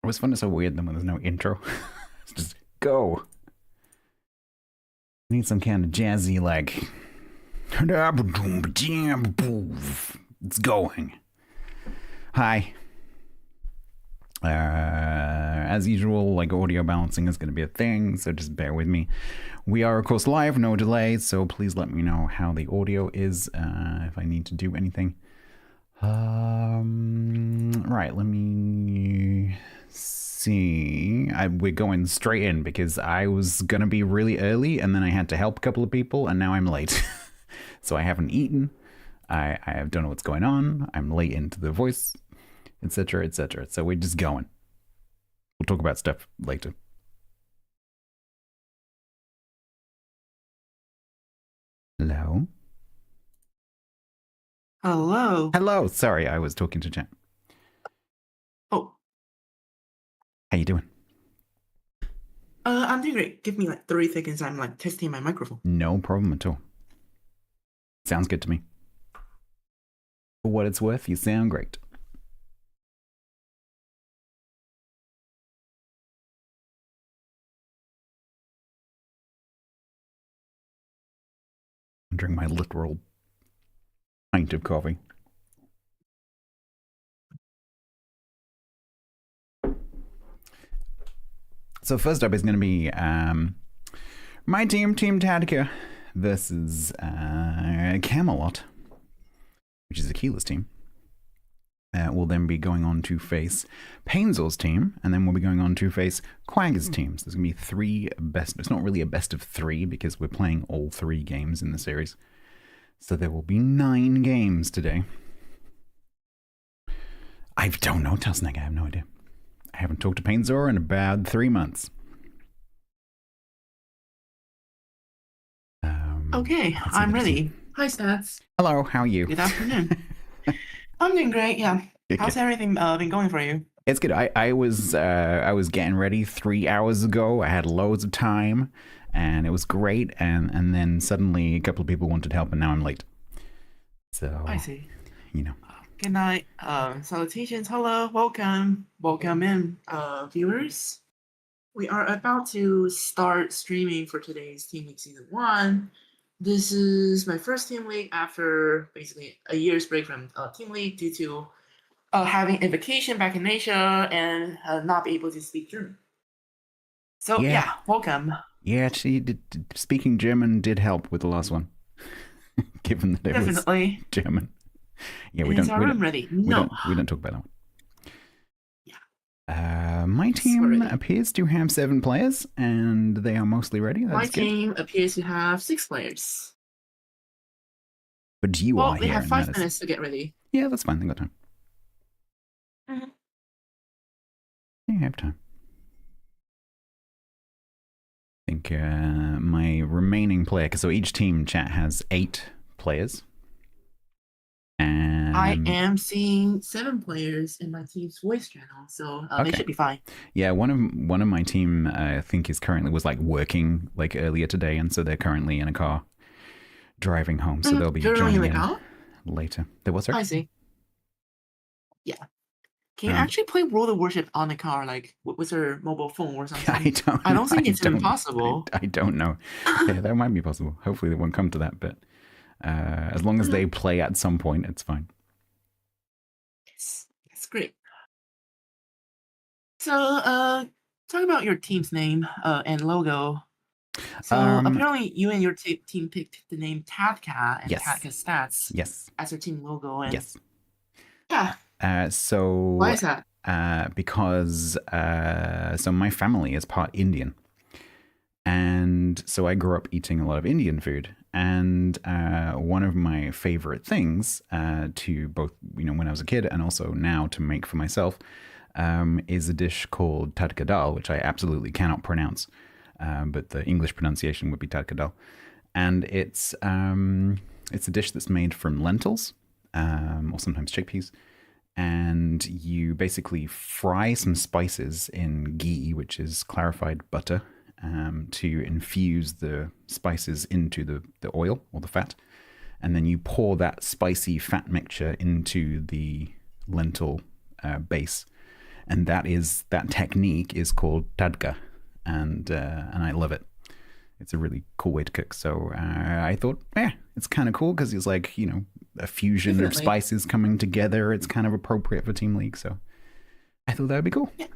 It was fun. It's so weird then when there's no intro. It's just go. I need some kind of jazzy like. It's going. Hi. As usual, like audio balancing is going to be a thing, so just bear with me. We are, of course, live, no delay, so please let me know how the audio is if I need to do anything. Right, let me see. We're going straight in because I was going to be really early and then I had to help a couple of people and now I'm late. So I haven't eaten. I don't know what's going on. I'm late into the voice, etc., etc. So we're just going. We'll talk about stuff later. Hello? Hello. Hello. Sorry, I was talking to chat. Oh, How you doing? I'm doing great. Give me like 30 seconds. I'm like testing my microphone. No problem at all. Sounds good to me. For what it's worth, you sound great. I'm drinking my literal pint of coffee. So first up is going to be my team, Team TADKA, versus Camelot, which is Akila's team. We'll then be going on to face Painzel's team, and then we'll be going on to face Quagga's team. So there's going to be three best. It's not really a best of three because we're playing all three games in the series. So there will be 9 games today. I don't know, Telsnag, I have no idea. I haven't talked to Painzor in about 3 months. Okay, I'm ready. Hi, Stats. Hello, how are you? Good afternoon. I'm doing great. Yeah. How's everything been going for you? It's good. I was getting ready 3 hours ago. I had loads of time, and it was great. And then suddenly a couple of people wanted help, and now I'm late. So I see. You know. Good night. Salutations. Hello. Welcome in, viewers. We are about to start streaming for today's Team League Season 1. This is my first Team League after basically a year's break from Team League due to having a vacation back in Asia and not be able to speak German. So yeah welcome. Yeah, actually, speaking German did help with the last one, given that it Definitely. was German. Yeah, we Is don't. our room ready? No. We don't talk about that one. Yeah. My team appears to have 7 players, and they are mostly ready. That's my good. team appears to have 6 players. But you are here. Well, we have 5 minutes to get ready. Yeah, that's fine. They got time. Mm-hmm. They have time. I think my remaining player, so each team chat has 8 players. And I am seeing 7 players in my team's voice channel, so they should be fine. Yeah, one of my team, I think, was like working like earlier today, and so they're currently in a car driving home. So they'll be joining in later. There was her. I see. Yeah. Can you actually play World of Warship on the car, like with her mobile phone or something? I don't think it's impossible. I don't know. Yeah, that might be possible. Hopefully they won't come to that, but as long as they play at some point, it's fine. Yes, that's great. So, talk about your team's name and logo. So apparently you and your team picked the name TADKA and TADKA Stats as your team logo. And yeah. So why is that? Because so my family is part Indian, and so I grew up eating a lot of Indian food. And one of my favorite things to both, when I was a kid and also now to make for myself is a dish called TADKA dal, which I absolutely cannot pronounce, but the English pronunciation would be TADKA dal. And it's a dish that's made from lentils or sometimes chickpeas. And you basically fry some spices in ghee, which is clarified butter, to infuse the spices into the oil or the fat. And then you pour that spicy fat mixture into the lentil base. and that technique is called TADKA, and I love it. It's a really cool way to cook. So I thought, it's kind of cool because it's like, a fusion of Definitely. spices coming together. It's kind of appropriate for Team League. So I thought that would be cool. Yeah.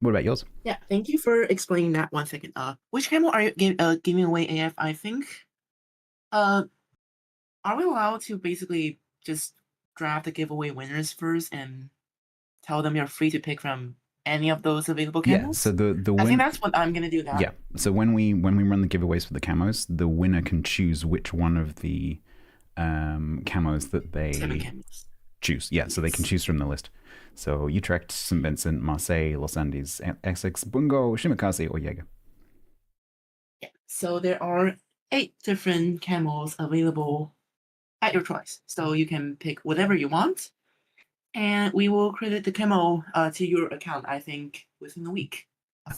What about yours? Yeah, thank you for explaining that. 1 second. Which camel are you giving away, AF? I think. Are we allowed to basically just draft the giveaway winners first and tell them you're free to pick from any of those available Yeah. camels? So the I think that's what I'm gonna do now. Yeah. So when we run the giveaways for the camos, the winner can choose which one of the camos that they 7 camels. choose. Yeah. So they can choose from the list. So Utrecht, St. Vincent, Marseille, Los Andes, Essex, Bungo, Shimakaze, or Jaeger. Yeah. So there are 8 different camels available at your choice. So you can pick whatever you want, and we will credit the camel to your account, I think, within a week.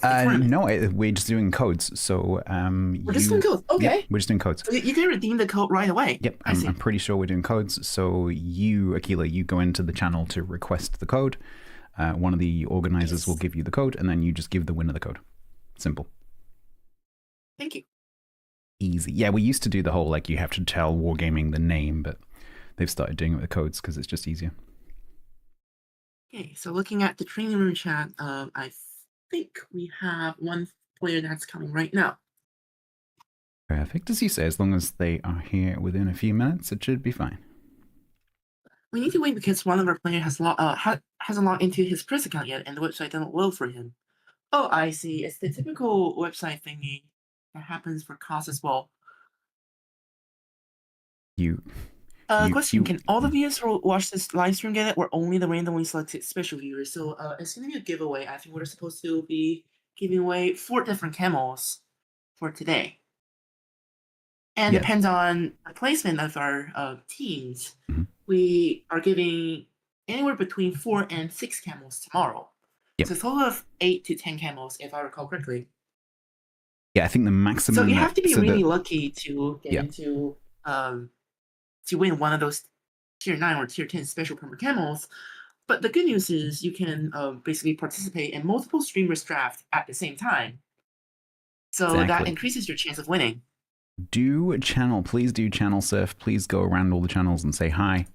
No, we're just doing codes. So we're just doing codes. Okay. Yep, we're just doing codes. So you can redeem the code right away. Yep, I'm pretty sure we're doing codes. So you, Akila, you go into the channel to request the code. One of the organizers will give you the code, and then you just give the winner the code. Simple. Thank you. Easy. Yeah, we used to do the whole you have to tell Wargaming the name, but they've started doing it with the codes because it's just easier. Okay, so looking at the training room chat, I think we have one player that's coming right now. Perfect. As you say, as long as they are here within a few minutes, it should be fine. We need to wait because one of our players hasn't logged into his Chris account yet, and the website doesn't load for him. Oh, I see. It's the typical website thingy that happens for COS as well. Question: can all the viewers who watch this live stream get it, or only the randomly selected special viewers? So it's going to be a giveaway. I think we're supposed to be giving away 4 different camels for today. And depends on the placement of our teams. Mm-hmm. We are giving anywhere between 4 and 6 camels tomorrow. Yep. So a total of 8 to 10 camels, if I recall correctly. Yeah, I think the maximum. So you have to be really lucky to get into to win one of those tier 9 or tier 10 special permit camels. But the good news is you can basically participate in multiple streamers draft at the same time. So that increases your chance of winning. Please do channel surf. Please go around all the channels and say hi.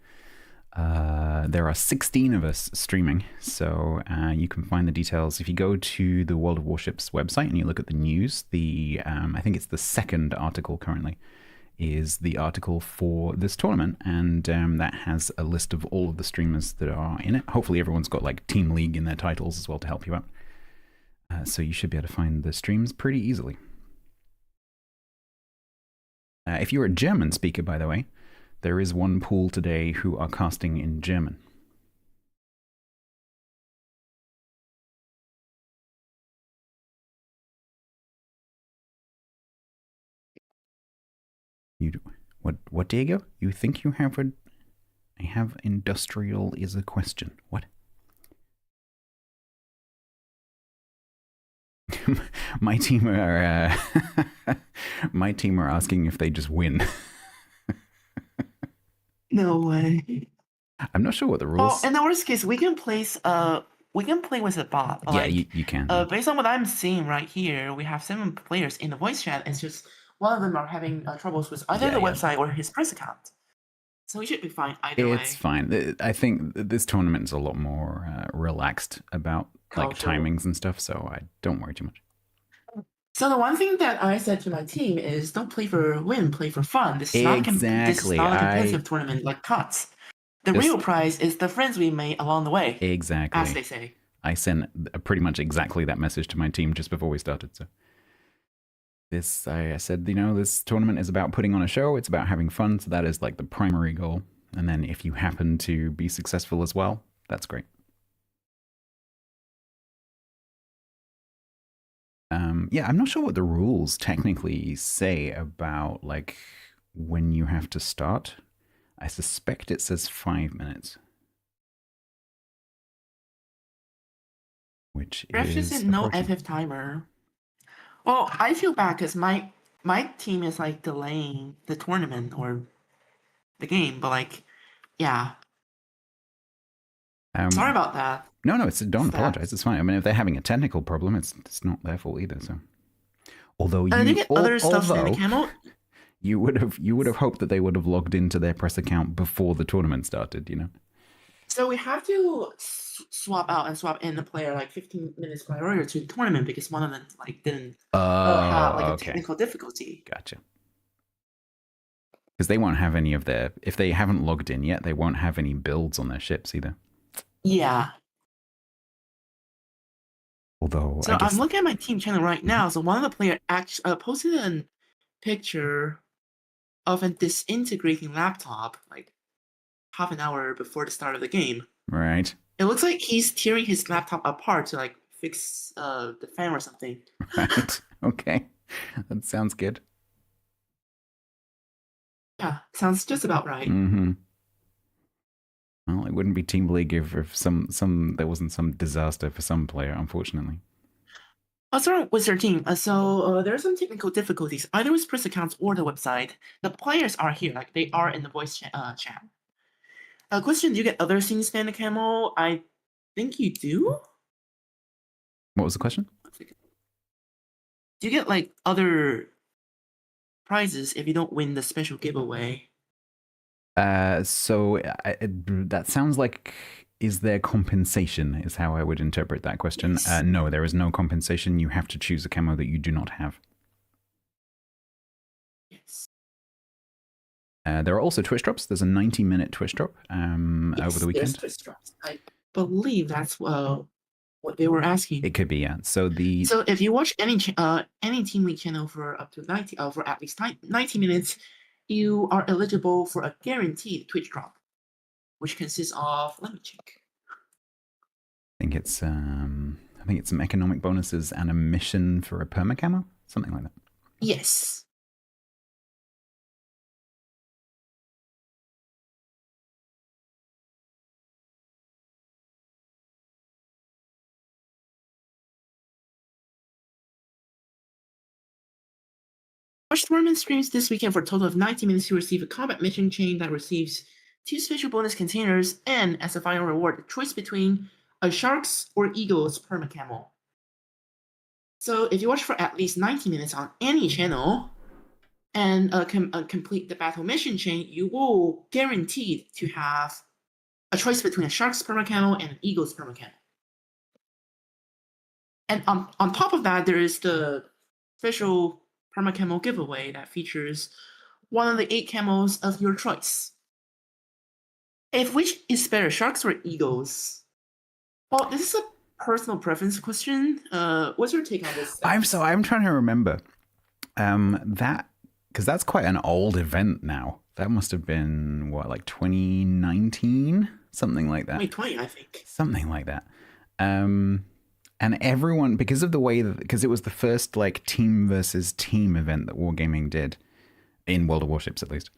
There are 16 of us streaming, so you can find the details. If you go to the World of Warships website and you look at the news, I think it's the second article currently, is the article for this tournament, and that has a list of all of the streamers that are in it. Hopefully everyone's got Team League in their titles as well to help you out. So you should be able to find the streams pretty easily. If you're a German speaker, by the way, there is one pool today who are casting in German. What, Diego? You think you have I have industrial is a question. What? My team are asking if they just win. No way. I'm not sure what the rules. Well, in the worst case, we can play with a bot. Yeah, you can. Based on what I'm seeing right here, we have 7 players in the voice chat. It's just one of them are having troubles with either the website or his press account. So we should be fine either way. It's fine. I think this tournament is a lot more relaxed about timings and stuff, so I don't worry too much. So the one thing that I said to my team is, don't play for win, play for fun. This is not a competitive tournament like COTS. The real prize is the friends we made along the way. Exactly. As they say. I sent pretty much exactly that message to my team just before we started. So I said, this tournament is about putting on a show. It's about having fun. So that is the primary goal. And then if you happen to be successful as well, that's great. Yeah, I'm not sure what the rules technically say about when you have to start. I suspect it says 5 minutes. Which is just no FF timer. Well, I feel bad because my team is delaying the tournament or the game, but yeah. Sorry about that. No, don't apologize. Stats. It's fine. I mean, if they're having a technical problem, it's not their fault either. So, although And I did get other stuff in the camo. you would have hoped that they would have logged into their press account before the tournament started. You know. So we have to swap out and swap in the player like 15 minutes prior to the tournament because one of them like didn't have like a technical difficulty. Gotcha. Because they won't have any of their, if they haven't logged in yet, they won't have any builds on their ships either. Yeah. Although, so I'm looking at my team channel right now. So one of the players actually posted a picture of a disintegrating laptop like half an hour before the start of the game. Right. It looks like he's tearing his laptop apart to like fix the fan or something. Right. Okay. That sounds good. Yeah, sounds just about right. Mm-hmm. Well, it wouldn't be Team League if there wasn't some disaster for some player, unfortunately. What's wrong with your team? So there are some technical difficulties, either with press accounts or the website. The players are here, like they are in the voice chat. Question: do you get other scenes than the camo? I think you do. What was the question? Do you get like other prizes if you don't win the special giveaway? So that sounds like, is there compensation is how I would interpret that question. Yes. No, there is no compensation. You have to choose a camo that you do not have. Yes. There are also Twitch drops. There's a 90-minute Twitch drop over the weekend. Twitch drops. I believe that's what they were asking. It could be, yeah. So if you watch any Team League channel for up to 90 for at least 90 minutes, you are eligible for a guaranteed Twitch drop, which consists of, let me check. I think it's some economic bonuses and a mission for a perma camo, something like that. Yes. Watch tournament streams this weekend for a total of 90 minutes to receive a combat mission chain that receives 2 special bonus containers and, as a final reward, a choice between a Sharks or Eagles perma camo. So if you watch for at least 90 minutes on any channel and complete the battle mission chain, you will guaranteed to have a choice between a Sharks perma camo and an Eagles perma camo. And on top of that, there is the special perma camo giveaway that features one of the 8 camos of your choice. If which is better, Sharks or Eagles? Well, this is a personal preference question. What's your take on this? I'm trying to remember that, because that's quite an old event now. That must have been what, like 2019, something like that. 2020, I think. Something like that. And everyone, because of the way that, because it was the first like team versus team event that Wargaming did in World of Warships, at least,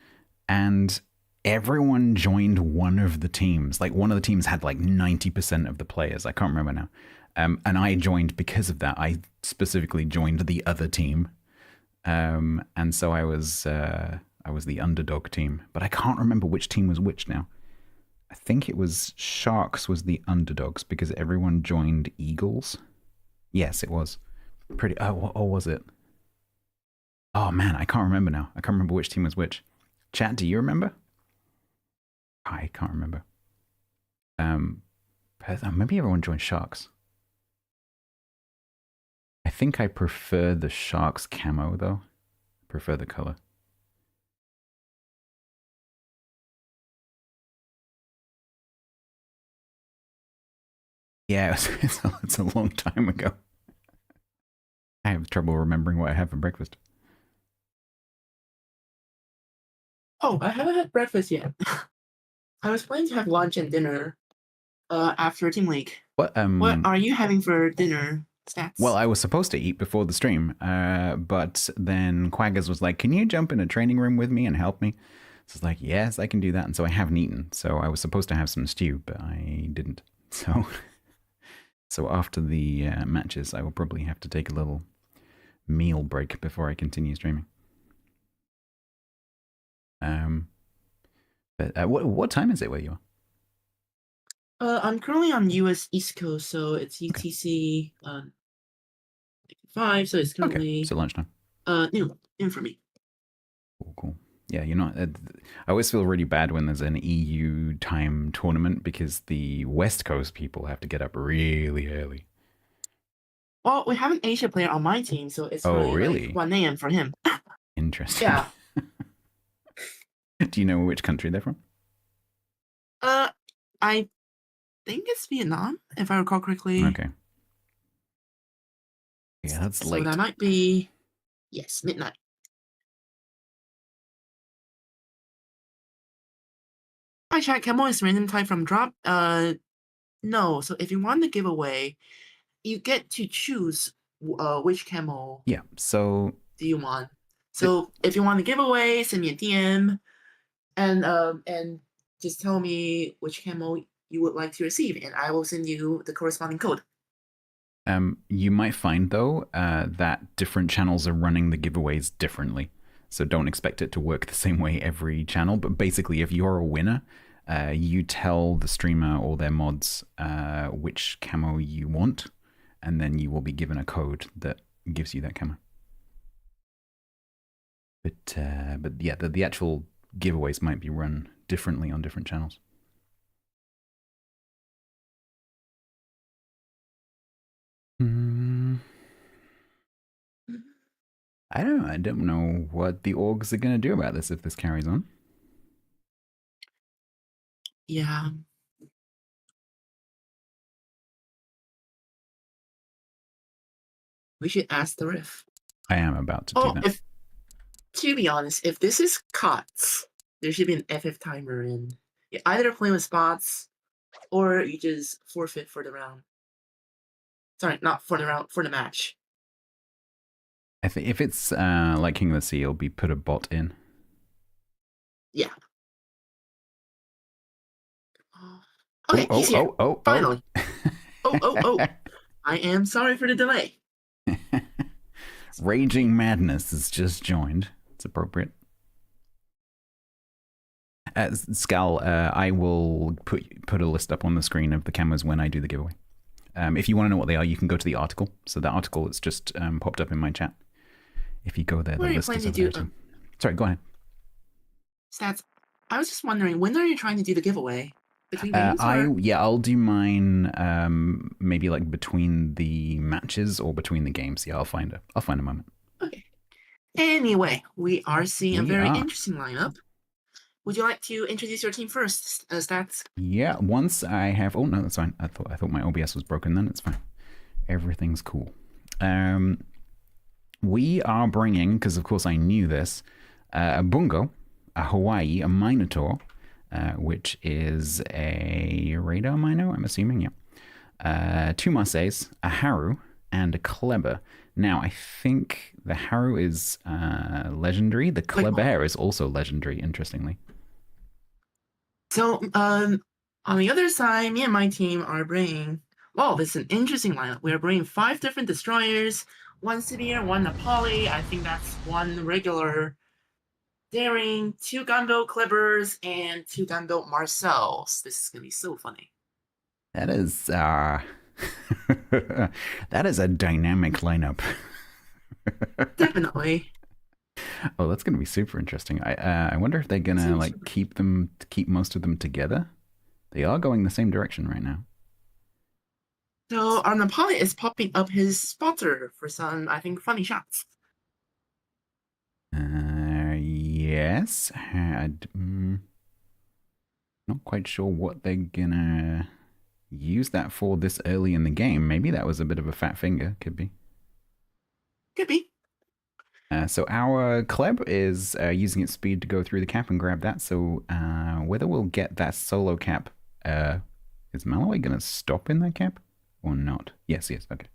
and everyone joined one of the teams. Like one of the teams had like 90% of the players. I can't remember now. And I joined because of that. I specifically joined the other team. And so I was the underdog team, but I can't remember which team was which now. I think it was Sharks was the underdogs because everyone joined Eagles. Yes, it was. Or was it? Oh man, I can't remember now. I can't remember which team was which. Chat, do you remember? I can't remember. Maybe everyone joined Sharks. I think I prefer the Sharks camo though. I prefer the color. Yeah, it's a long time ago. I have trouble remembering what I had for breakfast. Oh, I haven't had breakfast yet. I was planning to have lunch and dinner after Team League. What are you having for dinner, Stats? Well, I was supposed to eat before the stream, but then Quaggers was like, can you jump in a training room with me and help me? So I was like, yes, I can do that. And so I haven't eaten. So I was supposed to have some stew, but I didn't. So after the matches, I will probably have to take a little meal break before I continue streaming. But what time is it where you are? I'm currently on US East Coast, so it's Okay. UTC 5, so it's Okay. currently So lunchtime. noon for me. Cool. Cool. Yeah, you know, I always feel really bad when there's an EU time tournament because the West Coast people have to get up really early. Well, we have an Asia player on my team, so it's Oh, currently like really? 1 a.m. for him. Interesting. Yeah. Do you know which country they're from? Uh, I think it's Vietnam, if I recall correctly. Okay. Yeah, that's So that late. might be, yes, midnight. Hi, chat. Camo is random type from drop. No. So if you want the giveaway, you get to choose which camo Yeah. So do you want. it, So if you want the giveaway, send me a DM and just tell me which camo you would like to receive, and I will send you the corresponding code. you might find though that different channels are running the giveaways differently. So don't expect it to work the same way every channel. But basically, if you're a winner, you tell the streamer or their mods which camo you want, and then you will be given a code that gives you that camo. But yeah, the actual giveaways might be run differently on different channels. Hmm. I don't know what the orgs are going to do about this if this carries on. Yeah, we should ask the ref. I am about to do Oh, that. if to be honest, if this is COTS, there should be an FF timer in. You either play with spots or you just forfeit for the round. Sorry, not for the round, for the match. I think if it's like King of the Sea, it'll be put a bot in. Yeah. Oh, Okay, he's oh, here. oh, oh, Finally. oh. Oh. I am sorry for the delay. Raging Madness has just joined. It's appropriate. Scal, I will put a list up on the screen of the cameras when I do the giveaway. If you want to know what they are, you can go to the article. So the article is just popped up in my chat. If you go there, What the are you list is planning over to there do? too. Sorry, go ahead. Stats. I was just wondering, when are you trying to do the giveaway? Between games or? I'll do mine maybe like between the matches or between the games. Yeah, I'll find a moment. Okay. Anyway, we are seeing a We very are. interesting lineup. Would you like to introduce your team first, Stats? Yeah, once I have. Oh no, that's fine. I thought my OBS was broken. Then it's fine. Everything's cool. We are bringing, because of course I knew this, a Bungo, a Hawaii, a Minotaur, which is a radar mino, I'm assuming, yeah. Two Marseilles, a Haru, and a Kleber. Now, I think the Haru is legendary. The Kleber is also legendary, interestingly. So, on the other side, me and my team are bringing. Well, this is an interesting lineup. We are bringing 5 different destroyers, 1 Severe, 1 Nepali. I think that's 1 regular daring, 2 gunboat Clippers, and 2 gunboat Marcells. This is gonna be so funny. That is that is a dynamic lineup. Definitely. Oh, that's gonna be super interesting. I wonder if they're gonna like keep most of them together. They are going the same direction right now. So our Nepali is popping up his spotter for some, I think, funny shots. Yes. Not quite sure what they're gonna use that for this early in the game. Maybe that was a bit of a fat finger. Could be. Could be. So our Kleb is using its speed to go through the cap and grab that. So whether we'll get that solo cap, is Malaway going to stop in that cap or not? Yes, okay.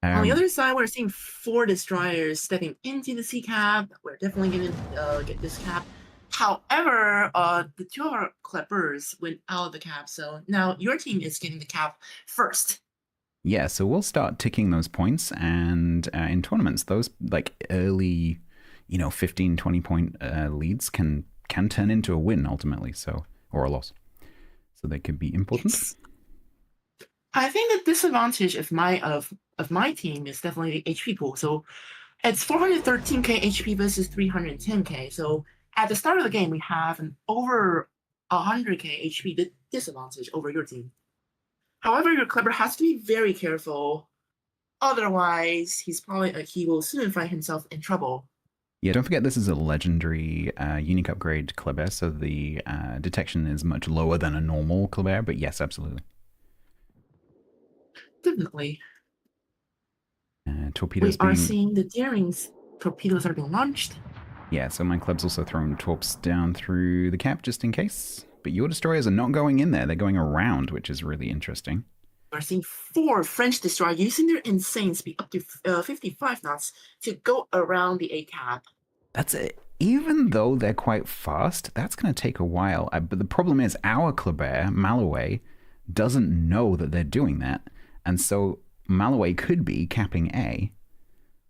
On the other side, we're seeing 4 destroyers stepping into the sea cap. We're definitely going to get this cap. However, the 2 of our Clippers went out of the cap, so now your team is getting the cap first. Yeah, so we'll start ticking those points, and in tournaments, those like early, 15, 20 point leads can turn into a win ultimately, so or a loss. So they could be important. Yes. I think the disadvantage of my team is definitely the HP pool. So it's 413k HP versus 310k. So at the start of the game, we have an over 100k HP disadvantage over your team. However, your Kleber has to be very careful. Otherwise, he will soon find himself in trouble. Yeah, don't forget this is a legendary unique upgrade Kleber, so the detection is much lower than a normal Kleber, but yes, absolutely. Definitely. Torpedoes We are being... seeing the Daring's torpedoes are being launched. Yeah, so my club's also throwing torps down through the cap just in case. But your destroyers are not going in there, they're going around, which is really interesting. We're seeing 4 French destroyers using their insane speed up to 55 knots to go around the A cap. That's it. Even though they're quite fast, that's going to take a while. But the problem is our Kleber, Malaway, doesn't know that they're doing that. And so Malaway could be capping A,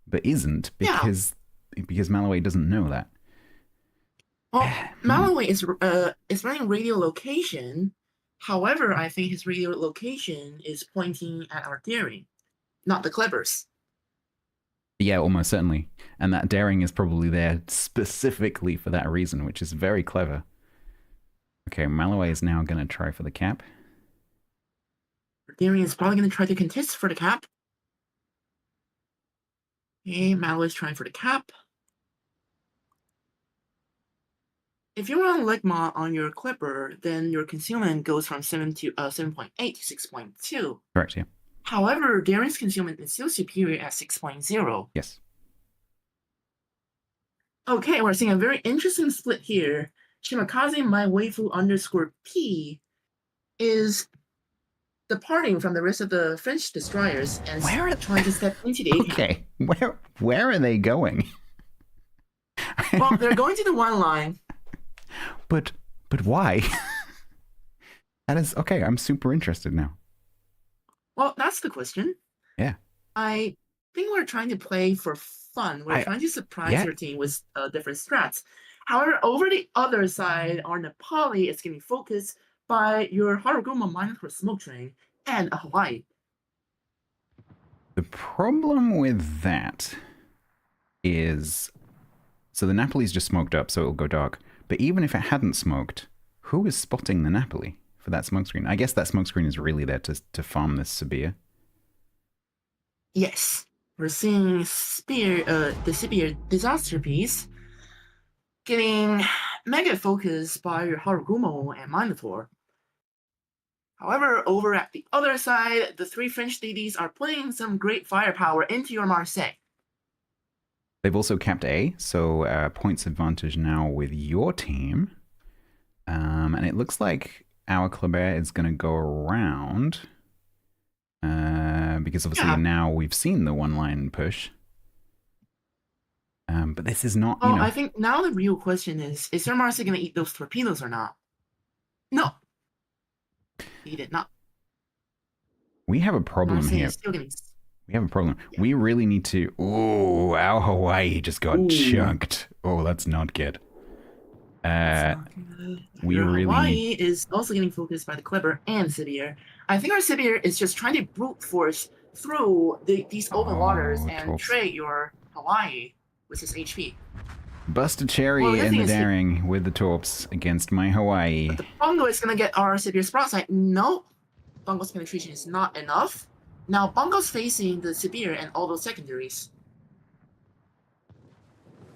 but isn't because Malaway doesn't know that. Well, Malaway is running radio location. However, I think his radio location is pointing at our Daring, not the Klebers. Yeah, almost certainly. And that Daring is probably there specifically for that reason, which is very clever. Okay, Malaway is now going to try for the cap. Daring is probably going to try to contest for the cap. Okay, Malaway is trying for the cap. If you run Ligma on your Clipper, then your concealment goes from 7.8 to 6.2. Correct, yeah. However, Daring's concealment is still superior at 6.0. Yes. Okay, we're seeing a very interesting split here. Shimakaze My Waifu _P is departing from the rest of the French destroyers and trying to step into the Okay, where are they going? Well, they're going to the one line. But why? That is okay. I'm super interested now. Well, that's the question. Yeah. I think we're trying to play for fun. We're trying to surprise your team with different strats. However, over the other side, our Nepali is getting focused by your Haruguma Minotaur Smoke Train and a Hawaii. The problem with that is, so the Napoli's just smoked up, so it'll go dark. But even if it hadn't smoked, who is spotting the Napoli for that smoke screen? I guess that smoke screen is really there to farm this Sibir. Yes, we're seeing the Sibir disaster piece getting mega focused by your Harugumo and Minotaur. However, over at the other side, the 3 French DDs are putting some great firepower into your Marseille. They've also capped A, so points advantage now with your team. And it looks like our Kleber is going to go around. Because obviously now we've seen the one-line push. But this is not, I think now the real question is your Marseille going to eat those torpedoes or not? No. He did not. We have a problem Marseille here. Is still getting... We have a problem. Yeah. We really need to... Oh, our Hawaii just got chunked. Oh, that's not good. We really... Hawaii is also getting focused by the Kleber and Sibir. I think our Sibir is just trying to brute force through these open waters and trade your Hawaii with his HP. Bust a cherry in the Daring with the torps against my Hawaii. But the Bongo is going to get our Sibir's broadside. No, Bongo's penetration is not enough. Now, Bongo's facing the Sibir and all those secondaries.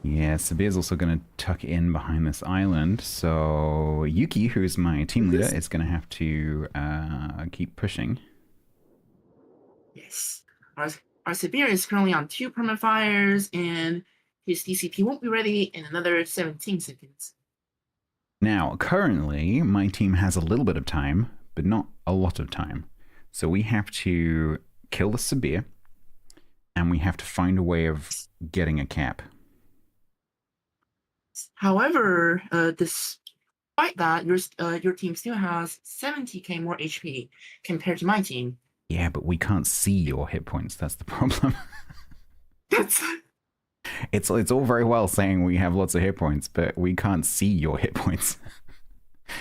Yeah, Sibir's also going to tuck in behind this island. So Yuki, who's my team leader, is going to have to keep pushing. Yes. Our Sibir is currently on 2 permanent fires, and his DCP won't be ready in another 17 seconds. Now, currently, my team has a little bit of time, but not a lot of time. So we have to kill the Sibir, and we have to find a way of getting a cap. However, despite that, your team still has 70k more HP compared to my team. Yeah, but we can't see your hit points. That's the problem. It's all very well saying we have lots of hit points, but we can't see your hit points.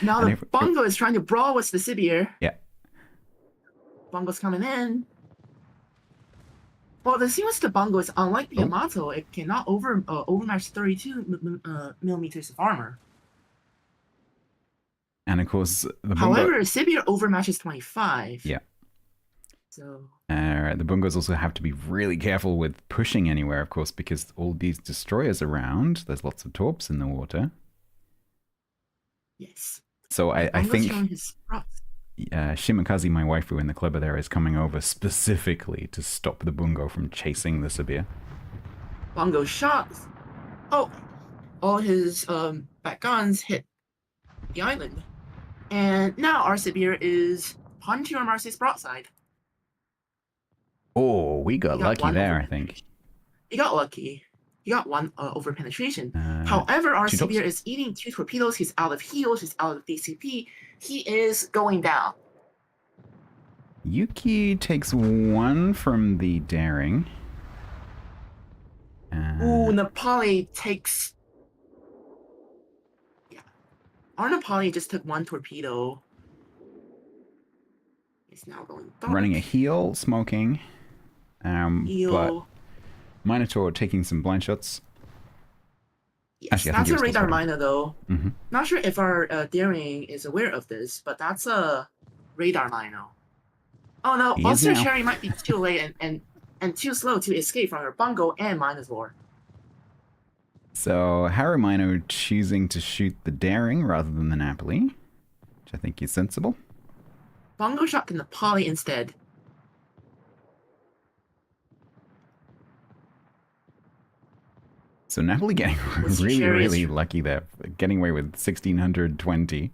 Now And the if Bungo is trying to brawl with the Sibir. yeah, Bungo's coming in. Well, the thing with the Bungo is unlike the oh, Yamato, it cannot overmatch 32 millimeters of armor. and of course the bungo. However, Sibir overmatches 25. Yeah. So The bungos also have to be really careful with pushing anywhere, of course, because all these destroyers around. There's lots of torps in the water. yes. So I Bungo's showing think his props. Shimakaze, my waifu in the club there, is coming over specifically to stop the bungo from chasing the Sabir. Bungo shots. Oh, all his back guns hit the island. And now our Sibir is punching on Marseille's broadside. Oh, we got lucky one there, over I think. He got lucky. He got one over penetration. Uh, However, our Two tops. Sibir is eating 2 torpedoes. He's out of heals. He's out of DCP. He is going down. Yuki takes one from the daring. Ooh, Nepali takes. Yeah. Our Nepali just took 1 torpedo. He's now going dark. Running a heal, smoking. Heal. But Minotaur taking some blind shots. Yes, Actually, I think that's he a was still radar spotting. miner though. Mm-hmm. Not sure if our daring is aware of this, but that's a radar miner. Oh no, He is Buster now. Cherry might be too late and too slow to escape from her Bungo and Minotaur. So Harumino choosing to shoot the daring rather than the Napoli, which I think is sensible. Bungo shot the Nepali instead. So Napoli getting Buster really, Cherry really is lucky there, getting away with 1620.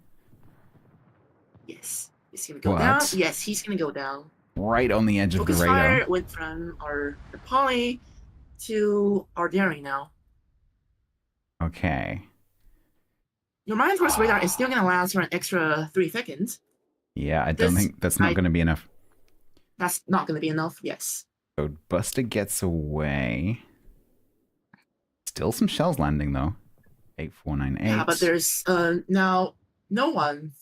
yes. Is he gonna go What? down? Yes, he's gonna go down. Right on the edge of the Focus radar. fire went from our Nepali to our daring now. Okay. Your Minotaur's radar is still gonna last for an extra 3 seconds. Yeah, I don't think that's not going to be enough. That's not gonna be enough. Yes. So Buster gets away. Still some shells landing though. 8498. Yeah, but there's now no one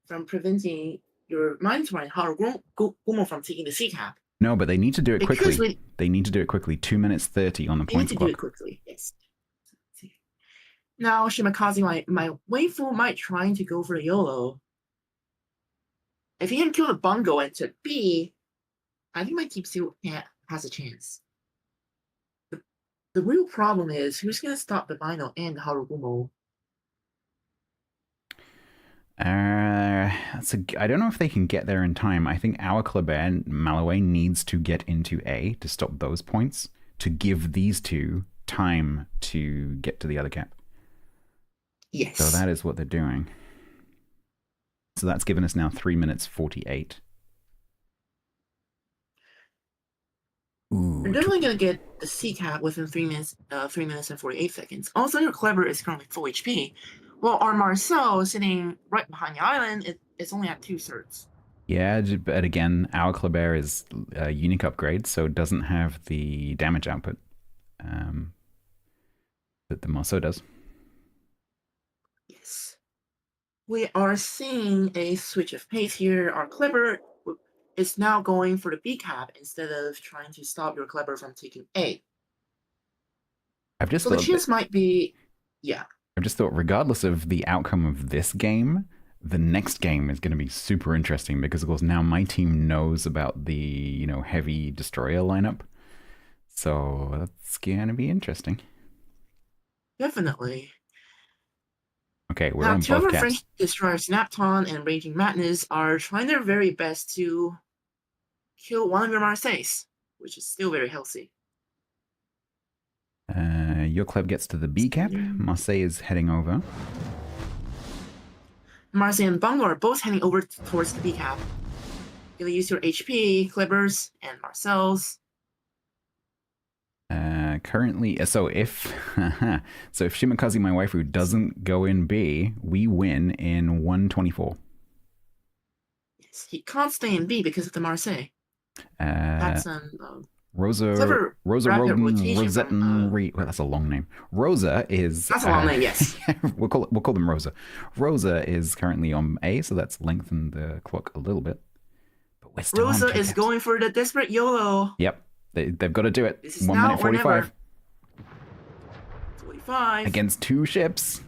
from preventing your Minotaur and Harugumo from taking the sea cap. No, but they need to do it Because quickly. They need to do it quickly. 2 minutes 30 on the we need points to clock. do it quickly. Yes. Now Shimakaze, my waifu, might trying to go for the YOLO. If he can kill the Bungo and to B, I think my team still has a chance. The real problem is who's gonna stop the Bino and Harugumo. I don't know if they can get there in time. I think our Kleber Malaway needs to get into A to stop those points to give these two time to get to the other cap. Yes. So that is what they're doing. So that's given us now 3 minutes 48. Ooh, You're definitely gonna get the C cap within 3 minutes, 3 minutes and 48 seconds. Also, your Kleber is currently full HP, while our Marcel sitting right behind the island, it's only at 2 certs. Yeah, but again, our Kleber is a unique upgrade, so it doesn't have the damage output that the Marceau does. Yes. We are seeing a switch of pace here. Our Kleber is now going for the B cap instead of trying to stop your Kleber from taking A. I've just So the chance might be, yeah. I've just thought, regardless of the outcome of this game, the next game is going to be super interesting because, of course, now my team knows about the heavy destroyer lineup, so that's going to be interesting. Definitely. Okay, we're now, on 2 both of our caps. French destroyers, Snapton and Raging Madness, are trying their very best to kill one of your Marseilles, which is still very healthy. Your club gets to the B cap. Marseille is heading over. Marseille and Bungo are both heading over towards the B cap. You're gonna use your HP, Clippers, and Marcel's. Currently, so if Shimakaze, my waifu, doesn't go in B, we win in 124. Yes, he can't stay in B because of the Marseille. That's Rosa Clever rapid Roden rotation from Rosetten Reed. Well, that's a long name. Rosa is. that's a long name, yes. We'll call them Rosa. Rosa is currently on A, so that's lengthened the clock a little bit. But we're still on Rosa is Picard. going for the desperate YOLO. Yep, they've got to do it. This is 1 now minute or 45 never. 45 against 2 ships.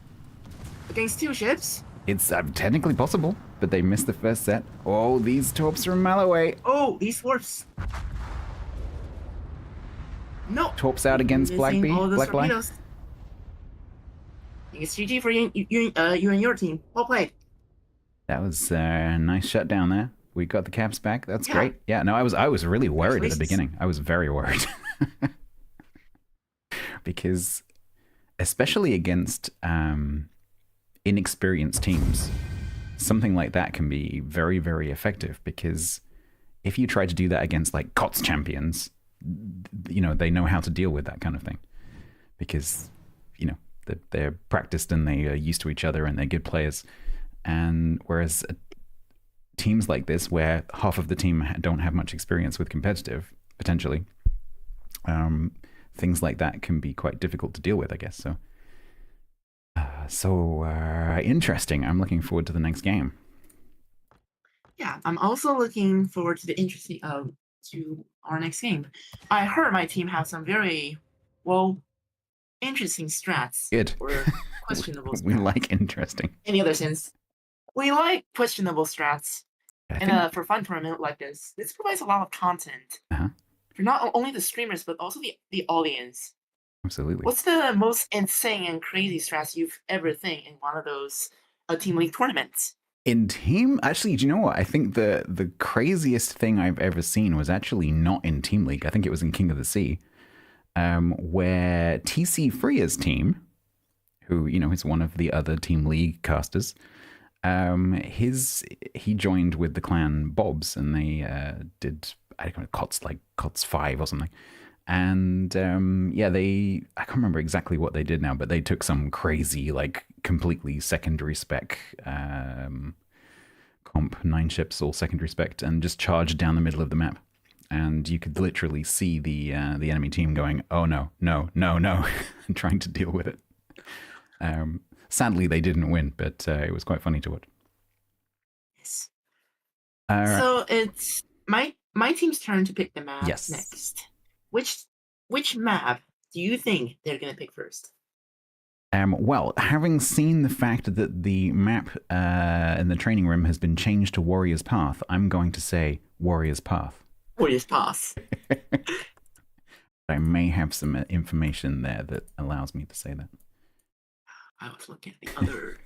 against 2 ships. It's technically possible, but they missed the first set. Oh, these torps from Malaway. Oh, these warps. No. Torps out against Black Missing B. all those Black Bly. torpedoes. It's GG for you and your team. Well played. That was a nice shutdown there. We got the caps back. That's Yeah. great. Yeah, no, I was really worried at the Congratulations. beginning. I was very worried. Because especially against inexperienced teams, something like that can be very, very effective, because if you try to do that against like COTS champions, you know, they know how to deal with that kind of thing, because, you know, they're practiced and they are used to each other and they're good players. And whereas teams like this, where half of the team don't have much experience with competitive, potentially, things like that can be quite difficult to deal with, I guess. So interesting. I'm looking forward to the next game. Yeah, I'm also looking forward to the interesting to our next game. I heard my team have some very interesting strats. Good. Or questionable strats. We like interesting. In the other sense, we like questionable strats. And for a fun tournament like this provides a lot of content for not only the streamers but also the audience. Absolutely. What's the most insane and crazy strats you've ever seen in one of those Team League tournaments? In team, actually, do you know what? I think the craziest thing I've ever seen was actually not in Team League. I think it was in King of the Sea, where TC Freya's team, who, you know, is one of the other Team League casters, he joined with the clan Bobs, and they did, I don't know, COTS 5 or something. And yeah, I can't remember exactly what they did now, but they took some crazy, like, completely secondary spec comp, 9 ships, all secondary spec, and just charged down the middle of the map. And you could literally see the enemy team going, oh no, no, no, no, and trying to deal with it. Sadly, they didn't win, but it was quite funny to watch. Yes. So it's my team's turn to pick the map next. Which map do you think they're gonna pick first? Well, having seen the fact that the map in the training room has been changed to Warrior's Path, I'm going to say Warrior's Path. Warrior's Path. I may have some information there that allows me to say that. I was looking at the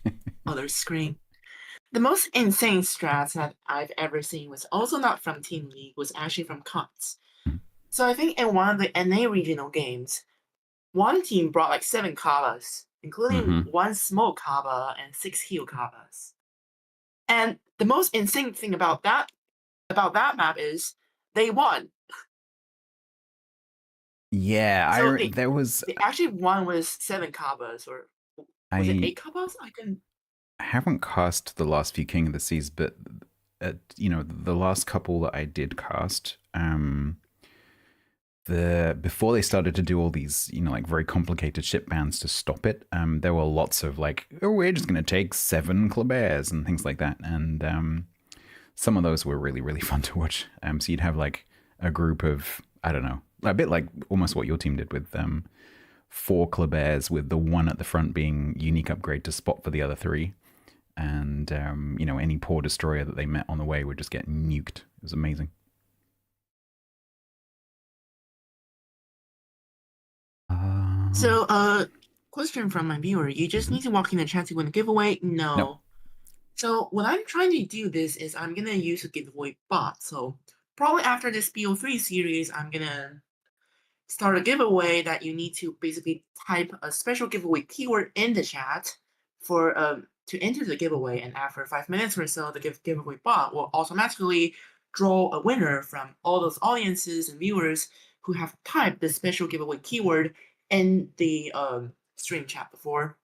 other screen. The most insane strats that I've ever seen was also not from Team League, was actually from COTS. So I think in one of the NA regional games, one team brought like 7 Kabas, including 1 smoke Kaba and 6 heal Kabas. And the most insane thing about that map is they won. Yeah, So there was. They actually won with 7 Kabas, or was it 8 Kabas? I haven't cast the last few King of the Seas, but you know, the last couple that I did cast, before they started to do all these, you know, like very complicated ship bans to stop it, there were lots of like, oh, we're just going to take 7 Klebears and things like that, and some of those were really, really fun to watch. So you'd have like a group of, I don't know, a bit like almost what your team did with 4 Klebears, with the one at the front being unique upgrade to spot for the other 3. And, you know, any poor destroyer that they met on the way would just get nuked. It was amazing. So, question from my viewer. You just need to walk in the chat to win a giveaway? No. So what I'm trying to do this is I'm going to use a giveaway bot. So probably after this BO3 series, I'm going to start a giveaway that you need to basically type a special giveaway keyword in the chat for to enter the giveaway, and after 5 minutes or so, the giveaway bot will automatically draw a winner from all those audiences and viewers who have typed the special giveaway keyword in the stream chat before.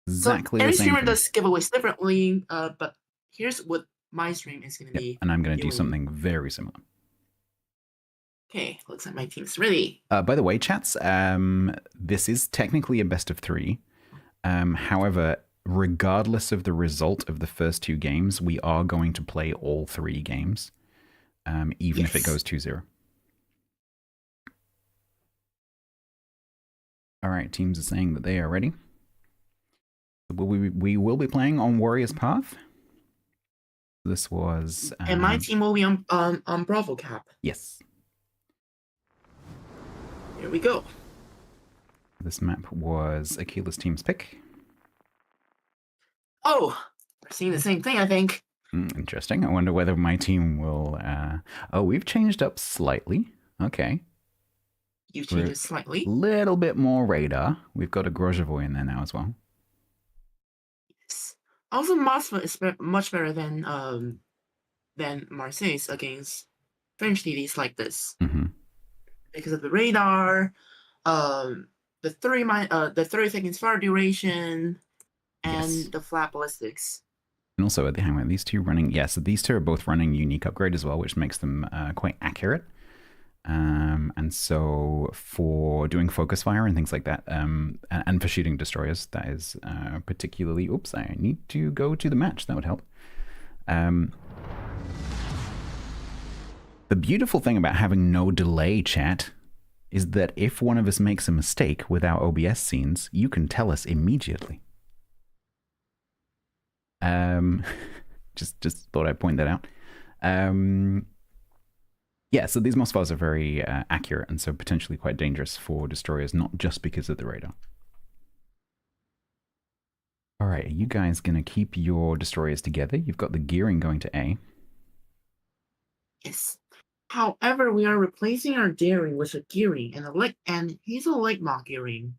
Exactly. So every streamer does giveaways differently, but here's what my stream is going to be. And I'm going to do something very similar. Okay, looks like my team's ready. By the way, chats, this is technically a best of three. However, regardless of the result of the first two games, we are going to play all three games, even if it goes 2-0. All right, teams are saying that they are ready. We will be playing on Warrior's Path. This was... and my team will be on Bravo Cap. Yes. Here we go. This map was Akila's team's pick. Oh, we're seeing the same thing, I think. Interesting. I wonder whether my team will... Oh, we've changed up slightly. Okay. You've changed it slightly. A little bit more radar. We've got a Grozhevoy in there now as well. Yes. Also, Mosfa is much better than Marseille's against French DDs like this. Mm-hmm. Because of the radar, the 30 seconds fire duration, and the flat ballistics. And also, hang on, these two running... Yes, these two are both running unique upgrade as well, which makes them quite accurate. And so for doing focus fire and things like that, and for shooting destroyers, that is particularly... Oops, I need to go to the match. That would help. The beautiful thing about having no delay, chat, is that if one of us makes a mistake with our OBS scenes, you can tell us immediately. Just thought I'd point that out. Yeah, so these Mossfires are very accurate and so potentially quite dangerous for destroyers, not just because of the radar. All right, are you guys going to keep your destroyers together? You've got the gearing going to A. Yes. However, we are replacing our gearing with a gearing and he's a Lightmark gearing.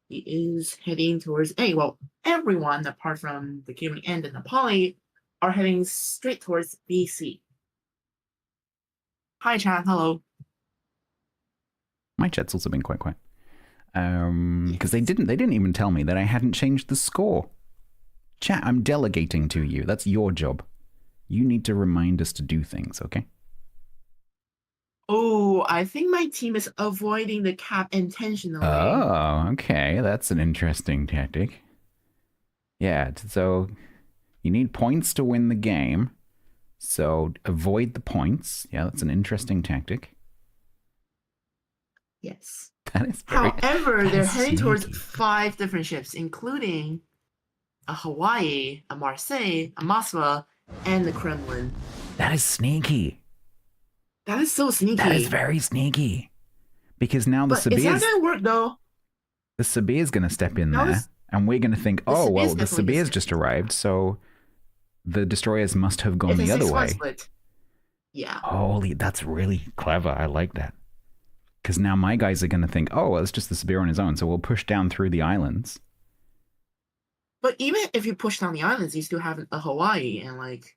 He is heading towards A. Well, everyone apart from the gearing and the Nepali are heading straight towards BC. Hi, chat. Hello. My chat's also been quite quiet. Because they didn't even tell me that I hadn't changed the score. Chat, I'm delegating to you. That's your job. You need to remind us to do things, okay? Oh, I think my team is avoiding the cap intentionally. Oh, okay. That's an interesting tactic. Yeah, so you need points to win the game. So avoid the points. Yeah, that's an interesting tactic. Yes. That is very, however, they're heading sneaky. towards 5 different ships, including a Hawaii, a Marseille, a Moskva, and the Kremlin. That is sneaky. That is so sneaky. That is very sneaky. Because now the Sabir... Is that going to work, though? The Sabir is going to step in there, and we're going to think, oh, well, the Sabir's just arrived, so the destroyers must have gone the other way. Split. Yeah. Holy, that's really clever. I like that. Because now my guys are going to think, oh, well, it's just the Sabir on his own, so we'll push down through the islands. But even if you push down the islands, you still have a Hawaii and like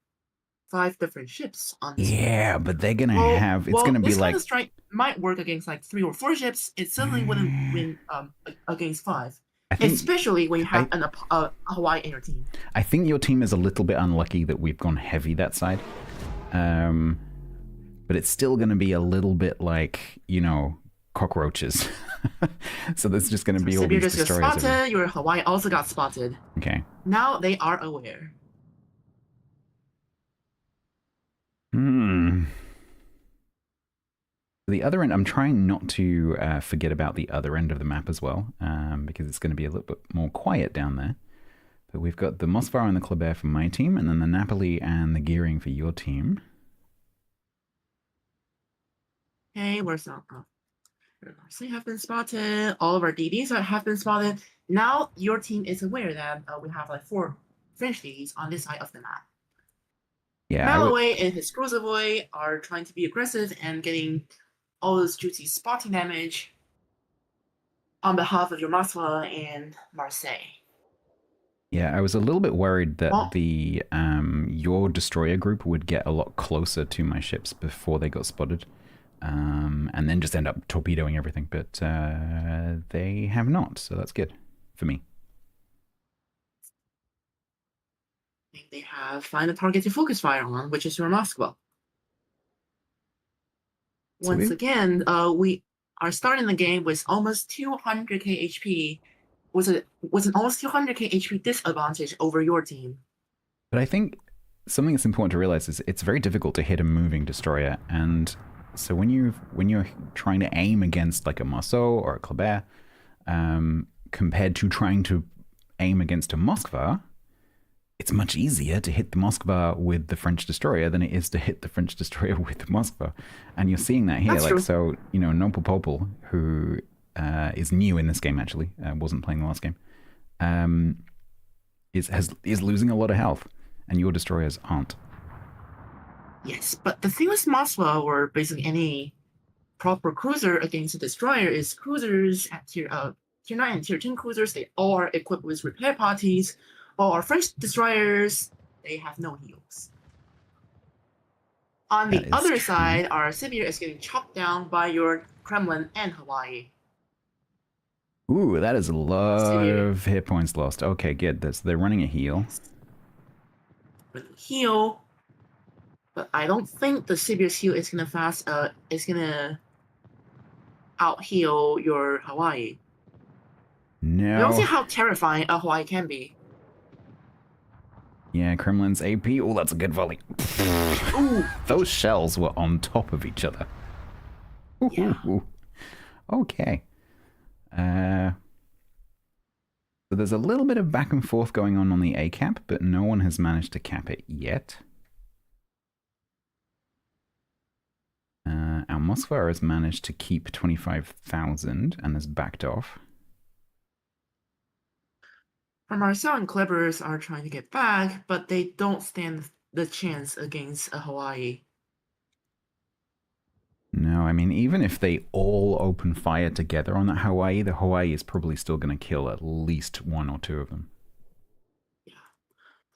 5 different ships on this. Yeah, but they're going to have... It's going to be this like... kind of strike might work against like 3 or 4 ships. It certainly wouldn't win against 5. Especially when you have a Hawaii in your team. I think your team is a little bit unlucky that we've gone heavy that side. But it's still going to be a little bit like, you know, cockroaches. So there's just going to be all these just destroyers. Got spotted. Your Hawaii also got spotted. Okay. Now they are aware. The other end, I'm trying not to forget about the other end of the map as well, because it's going to be a little bit more quiet down there. But we've got the Mossfire and the Kleber for my team, and then the Napoli and the Gearing for your team. Okay, where's that? Marseille have been spotted. All of our DDs have been spotted. Now your team is aware that we have like 4 French DDs on this side of the map. Yeah, Malloway and his Grozhevoy are trying to be aggressive and getting all this juicy spotting damage on behalf of your Moskva and Marseille. Yeah, I was a little bit worried that the your destroyer group would get a lot closer to my ships before they got spotted, and then just end up torpedoing everything. But they have not, so that's good for me. I think they have find a target to focus fire on, which is your Moskva. So Once we again, we are starting the game with almost 200k HP. Was an almost 200k HP disadvantage over your team. But I think something that's important to realize is it's very difficult to hit a moving destroyer, and so when you're trying to aim against like a Marceau or a Kleber, compared to trying to aim against a Moskva, it's much easier to hit the Moskva with the French destroyer than it is to hit the French destroyer with the Moskva, and you're seeing that here. That's Like true. so, Nopal Popel, who is new in this game actually, wasn't playing the last game, is losing a lot of health, and your destroyers aren't. Yes, but the thing with Moskva or basically any proper cruiser against a destroyer is cruisers at tier 9 and tier 10 cruisers, they all are equipped with repair parties, while our French destroyers, they have no heals. On That the is other true. side, our Sibir is getting chopped down by your Kremlin and Hawaii. Ooh, that is a lot Sibir, of hit points lost. Okay, good. They're running a heal. yes, with heal, but I don't think the Sibir's heal is gonna out heal your Hawaii. You don't see No. how terrifying a Hawaii can be. Yeah, Kremlin's AP. Oh, that's a good volley. Ooh, Those shells were on top of each other. yeah. Ooh. Okay. So there's a little bit of back and forth going on the A cap, but no one has managed to cap it yet. Our Moskva has managed to keep 25,000 and has backed off. Our Marcel and Clippers are trying to get back, but they don't stand the chance against a Hawaii. No, I mean, even if they all open fire together on that Hawaii, the Hawaii is probably still going to kill at least one or two of them. Yeah.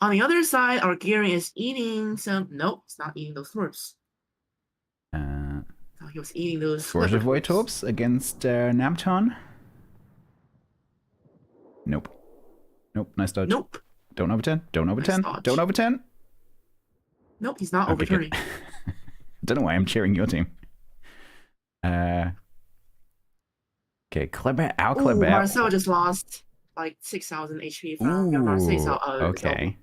On the other side, our Gearing is eating some. Nope, it's not eating those torps. No, he was eating those Clipper Gorzovoy torps. Torps against Nabton. Nope. Nice dodge. Nope. Don't overturn. Don't Nice overturn. dodge. Don't overturn. Nope, he's not Okay, good. overturning. Don't know why I'm cheering your team. Okay, Kleber, our Ooh, Kleber. Marcel just lost like 6,000 HP from your Marseille. Okay.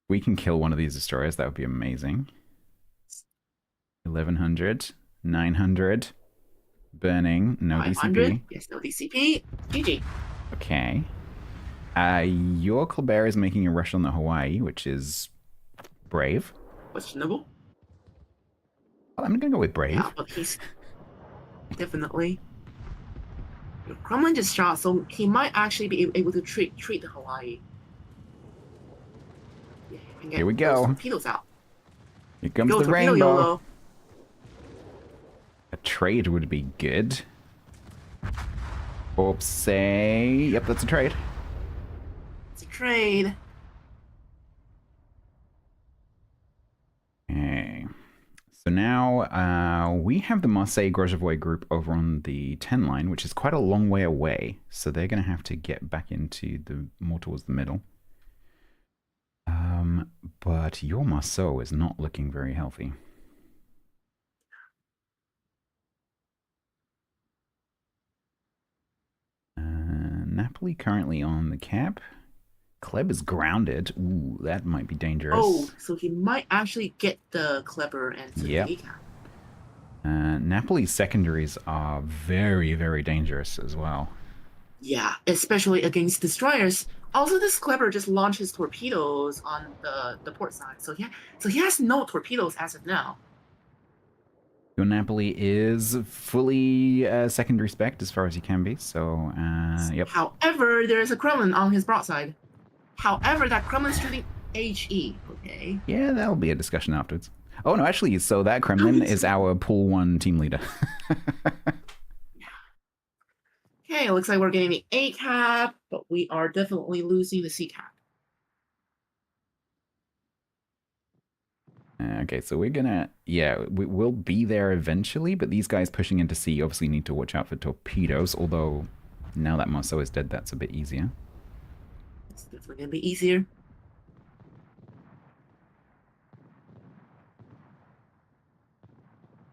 We can kill one of these destroyers. That would be amazing. 1100, 900, burning, no 500. DCP. Yes, no DCP. GG. Okay. Your Kleber is making a rush on the Hawaii, which is brave. Questionable. Well, I'm gonna go with brave. Yeah, but he's definitely. Kremlin just shot, so he might actually be able to treat the Hawaii. Yeah, and get Here we those go. torpedoes out. Here comes Go the torpedo rainbow. YOLO. A trade would be good. Oops, say, yep, that's a trade. It's a trade. Okay. So now we have the Marseille Grosjevoy group over on the 10 line, which is quite a long way away. So they're going to have to get back into more towards the middle. But your Marceau is not looking very healthy. Napoli currently on the cap. Kleb is grounded. Ooh, that might be dangerous. Oh, so he might actually get the Clever and the ACAP. Napoli's secondaries are very, very dangerous as well. Yeah, especially against destroyers. Also, this Clever just launched his torpedoes on the port side, so he has no torpedoes as of now. Your Napoli is fully secondary spec as far as he can be, so yep. However, there is a Kremlin on his broadside. However, that Kremlin's shooting HE, okay? Yeah, that'll be a discussion afterwards. Oh, no, actually, so that Kremlin is our pool 1 team leader. Okay, it looks like we're getting the A cap, but we are definitely losing the C cap. Okay, so we're gonna, we'll be there eventually, but these guys pushing into C obviously need to watch out for torpedoes, although now that Marceau is dead, that's a bit easier. It's definitely gonna be easier.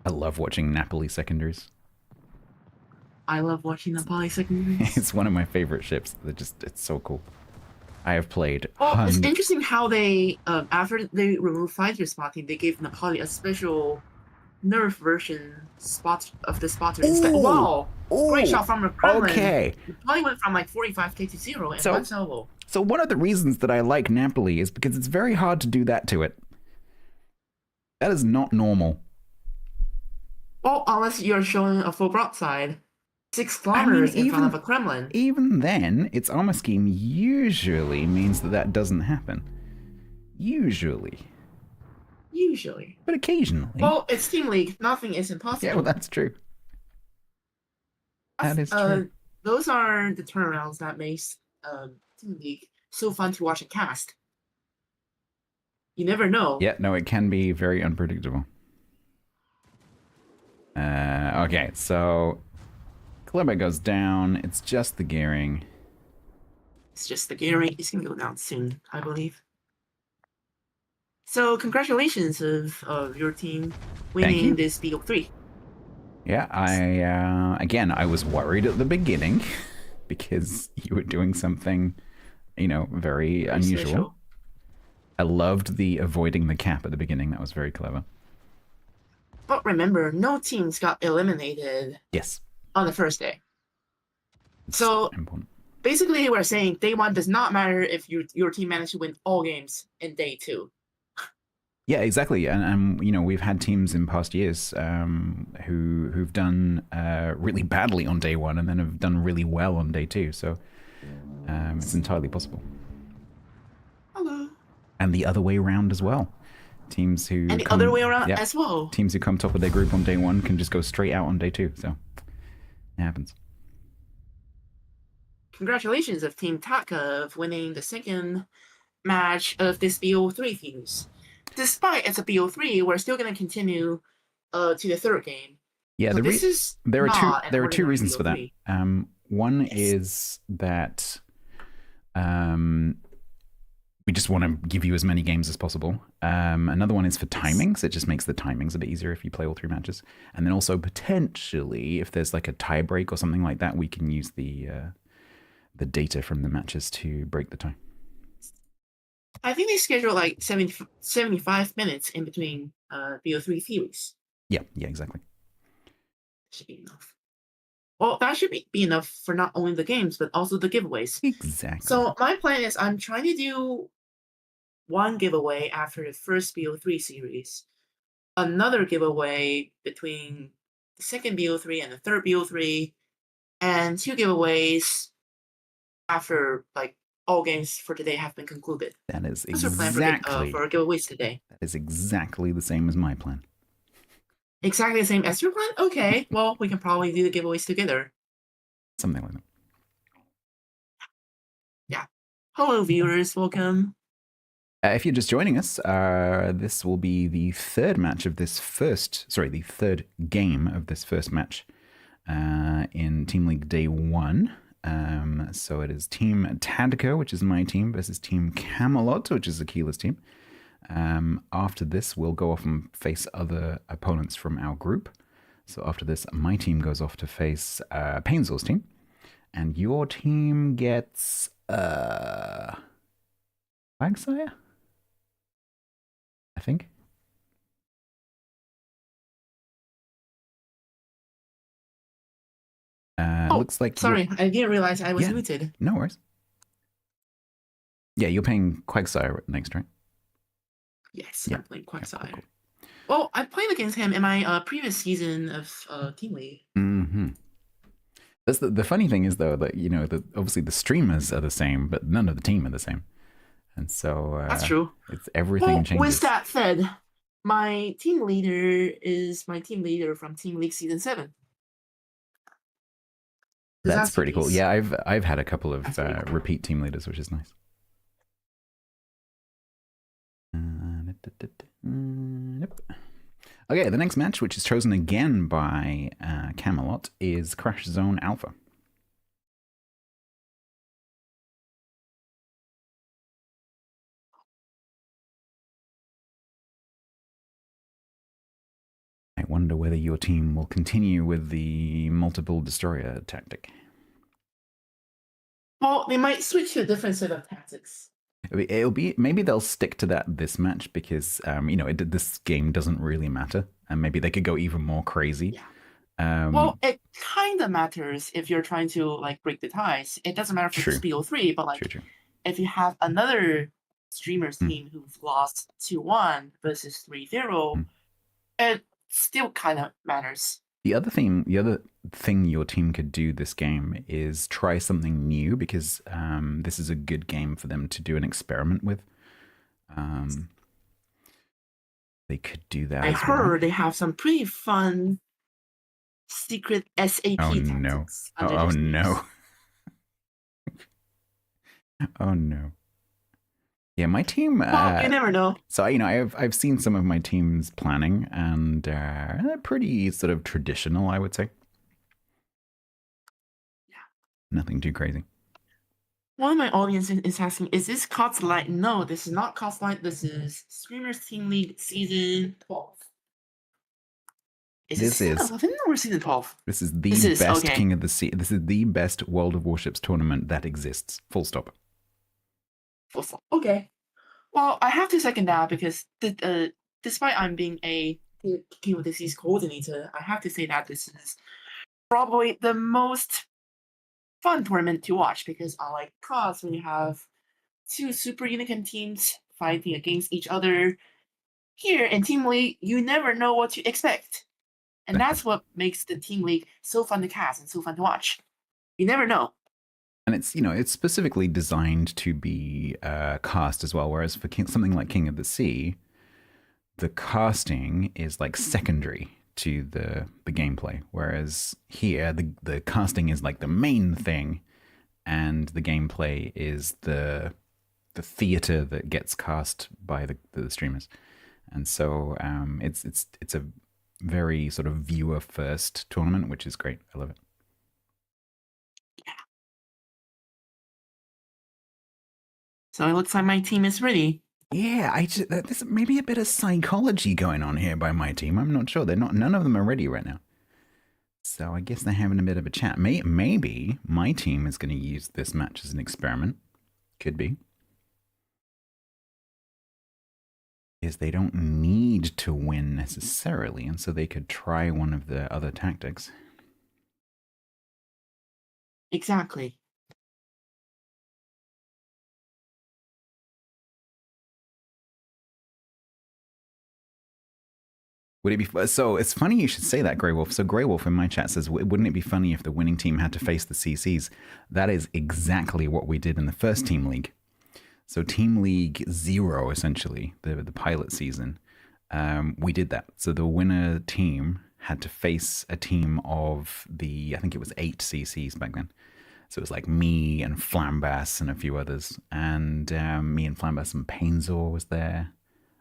I love watching Napoli secondaries. I love watching the poly secondaries. It's one of my favorite ships. It's so cool. I have played Well, it's interesting how they, after they removed fighter spotting, they gave Nepali a special nerf version spot of the spotter instead. Ooh, Wow, great ooh, shot from the Kremlin. okay. Nepali went from like 45k to 0 in one So, salvo. so one of the reasons that I like Napoli is because it's very hard to do that to it. That is not normal. Well, unless you're showing a full broadside, 6 I mean, kilometers in front of a Kremlin. even then, its armor scheme usually means that that doesn't happen. Usually. Usually. But occasionally. Well, it's Team League. Nothing is impossible. Yeah, well, that's true. That is true. Those are the turnarounds that makes Team League so fun to watch and cast. You never know. Yeah, no, it can be very unpredictable. Okay, so Kleber goes down. It's just the gearing. It's just the gearing. It's gonna go down soon, I believe. So congratulations of your team winning this BO3. Yeah, I was worried at the beginning because you were doing something, very unusual. Special. I loved the avoiding the cap at the beginning. That was very clever. But remember, no teams got eliminated Yes. on the first day. It's so important. Basically, we're saying day 1 does not matter if your team managed to win all games in day 2. Yeah, exactly, and we've had teams in past years who've done really badly on day 1 and then have done really well on day 2. So it's entirely possible. Hello. And the other way around as well. Teams who other way around as well. Teams who come top of their group on day 1 can just go straight out on day 2. So it happens. Congratulations of Team TADKA of winning the second match of this BO3 fuse. Despite it's a BO3, we're still going to continue to the third game. Yeah, so there are two reasons BO3. for that. One is that we just want to give you as many games as possible. Another one is for timings. It just makes the timings a bit easier if you play all 3 matches. And then also potentially, if there's like a tie break or something like that, we can use the data from the matches to break the tie. I think they schedule like 75 minutes in between BO3 theories. Yeah, exactly. Should be enough. Well, that should be enough for not only the games, but also the giveaways. Exactly. So my plan is I'm trying to do one giveaway after the first BO3 series, another giveaway between the second BO3 and the third BO3, and 2 giveaways after like all games for today have been concluded. That is That's our plan for giveaways today. That is exactly the same as my plan. Exactly the same as your plan? Okay, well, we can probably do the giveaways together. Something like that. Yeah. Hello, viewers. Welcome. If you're just joining us, this will be the third game of this first match in Team League Day 1. So it is Team TADKA, which is my team, versus Team Camelot, which is Akila's team. After this, we'll go off and face other opponents from our group. So after this, my team goes off to face Painzor's team. And your team gets Wagsire, I think. Looks like sorry, I didn't realize I was muted. No worries. Yeah, you're playing Quagsire next, right? Yes, I'm playing Quagsire. Cool. Well, I played against him in my previous season of Team League. Mm-hmm. That's the funny thing is though that obviously the streamers are the same, but none of the team are the same, and so that's true. It's everything changes. With that said, my team leader is my team leader from Team League Season 7. That's pretty cool. Yeah, I've had a couple of repeat team leaders, which is nice. Okay, the next match, which is chosen again by Camelot, is Crash Zone Alpha. wonder whether your team will continue with the multiple destroyer tactic. Well, they might switch to a different set of tactics. It'll be maybe they'll stick to that this match because this game doesn't really matter, and maybe they could go even more crazy. Yeah. Well, it kind of matters if you're trying to like break the ties. It doesn't matter if it's BO3, but like if you have another streamer's team who've lost 2-1 versus 3-0, it still kind of matters. The other thing your team could do this game is try something new because this is a good game for them to do an experiment with. They could do that. I heard they have some pretty fun secret SAP tactics. Oh no! Oh no! Yeah, my team. Well, you never know. So I've seen some of my team's planning, and they're pretty sort of traditional, I would say. Yeah. Nothing too crazy. One of my audience is asking, "Is this COTS Light?" No, this is not COTS Light. This is Streamers Team League Season 12. Is this season 11 or season 12? This is the best King of the Sea. This is the best World of Warships tournament that exists. Full stop. Okay. Well, I have to second that because despite I'm being a King of the Seas coordinator, I have to say that this is probably the most fun tournament to watch because unlike COS, when you have two super unicorn teams fighting against each other, here in Team League, you never know what to expect. And that's what makes the Team League so fun to cast and so fun to watch. You never know. And it's specifically designed to be cast as well. Whereas for something like King of the Sea, the casting is like secondary to the gameplay. Whereas here, the casting is like the main thing, and the gameplay is the theater that gets cast by the streamers. And so it's a very sort of viewer first tournament, which is great. I love it. So it looks like my team is ready. Yeah, there's maybe a bit of psychology going on here by my team. I'm not sure. None of them are ready right now. So I guess they're having a bit of a chat. Maybe my team is going to use this match as an experiment. Could be. Is they don't need to win necessarily, and so they could try one of the other tactics. Exactly. Would it be so? It's funny you should say that, Grey Wolf. So Grey Wolf in my chat says, "Wouldn't it be funny if the winning team had to face the CCs?" That is exactly what we did in the first Team League. So Team League 0, essentially, the pilot season, we did that. So the winner team had to face a team of I think it was 8 CCs back then. So it was like me and Flambass and a few others. And me and Flambass and Painzor was there.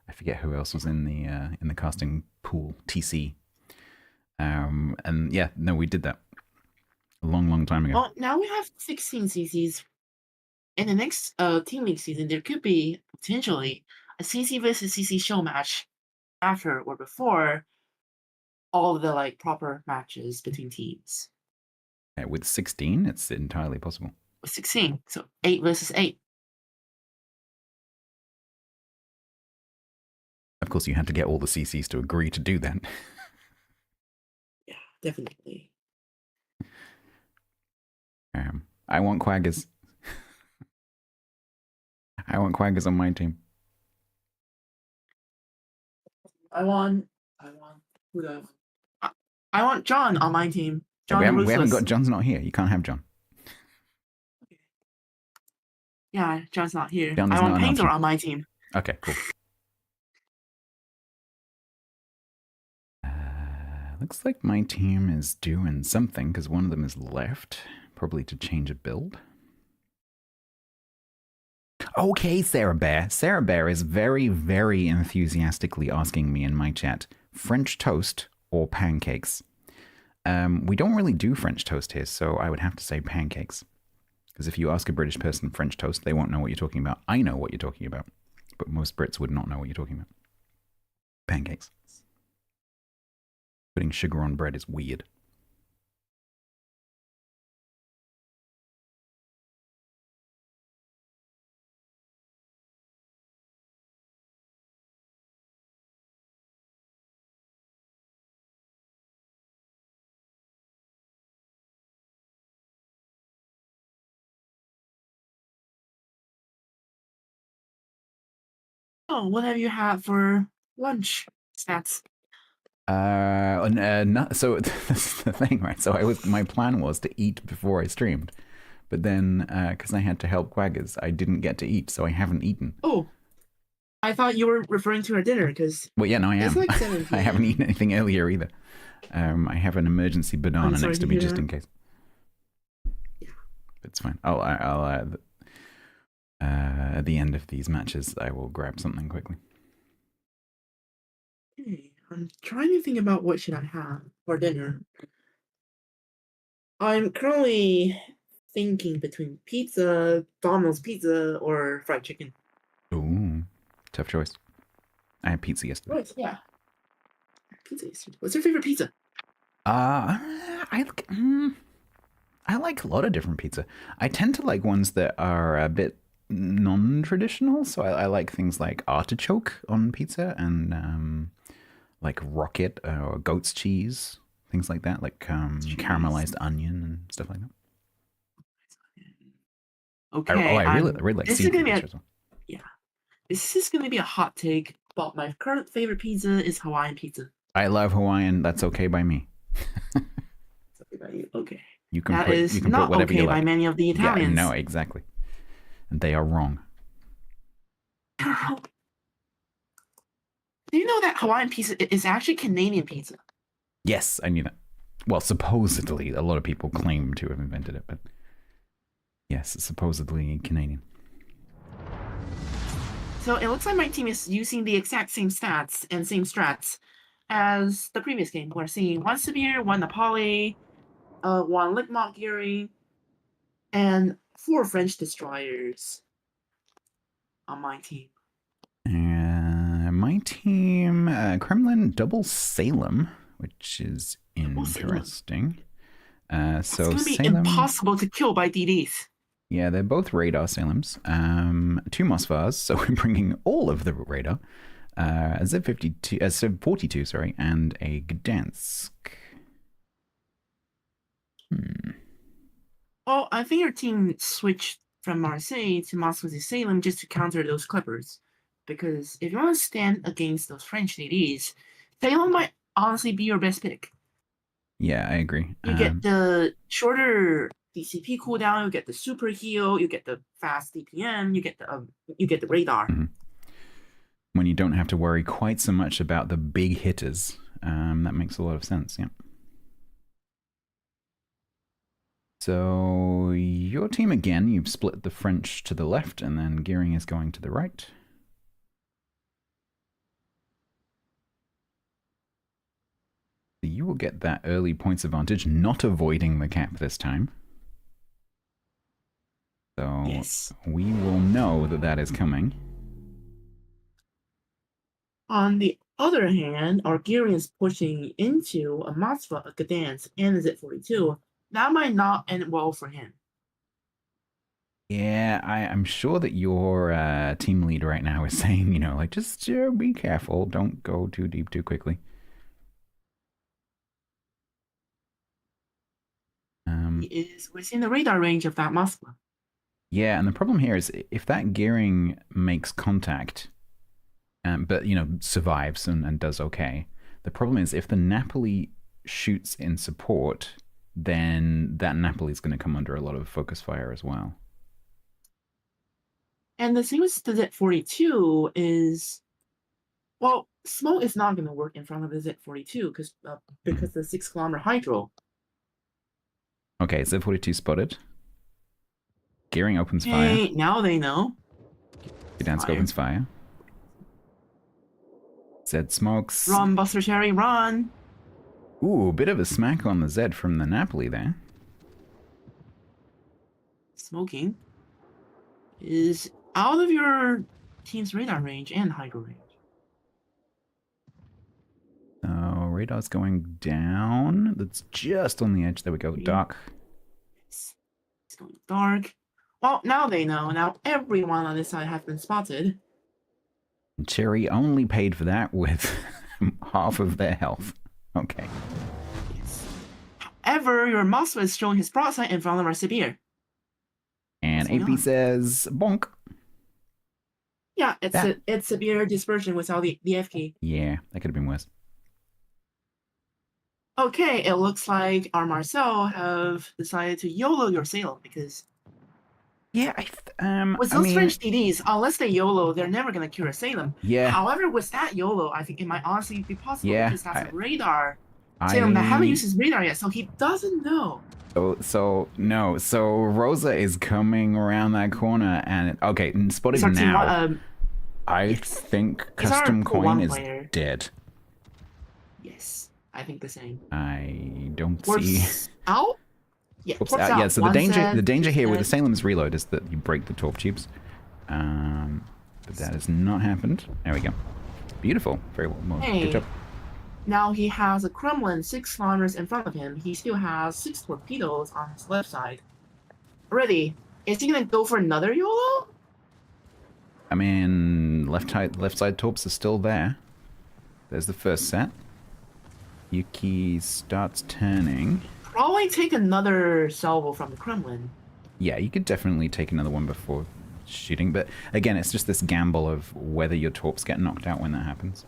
I forget who else was in the casting pool, TC. And yeah, no, we did that a long time ago. Well, now we have 16 CCs. In the next Team League season, there could be potentially a CC versus CC show match after or before all of the like proper matches between teams. Yeah, with 16, it's entirely possible. With 16, so 8 versus 8. Of course, you had to get all the CCs to agree to do that. Yeah, definitely. I want Quaggers. I want Quaggers on my team. I want who do I want? I want John on my team. John we haven't got John's not here. You can't have John. Okay. Yeah, John's not here. I want Painter on my team. Okay, cool. Looks like my team is doing something because one of them is left, probably to change a build. Okay, Sarah Bear. Sarah Bear is very, very enthusiastically asking me in my chat, French toast or pancakes? We don't really do French toast here, so I would have to say pancakes. Because if you ask a British person French toast, they won't know what you're talking about. I know what you're talking about, but most Brits would not know what you're talking about. Pancakes. Putting sugar on bread is weird. Oh, what have you had for lunch, Stats? So this is the thing, right? So my plan was to eat before I streamed, but then because I had to help Quaggers, I didn't get to eat, so I haven't eaten. Oh, I thought you were referring to our dinner because Well, yeah, no, I it's am. like 7 I haven't p.m. eaten anything earlier either. I have an emergency I'm banana sorry next to to me hear just that. in case. Yeah. It's fine. At the end of these matches, I will grab something quickly. Okay, I'm trying to think about what should I have for dinner. I'm currently thinking between pizza, Domino's pizza, or fried chicken. Ooh, tough choice. I had pizza yesterday. Right, yeah. Pizza yesterday. What's your favorite pizza? Uh, I I like a lot of different pizza. I tend to like ones that are a bit non-traditional. So I like things like artichoke on pizza and like rocket or goat's cheese, things like that, like Cheese. caramelized onion and stuff like that. Okay, I really like this is gonna seafood be pizza a as well. yeah. This is gonna be a hot take, but my current favorite pizza is Hawaiian pizza. I love Hawaiian. That's okay by me. Something about you. Okay. You can That put is not whatever you okay by like. many of the Yeah, no, Italians. exactly. And they are wrong. Girl, do you know that Hawaiian pizza is actually Canadian pizza? Yes, I knew that. Well, supposedly, a lot of people claim to have invented it, but yes, it's supposedly Canadian. So it looks like my team is using the exact same stats and same strats as the previous game. We're seeing one Severe, one Nepali, one Lickmont Gearing, and 4 French destroyers on my team. My team, Kremlin double Salem, which is Double Salem. interesting. It's So gonna be Salem, impossible to kill by DDs. yeah, they're both radar Salems. 2 Mosfars, so we're bringing all of the radar. A Z52, Z42, sorry, and a Gdansk. Oh, I think your team switched from Marseille to Moscow to Salem just to counter those Clippers. Because if you want to stand against those French DDs, Salem might honestly be your best pick. Yeah, I agree. You get the shorter DCP cooldown, you get the super heal, you get the fast DPM, you get the radar. Mm-hmm. When you don't have to worry quite so much about the big hitters, that makes a lot of sense. Yeah. So your team again, you've split the French to the left, and then Gearing is going to the right. You will get that early points advantage, not avoiding the cap this time. So Yes. we will know that that is coming. On the other hand, our Gearing is pushing into a Moskva, a Gdansk, and a Z42. That might not end well for him. Yeah, I'm sure that your team lead right now is saying, like, just be careful. Don't go too deep too quickly. He is within the radar range of that Moskva. Yeah, and the problem here is if that Gearing makes contact, but, survives and does okay, the problem is if the Napoli shoots in support, then that Napoli is going to come under a lot of focus fire as well. And the thing with the Z42 is, well, smoke is not going to work in front of the Z42 because the 6-kilometer hydro. Okay, Z42 spotted. Gearing opens fire. Hey, now they know. Gdansk opens fire. Z smokes. Run, Buster Cherry, run! Ooh, a bit of a smack on the Z from the Napoli there. Smoking is out of your team's radar range and hydro range. So radar's going down. That's just on the edge. There we go. Dark. It's going dark. Well, now they know. Now everyone on this side has been spotted. And Cherry only paid for that with half of their health. Okay. Yes. However, your Muscle is showing his broadside in front of our Sibir. And AP says, bonk. Yeah, it's Sibir dispersion without the F key. Yeah, that could have been worse. Okay, it looks like our Marcel have decided to YOLO your Salem because yeah, with those French DDs, unless they YOLO, they're never gonna cure a Salem. Yeah. However, with that YOLO, I think it might honestly be possible because that's a radar. Salem that haven't used his radar yet, so he doesn't know. So Rosa is coming around that corner and okay, spotted now. I think Custom Coin is dead. Yes, I think the same. I don't Torps see. Out? Yeah, Torps out. Yeah, so the danger here with the Salem's reload is that you break the torp tubes. But that has not happened. There we go. Beautiful. Very well. Good job. Now he has a Kremlin 6 kilometers in front of him. He still has 6 torpedoes on his left side. Already, is he gonna go for another YOLO? I mean, left side torps are still there. There's the first set. Yuki starts turning. Probably take another salvo from the Kremlin. Yeah, you could definitely take another one before shooting, but again, it's just this gamble of whether your torps get knocked out when that happens.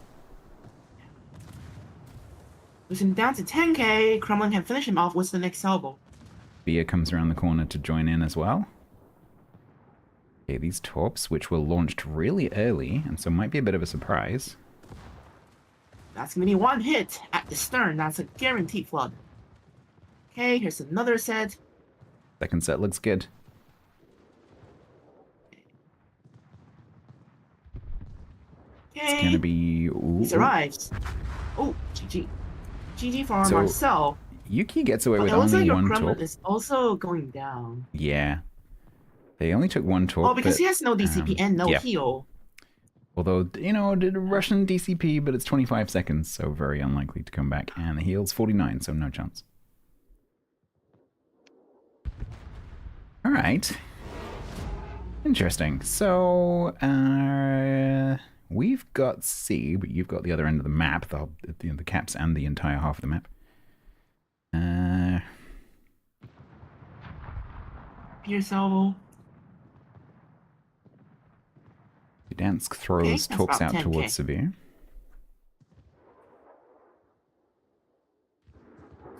With him down to 10k, Kremlin can finish him off with the next salvo. Bia comes around the corner to join in as well. Okay, these torps, which were launched really early, and so might be a bit of a surprise. That's gonna be one hit at the stern. That's a guaranteed flood. Okay, here's another set. Second set looks good. Okay. It's gonna be... Ooh, he survives. Oh, GG. GG for Marcel. Yuki gets away with only one your torp. Kremlin is also going down. Yeah. They only took one torp. Oh, because he has no DCP and no heal. Although, you know, did a Russian DCP, but it's 25 seconds, so very unlikely to come back. And the heal's 49, so no chance. Alright. Interesting. So, we've got C, but you've got the other end of the map, the caps and the entire half of the map. Pier salvo. Dansk throws torps out 10K. Towards Severe.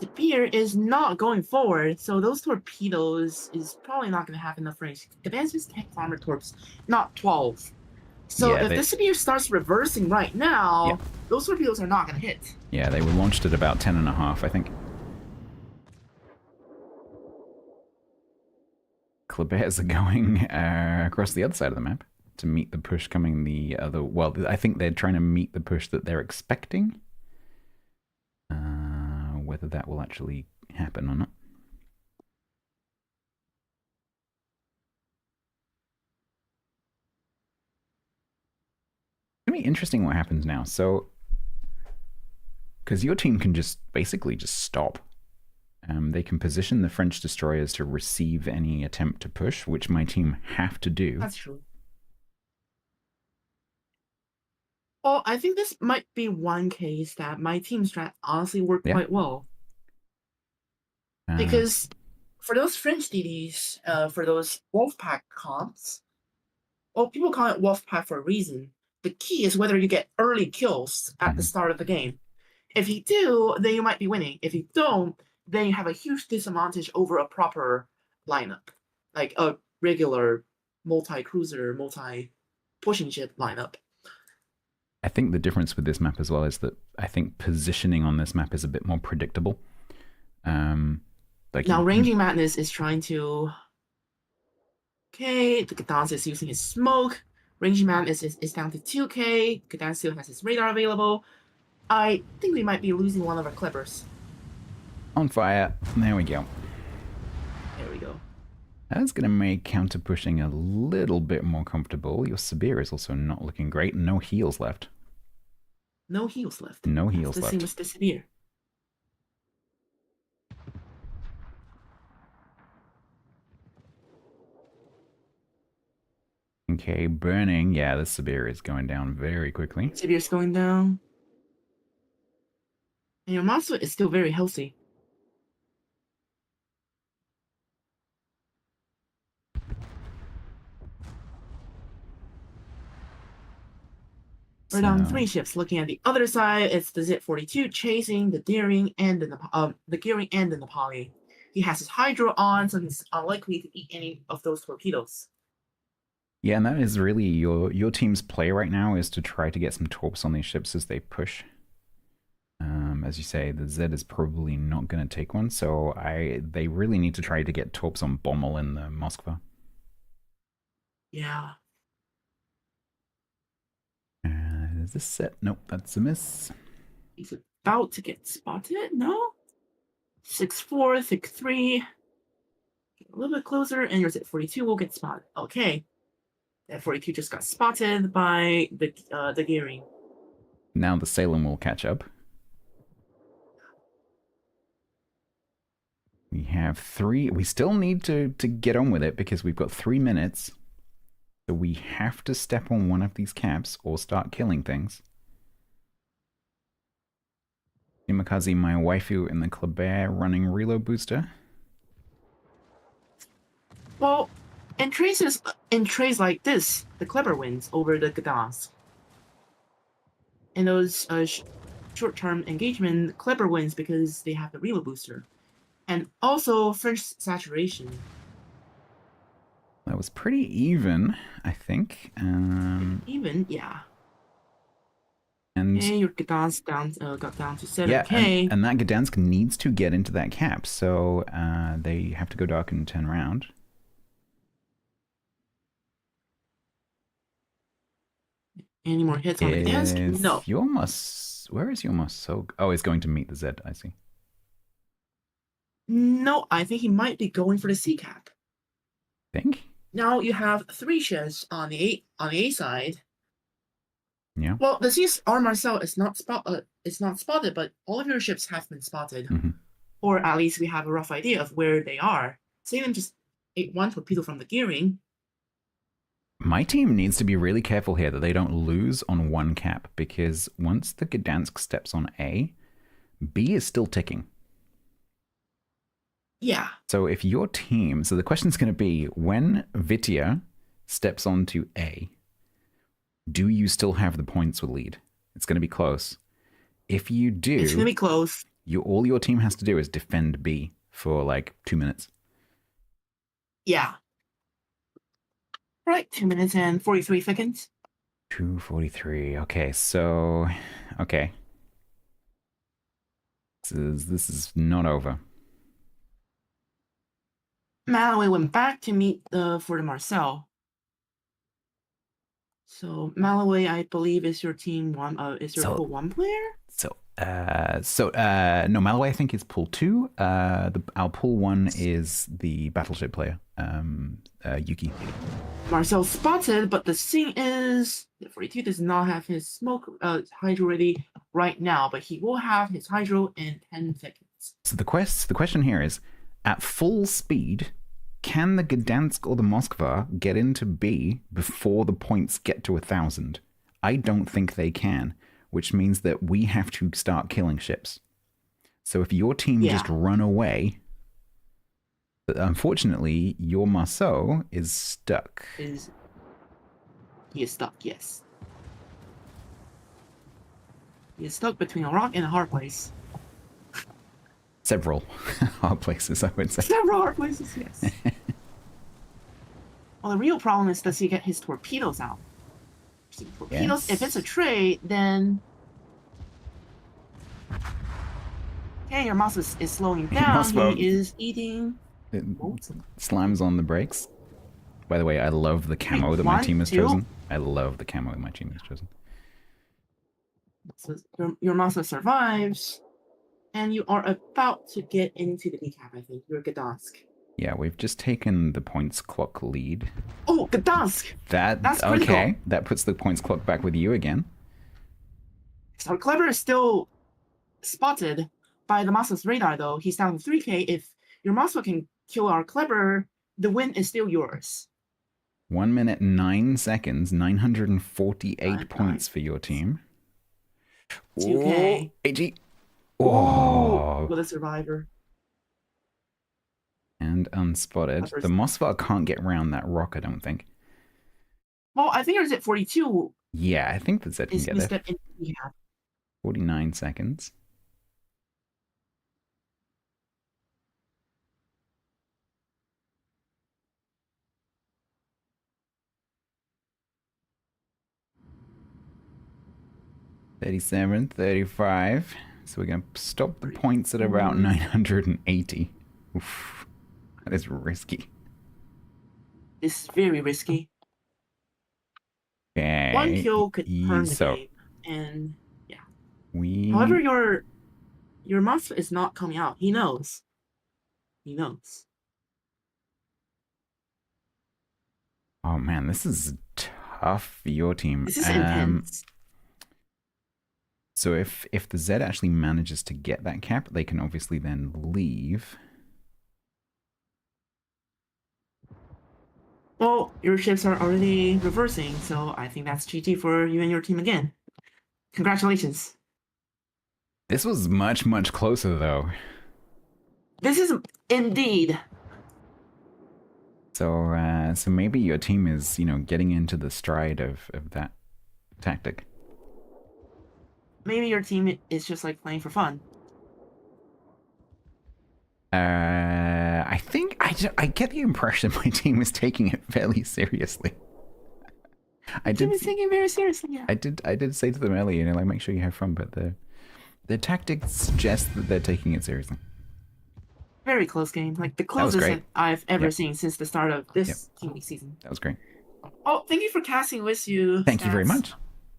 The pier is not going forward, so those torpedoes is probably not going to have enough range. The band is 10 kilometer torps, not 12. So if this pier starts reversing right now, those torpedoes are not going to hit. Yeah, they were launched at about 10.5, I think. Klebears are going across the other side of the map to meet the push coming the other... Well, I think they're trying to meet the push that they're expecting. Whether that will actually happen or not. It's going to be interesting what happens now. So, because your team can just basically just stop. They can position the French destroyers to receive any attempt to push, which my team have to do. That's true. Well, I think this might be one case that my team strat honestly worked quite well. Because for those French DDs, for those Wolfpack comps, well, people call it Wolfpack for a reason. The key is whether you get early kills at the start of the game. If you do, then you might be winning. If you don't, then you have a huge disadvantage over a proper lineup, like a regular multi-cruiser, multi-pushing ship lineup. I think the difference with this map as well is that I think positioning on this map is a bit more predictable. Now, Ranging Madness is trying to... Okay, the Gdansk is using his smoke. Ranging Madness is down to 2k. Gdansk still has his radar available. I think we might be losing one of our clippers. On fire. There we go. There we go. That's going to make counter pushing a little bit more comfortable. Your Sibir is also not looking great. No heals left. No heals left. No As heals the left. seamless disappear. Okay, burning. Yeah, the Sibir is going down very quickly. Sibir's going down. And your monster is still very healthy. We're down 3 ships. Looking at the other side, it's the Z-42 chasing the Deering and the Gearing and the Nepali. He has his Hydro on, so he's unlikely to eat any of those torpedoes. Yeah, and that is really your team's play right now, is to try to get some torps on these ships as they push. As you say, the Z is probably not going to take one, so they really need to try to get torps on Bommel in the Moskva. Yeah. Is this set? Nope, that's a miss. He's about to get spotted. No? 6-4, 6-3. A little bit closer, and your Z-42 will get spotted. Okay. That 42 just got spotted by the Gearing. Now the Salem will catch up. We have 3. We still need to get on with it because we've got 3 minutes. So we have to step on one of these caps or start killing things. Imakazi, my waifu, in the Kleber running reload booster. Well, in trades like this, the Kleber wins over the Gdansk. In those short-term engagement, Kleber wins because they have the reload booster. And also French saturation. That was pretty even, I think. Even, yeah. And your Gdansk got down to 7K. Yeah, and that Gdansk needs to get into that cap, so they have to go dark and turn around. Any more hits on Gdansk? No. Where is Yormos? Oh, it's going to meet the Z, I see. No, I think he might be going for the C cap. Think? Now you have 3 ships on the A side. Yeah. Well, the CSR Marcel is not spotted, but all of your ships have been spotted. Mm-hmm. Or at least we have a rough idea of where they are. Salem just ate 1 torpedo from the Gearing. My team needs to be really careful here that they don't lose on 1 cap, because once the Gdansk steps on A, B is still ticking. Yeah. So if your team... So the question's going to be, when Vitia steps onto A, do you still have the points with lead? It's going to be close. If you do... It's going to be close. All your team has to do is defend B for like 2 minutes. Yeah. Right, 2 minutes and 43 seconds. 2:43. Okay, so... Okay. This is not over. Malloy went back to meet for the Marcel. So Malloy, I believe, is your team one. Is your pool 1 player? No, Malloy I think is pool 2. Our pool 1 is the battleship player, Yuki. Marcel spotted, but the thing is, the 42 does not have his smoke hydro ready right now, but he will have his hydro in 10 seconds. So the question here is, at full speed, can the Gdansk or the Moskva get into B before the points get to 1,000? I don't think they can, which means that we have to start killing ships. So if your team just run away, unfortunately, your Marceau is stuck. He is stuck, yes. He is stuck between a rock and a hard place. Several hard places, I would say. Several hard places, yes. Well, the real problem is, does he get his torpedoes out? Torpedoes, if it's a trade, then... Okay, your mouse is slowing down. He is eating... It slams on the brakes. By the way, I love the camo that my team has chosen. I love the camo that my team has chosen. So your mouse survives. And you are about to get into the decap, I think. You're Gdansk. Yeah, we've just taken the points clock lead. Oh, Gdansk! That's critical. Okay. That puts the points clock back with you again. So Clever is still spotted by the Mosquito's radar, though. He's down to 3k. If your Mosquito can kill our Clever, the win is still yours. 1 minute 9 seconds, 948 Nine. points for your team. 2k. Oh, AG. Oh, Oh, with a survivor. and unspotted. The Mossvar can't get around that rock, I don't think. Well, I think it's at 42. Yeah, I think the Z can get there. 49 seconds. $37, $35. So we're going to stop the points at about 980. Oof, that is risky. It's very risky. Okay. One kill could turn the game, and yeah. However, your monster is not coming out. He knows. He knows. Oh man, this is tough for your team. This is intense. So if the Z actually manages to get that cap, they can obviously then leave. Well, your ships are already reversing, so I think that's GG for you and your team again. Congratulations. This was much, much closer though. This is indeed. So maybe your team is, getting into the stride of that tactic. Maybe your team is just like playing for fun. I think I get the impression my team is taking it fairly seriously. My team is taking it very seriously. Yeah. I did say to them earlier, like make sure you have fun, but the tactics suggest that they're taking it seriously. Very close game, like the closest that I've ever seen since the start of this Team League season. That was great. Oh, thank you for casting with you. Thank you very much.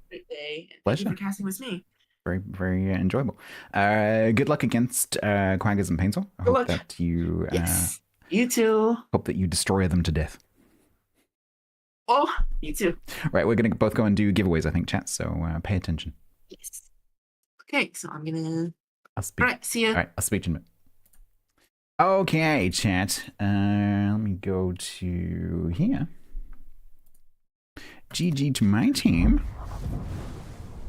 Great day. Pleasure. Thank you for casting with me. Very, very enjoyable. Good luck against Quaggers and Painsaw. I hope that you... yes, you too. Hope that you destroy them to death. Oh, you too. Right, we're going to both go and do giveaways, I think, chat, so pay attention. Yes. Okay, so I'm going to... I'll speak. All right, see you. All right, I'll speak to you in a minute. Okay, chat. Let me go to here. GG to my team.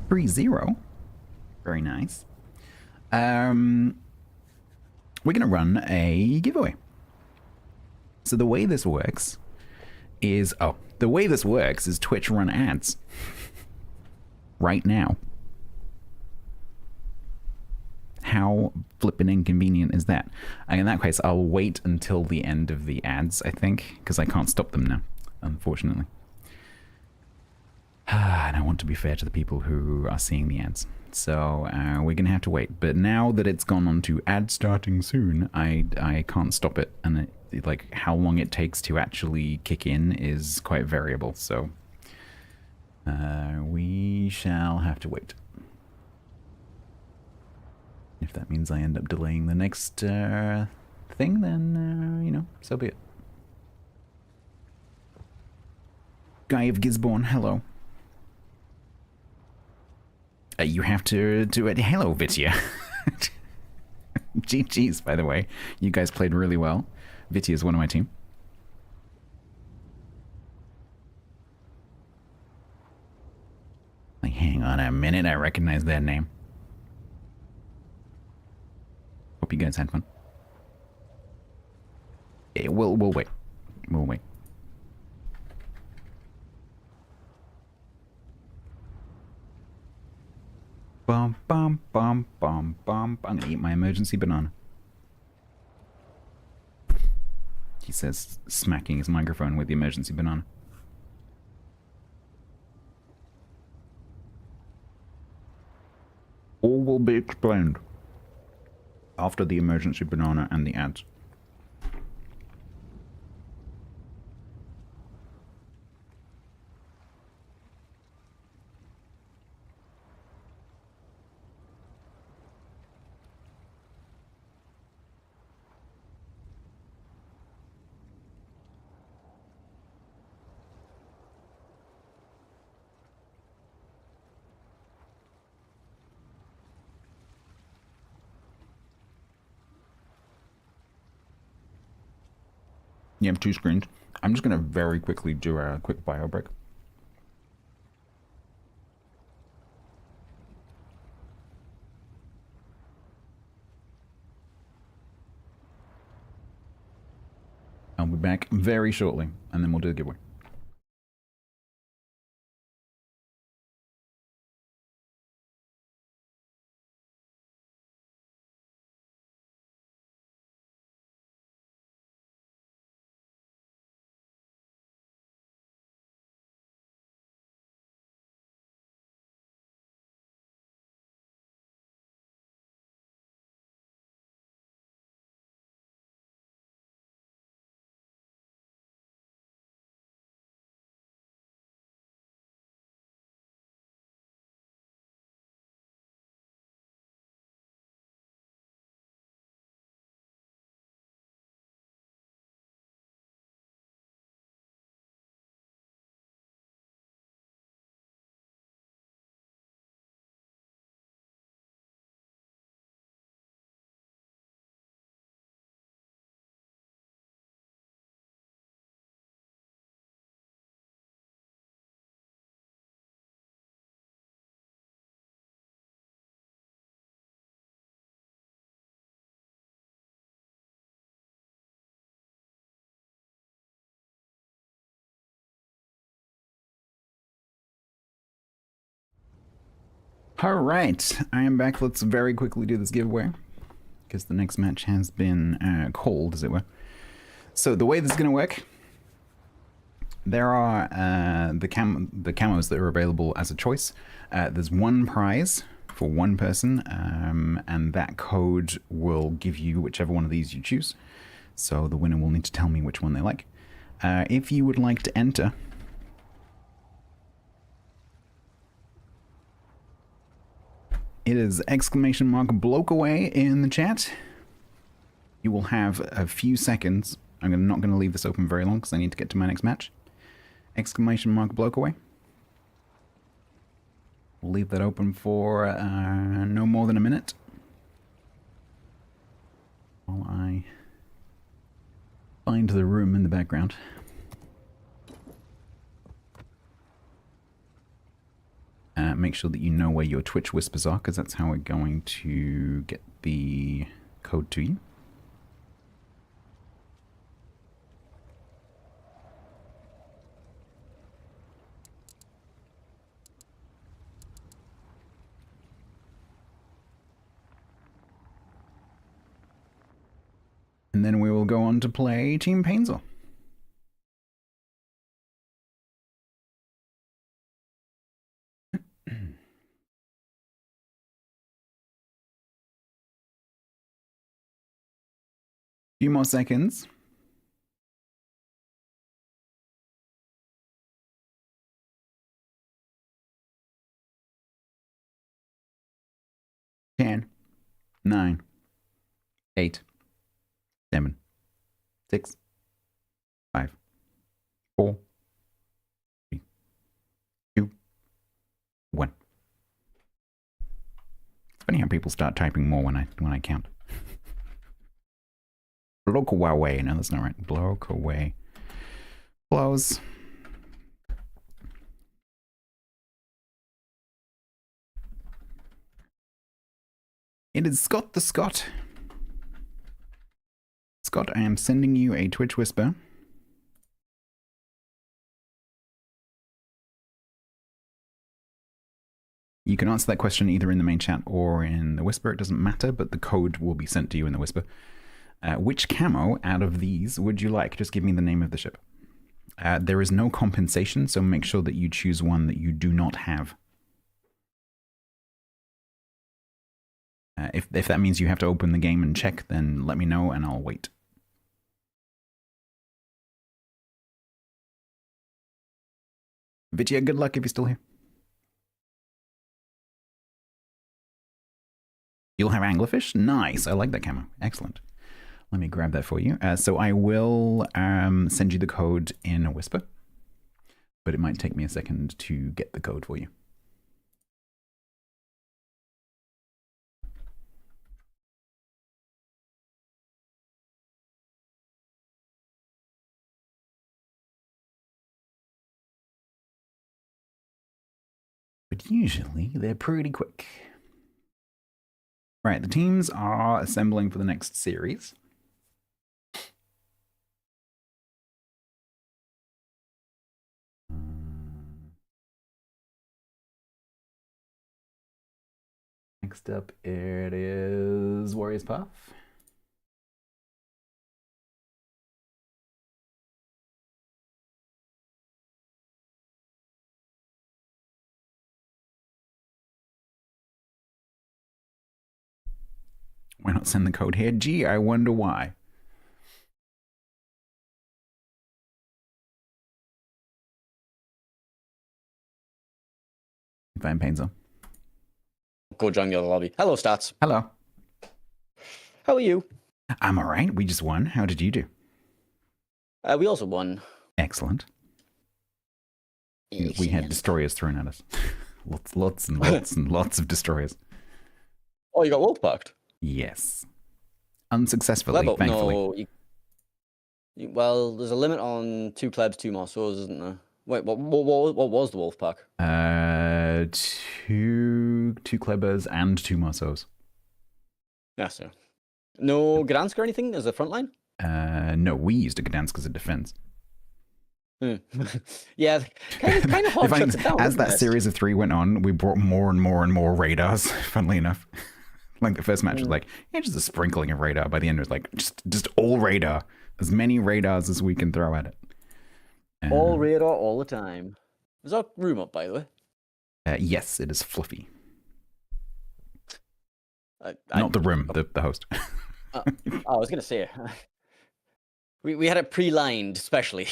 3-0. Very nice. We're going to run a giveaway. So the way this works is... Oh, the way this works is Twitch run ads. Right now. How flippin' inconvenient is that? And in that case, I'll wait until the end of the ads, I think, because I can't stop them now, unfortunately. And I want to be fair to the people who are seeing the ads. So we're going to have to wait. But now that it's gone on to ad starting soon, I can't stop it. And like how long it takes to actually kick in is quite variable. So we shall have to wait. If that means I end up delaying the next thing, then, so be it. Guy of Gisborne, hello. You have to do it. Hello, Vitya. GG's, by the way. You guys played really well. Vitya is one of my team. Like, hang on a minute. I recognize that name. Hope you guys had fun. Yeah, we'll wait. We'll wait. Bum, bum, bum, bum, bum. I'm gonna eat my emergency banana. He says, smacking his microphone with the emergency banana. All will be explained after the emergency banana and the ads. You have two screens. I'm just going to very quickly do a quick bio break. I'll be back very shortly, and then we'll do the giveaway. All right, I am back. Let's very quickly do this giveaway because the next match has been called, as it were. So the way this is going to work, there are the camos that are available as a choice. There's one prize for one person, and that code will give you whichever one of these you choose. So the winner will need to tell me which one they like. If you would like to enter, it is !bloke away in the chat. You will have a few seconds. I'm not going to leave this open very long because I need to get to my next match. !bloke away. We'll leave that open for no more than a minute. While I find the room in the background. Make sure that you know where your Twitch whispers are, because that's how we're going to get the code to you. And then we will go on to play Team Painzel. Few more seconds. 10, 9, 8, 7, 6, 5, 4, 3, 2, 1. It's funny how people start typing more when I count. Bloke away. No, that's not right. Bloke away. Close. It is Scott the Scot. Scott, I am sending you a Twitch whisper. You can answer that question either in the main chat or in the whisper. It doesn't matter, but the code will be sent to you in the whisper. Which camo out of these would you like? Just give me the name of the ship. There is no compensation, so make sure that you choose one that you do not have. If that means you have to open the game and check, then let me know and I'll wait. Vitya, good luck if you're still here. You'll have anglerfish? Nice, I like that camo. Excellent. Let me grab that for you. So I will send you the code in a whisper, but it might take me a second to get the code for you. but usually they're pretty quick. Right, the teams are assembling for the next series. Next up, it is Warriors Path. Why not send the code here? Gee, I wonder why. Fine, Painzel. Go join the other lobby. Hello, Stats. Hello. How are you? I'm all right. We just won. How did you do? We also won. Excellent. We had destroyers thrown at us. lots and lots and lots of destroyers. Oh, you got wolf-packed? Yes. Unsuccessfully, thankfully. No, well, there's a limit on 2 klebs, 2 Marceaus, isn't there? Wait, what was the wolf pack? 2 Klebers and 2 Marceaus. Yeah, sir. No Gdansk or anything as a front line? No, we used a Gdansk as a defense. Yeah, kind of hard shuts it down. As that series of 3 went on, we brought more and more and more radars, funnily enough. Like the first match was like, yeah, just a sprinkling of radar. By the end, it was like, just all radar. As many radars as we can throw at it. All radar all the time. Is our room up, by the way? Yes, it is fluffy. Not the room, the host. I was going to say, we had it pre-lined, especially.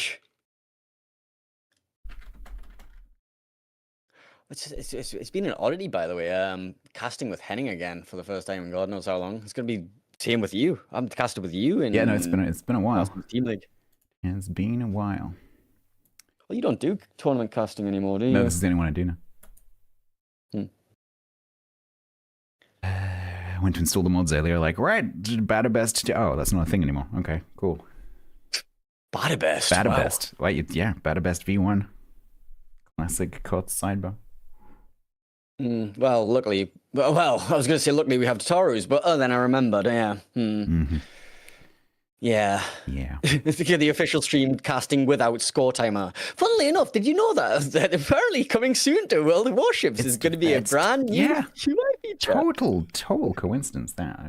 It's been an oddity, by the way. Casting with Henning again for the first time in God knows how long. It's going to be same with you. I'm casted with you. And yeah, no, it's been a while. Team League. It's been a while. Well, you don't do tournament casting anymore, do you? No, this is the only one I do now. I went to install the mods earlier, like, right, bad or best. Oh, that's not a thing anymore. Okay, cool. Bad or best? Bad or best. Wait, yeah, bad or best V1. Classic COTS sidebar. Well, luckily, well, I was going to say luckily we have Tataros, but then I remembered, yeah. Yeah. The official stream casting without score timer. Funnily enough, did you know that apparently coming soon to World of Warships is going to be a brand new UI feature? Total coincidence that.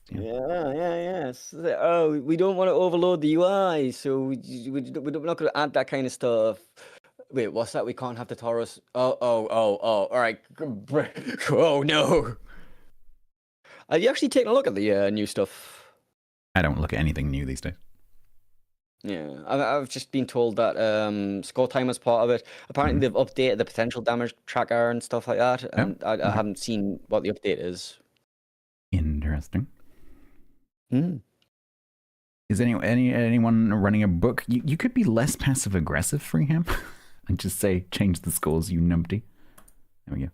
Yes. Oh, we don't want to overload the UI, so we're not going to add that kind of stuff. Wait, what's that? We can't have the Taurus. Oh. All right. Oh, no. Have you actually taken a look at the new stuff? I don't look at anything new these days. Yeah, I've just been told that score timer's part of it. Apparently, they've updated the potential damage tracker and stuff like that. And I haven't seen what the update is. Interesting. Is anyone running a book? You could be less passive aggressive, Freeham, and just say change the scores, you numpty. There we go.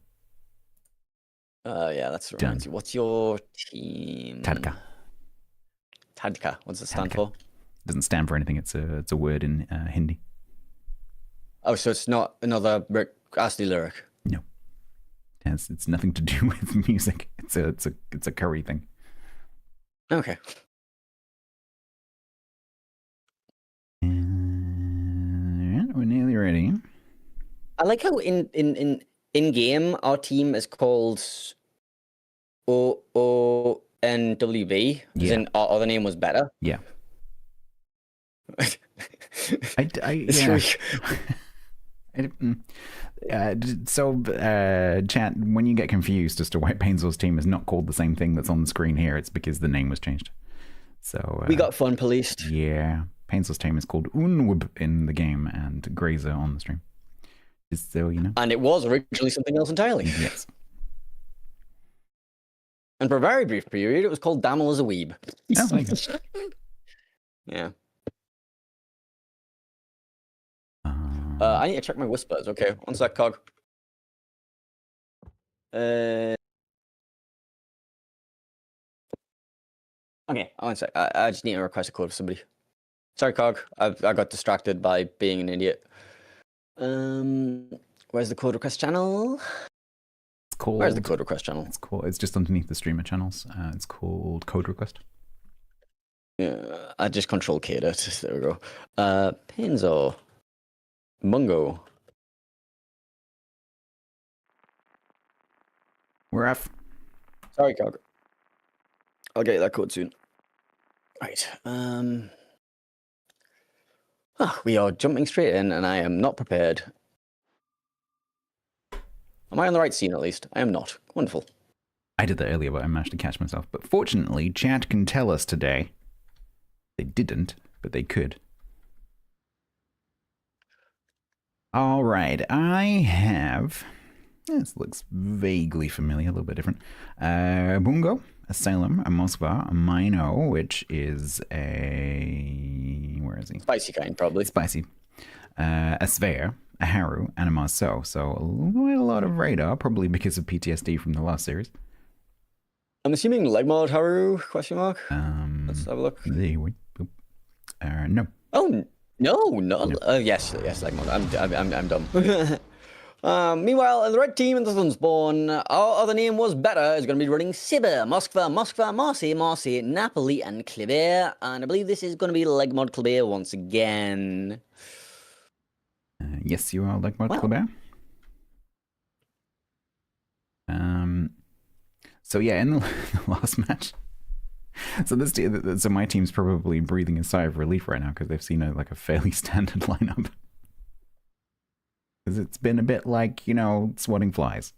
Yeah, that's right. What's your team? TADKA. TADKA. What's it stand for? It doesn't stand for anything. It's a word in Hindi. Oh, so it's not another Rick Astley lyric? No. It's nothing to do with music. It's a curry thing. Okay. We're nearly ready. I like how in game our team is called ONWB. As in our other name was better. Yeah. Chat, when you get confused as to why Painzel's team is not called the same thing that's on the screen here, it's because the name was changed. So we got fun policed. Yeah. Painzel's team is called Unwub in the game and Grazer on the stream. Just so you know. And it was originally something else entirely. Yes. And for a very brief period, it was called Damel as a Weeb. Oh, yeah. I need to check my whispers. Okay, one sec, Cog. Okay, one sec. I just need to request a code for somebody. Sorry, Cog. I got distracted by being an idiot. Where's the code request channel? called. Where's the code request channel? It's just underneath the streamer channels. It's called Code Request. Yeah, I just control K'd it. There we go. Pinzo. Mungo. We're off. Sorry, Calgary. I'll get you that code soon. Right. We are jumping straight in, and I am not prepared. Am I on the right scene, at least? I am not. Wonderful. I did that earlier, but I managed to catch myself. But fortunately, chat can tell us today. They didn't, but they could. All right, I have... This looks vaguely familiar, a little bit different. Bungo, a Salem, a Moskva, a Mino, which is a... Where is he? Spicy kind, probably. Spicy. A Svea, a Haru, and a Marceau. So quite a lot of radar, probably because of PTSD from the last series. I'm assuming leg mod Haru, question mark? Let's have a look. No. Oh, no. Yes, leg mod. I'm dumb. Meanwhile, the red team in the Sunspawn, our other name was better, is going to be running Sibir, Moskva, Marseille, Napoli, and Kleber. And I believe this is going to be leg mod Kleber once again. Yes, you are leg mod Kleber. So yeah, in the last match. So my team's probably breathing a sigh of relief right now because they've seen a fairly standard lineup. Because it's been a bit like, swatting flies.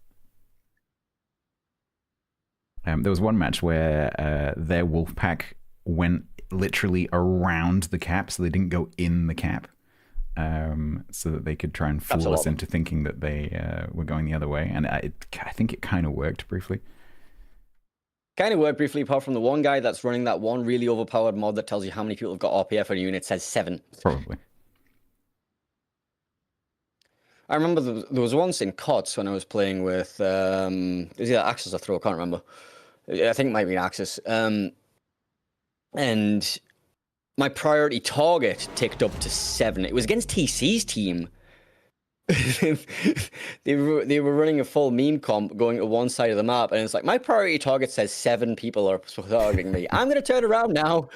There was one match where their wolf pack went literally around the cap, so they didn't go in the cap, so that they could try and fool us into thinking that they were going the other way. And I think it kind of worked briefly. Kind of worked briefly, apart from the one guy that's running that one really overpowered mod that tells you how many people have got RPF on you, and it says 7. Probably. I remember there was once in COTS when I was playing with, it was either Axis or Throw, I can't remember. I think it might be Axis. And my priority target ticked up to 7. It was against TC's team. they were running a full meme comp going to one side of the map, and it's like, my priority target says 7 people are targeting me. I'm going to turn around now.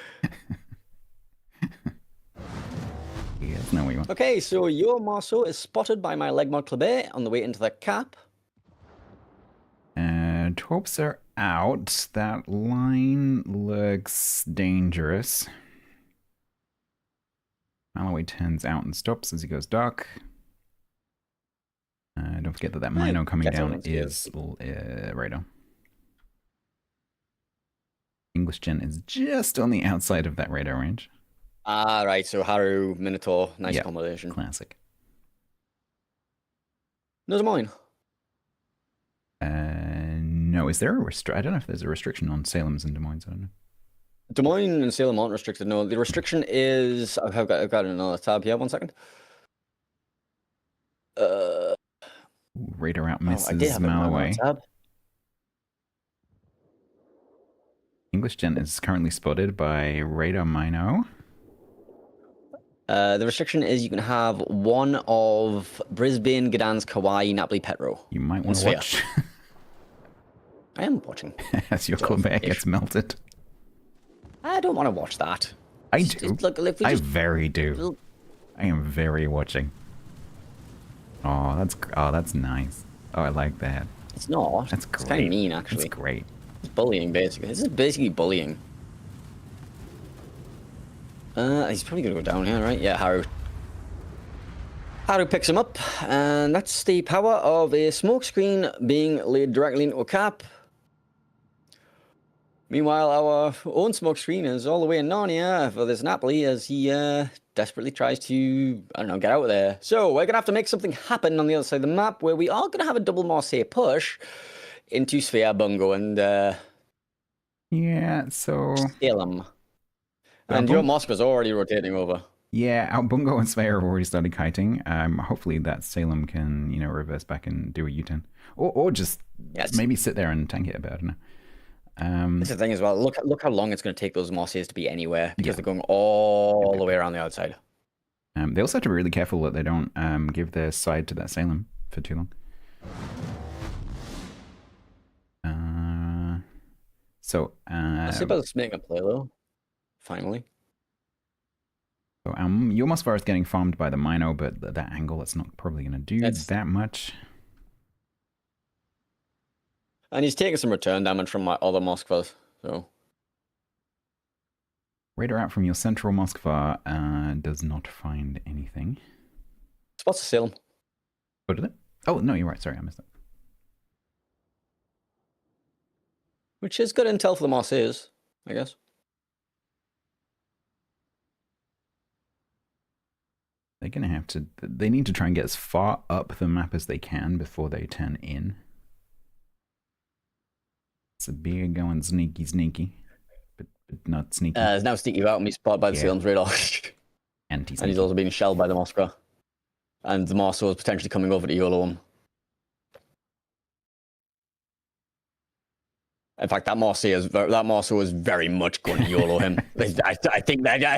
Yes, no, we won't. Okay, so your Marceau is spotted by my leg mod Kleber on the way into the cap. Torps are out. That line looks dangerous. Alloway turns out and stops as he goes dark. Don't forget that Mino coming down is radar. English Gen is just on the outside of that radar range. Ah, right. So Haru, Minotaur, nice combination. Classic. No Des Moines. No, is there a I don't know if there's a restriction on Salem's and Des Moines. I don't know. Des Moines and Salem aren't restricted. No, the restriction is I've got another tab here. 1 second. Radar out misses I did have mile away. Tab. English Gen is currently spotted by Radar Mino. The restriction is you can have one of Brisbane, Gdansk, Hawaii, Napoli, Petro. You might want to watch. I am watching. As your Quebec gets melted. I don't want to watch that. I do. I very do. I am very watching. Oh, that's nice. Oh, I like that. It's not. That's great. It's kind of mean, actually. It's great. It's bullying, basically. This is basically bullying. He's probably gonna go down here, right? Yeah, Haru. Haru picks him up, and that's the power of a smoke screen being laid directly into a cap. Meanwhile, our own smoke screen is all the way in Narnia for this Napoli as he desperately tries to, I don't know, get out of there. So we're going to have to make something happen on the other side of the map where we are going to have a double Marseille push into Sphere, Bungo, and yeah, so Salem. And your Moscow's already rotating over. Yeah, Bungo and Sphere have already started kiting. Hopefully that Salem can, reverse back and do a U-turn. Or just maybe sit there and tank it a bit, I don't know. That's the thing as well. Look how long it's going to take those Marseilles to be anywhere because they're going all the way around the outside. They also have to be really careful that they don't give their side to that Salem for too long. So, Siba's making a play though. Finally. so your Moskva is getting farmed by the Mino, but that angle, it's not probably going to do that much. And he's taking some return damage from my other Moskvas, so. Radar out from your central Moskva does not find anything. Spots to sail him. Oh, did it? Oh, no, you're right. Sorry, I missed it. Which is good intel for the Marseilles, I guess. They're going to have to... They need to try and get as far up the map as they can before they turn in. It's a beer going sneaky, but not sneaky. It's now sneaky out and he's spotted by the Salem's radar. And he's also being shelled by the Moskva. And the Marceau is potentially coming over to YOLO him. In fact, that Marceau is very much going to YOLO him. I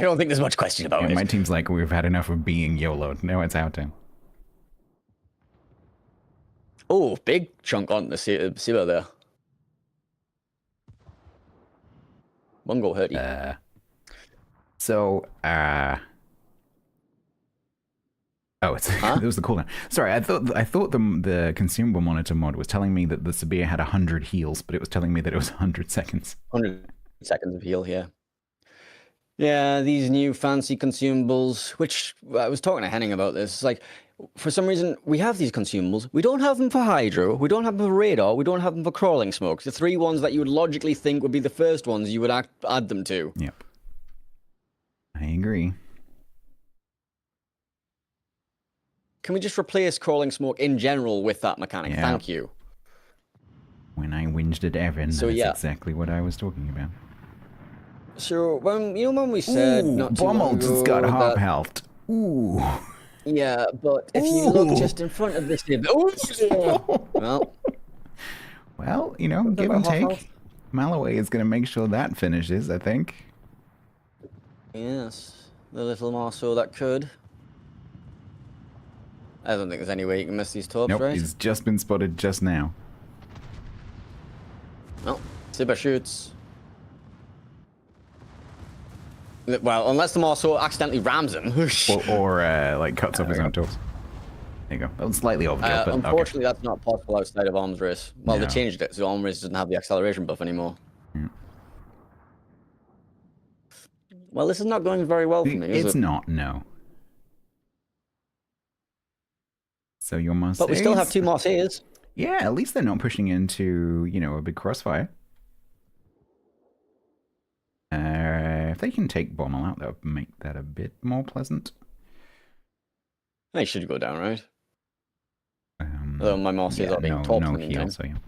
don't think there's much question about it. My team's like, we've had enough of being YOLO'd. Now it's our turn. Oh, big chunk on the Siba there. Mungo hurt you. Oh, it was the cooldown. Sorry, I thought the consumable monitor mod was telling me that the Sabir had 100 heals, but it was telling me that it was 100 seconds. 100 seconds of heal, yeah. Yeah, these new fancy consumables, which I was talking to Henning about this. It's like, for some reason, we have these consumables. We don't have them for Hydro. We don't have them for Radar. We don't have them for Crawling Smoke. The three ones that you would logically think would be the first ones you would add them to. Yep. I agree. Can we just replace Crawling Smoke in general with that mechanic? Yeah. Thank you. When I whinged at Evan, that's exactly what I was talking about. So, when we said... Bommel's has got half health. Ooh. Yeah, but if you look just in front of this... Well, you know, give and take. Malloway is going to make sure that finishes, I think. Yes. The little Marceau that could. I don't think there's any way you can miss these tops, right? He's just been spotted just now. Oh, Siba shoots. Well, unless the Marceau accidentally rams him. or like cuts off his own toes. There you go. That was slightly overkill, but unfortunately, that's not possible outside of Arms Race. Well, they changed it, so Arms Race doesn't have the acceleration buff anymore. Yeah. Well, this is not going very well for me, is it? It's not, no. So your Marseilles... But we still have two Marseilles. Yeah, at least they're not pushing into, a big crossfire. If they can take Bommel out, that would make that a bit more pleasant. They should go down, right? Although my Marseilles are being topped in the meantime.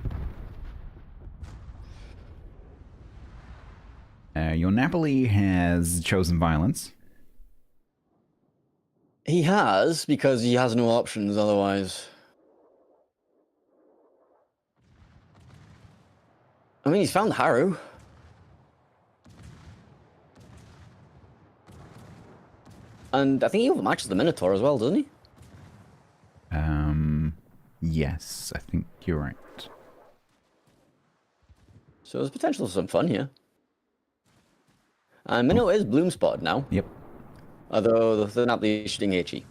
So your Napoli has chosen violence. He has, because he has no options otherwise. I mean, he's found Haru. And I think he overmatches the Minotaur as well, doesn't he? Yes, I think you're right. So there's potential for some fun here. And Minnow is bloom spotted now. Yep. Although they're not shooting HE.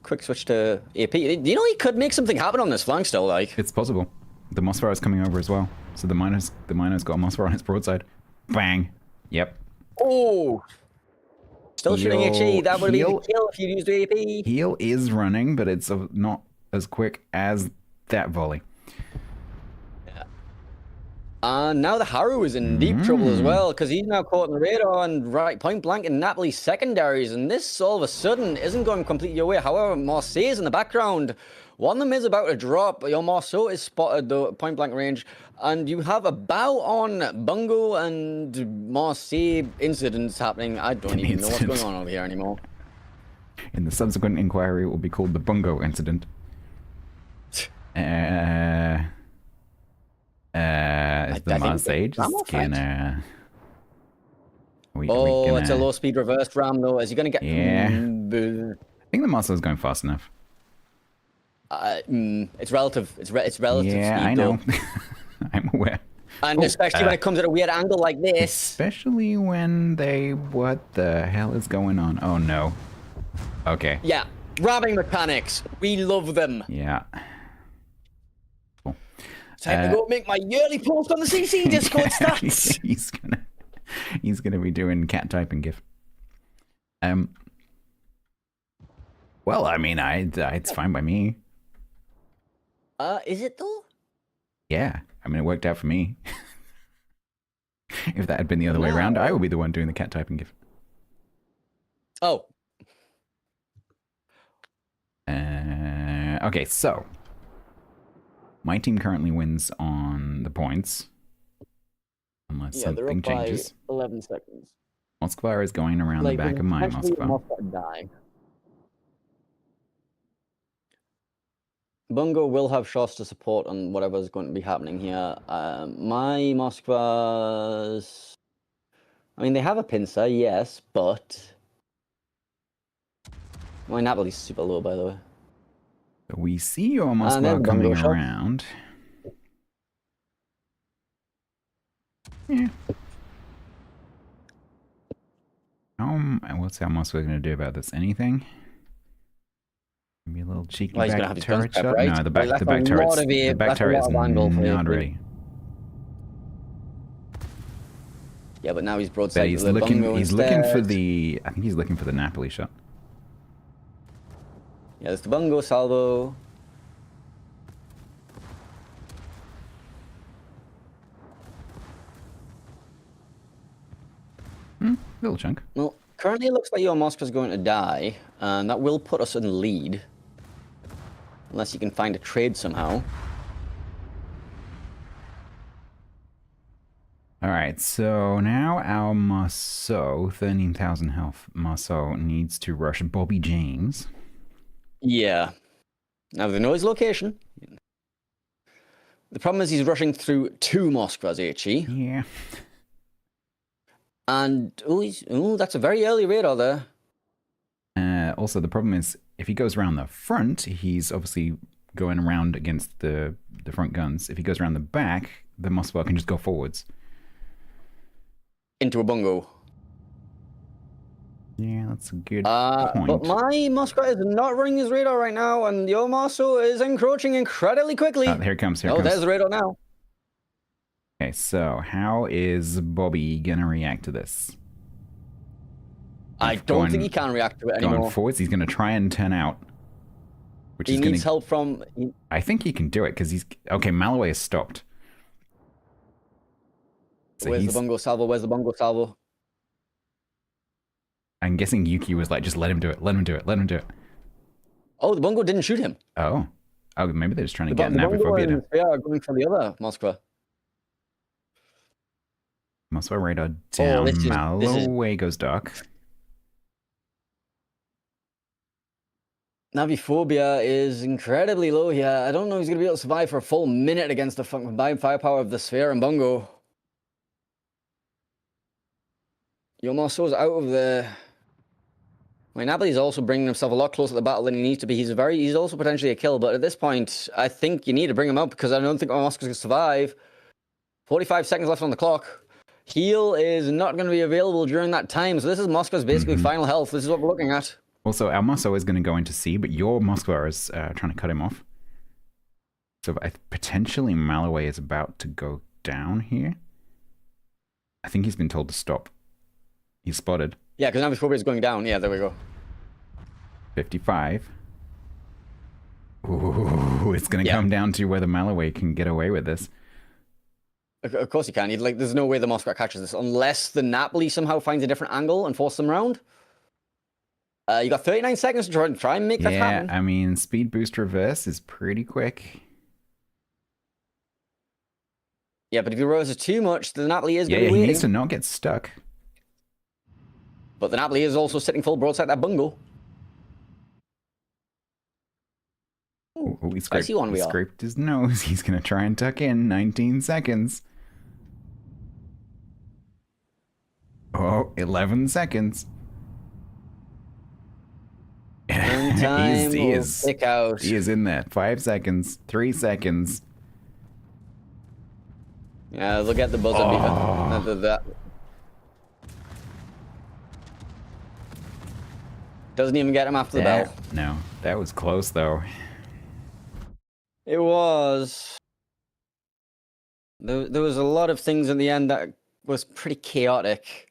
Quick switch to AP. Do you know he could make something happen on this flank still, like? It's possible. The Mossfire is coming over as well. So the miner's got a Mossfire on its broadside. Bang. Yep. Oh! Still shooting HE. That would have been a kill if you used AP. Heal is running, but it's not as quick as that volley. Yeah. And now the Haru is in deep trouble as well, because he's now caught in the radar and point blank in Napoli's secondaries, and this all of a sudden isn't going completely your way. However, Marseilles in the background. One of them is about to drop. Your Marceau is spotted though, point blank range, and you have a bow on Bungo and Marseille incidents happening. I don't even know what's going on over here anymore. In the subsequent inquiry, it will be called the Bungo incident. Is the Marseille just gonna... It's a low speed reversed ram though. Is he gonna get? Yeah. I think the Marseille is going fast enough. It's relative. It's relative. Yeah, speed, I know. I'm aware. And especially when it comes at a weird angle like this. Especially when they... What the hell is going on? Oh, no. Okay. Yeah. Ramming mechanics. We love them. Yeah. Cool. Time to go make my yearly post on the CC Discord stats. he's gonna be doing cat typing GIF. Well, I mean, it's fine by me. Is it though? Yeah. I mean, it worked out for me. If that had been the other way around, I would be the one doing the cat typing GIF. Oh. Okay, so my team currently wins on the points, unless something changes. 11 seconds. Moskva is going around the back of my Moskva. Bungo will have shots to support on whatever's going to be happening here. My Moskvas... I mean, they have a pincer, yes, but... My Napoli's super low, by the way. So we see your Moskva coming around. Yeah. What's our Moskva going to do about this? Anything? Maybe a little cheeky back turret shot? Right? No, the back turret is not ready. Yeah, but now he's broadside. But he's looking for the... I think he's looking for the Napoli shot. Yeah, there's the Bungo salvo. Little chunk. Well, currently it looks like your Moskva's going to die, and that will put us in the lead. Unless you can find a trade somehow. Alright, so now our Marceau, 13,000 health Marceau, needs to rush Bobby James. Yeah. Now they know his location. The problem is he's rushing through 2 Moskvas, HE. Yeah. And, that's a very early radar there. Also, the problem is, if he goes around the front, he's obviously going around against the front guns. If he goes around the back, the Moskva can just go forwards. Into a Bungo. Yeah, that's a good point. But my Moskva is not running his radar right now, and your Marceau is encroaching incredibly quickly. Here it comes, here it comes. There's the radar now. Okay, so how is Bobby gonna react to this? I don't think he can react to it anymore. Going forwards, he's gonna try and turn out. He needs help from... I think he can do it, because he's... Okay, Malaway has stopped. So Where's the Bungo salvo? Where's the Bungo salvo? I'm guessing Yuki was like, just let him do it, let him do it, let him do it. Oh, the Bungo didn't shoot him. Oh, maybe they're just trying to get an Naviphobia down. Yeah, going for the other Moskva. Moskva radar down. Malaway goes dark. Naviphobia is incredibly low here. I don't know if he's going to be able to survive for a full minute against the combined firepower of the Sphere and Bungo. Your Marceau's out of the... I mean, Napoli's also bringing himself a lot closer to the battle than he needs to be. He's also potentially a kill, but at this point, I think you need to bring him out because I don't think Moskva's going to survive. 45 seconds left on the clock. Heal is not going to be available during that time, so this is Moskva's basically final health. This is what we're looking at. Also, our Marceau is going to go into C, but your Moskva is trying to cut him off. So potentially Malaway is about to go down here. I think he's been told to stop. He's spotted. Yeah, because Naviphobia is going down. Yeah, there we go. 55. Ooh, it's going to come down to whether Malaway can get away with this. Of course he can. There's no way the Moskva catches this unless the Napoli somehow finds a different angle and forces them around. You got 39 seconds to try and make that happen. Yeah, I mean, speed boost reverse is pretty quick. Yeah, but if he reverses too much, the Napoli is going to be waiting. He needs to not get stuck. But the Napoli is also sitting full broadside that Bungo. He scraped his nose. He's going to try and tuck in 19 seconds. Oh, 11 seconds. He is in there. 5 seconds. 3 seconds. Yeah, look at the buzzer beaver. That doesn't even get him after the bell. No, that was close though. It was. There was a lot of things in the end that was pretty chaotic.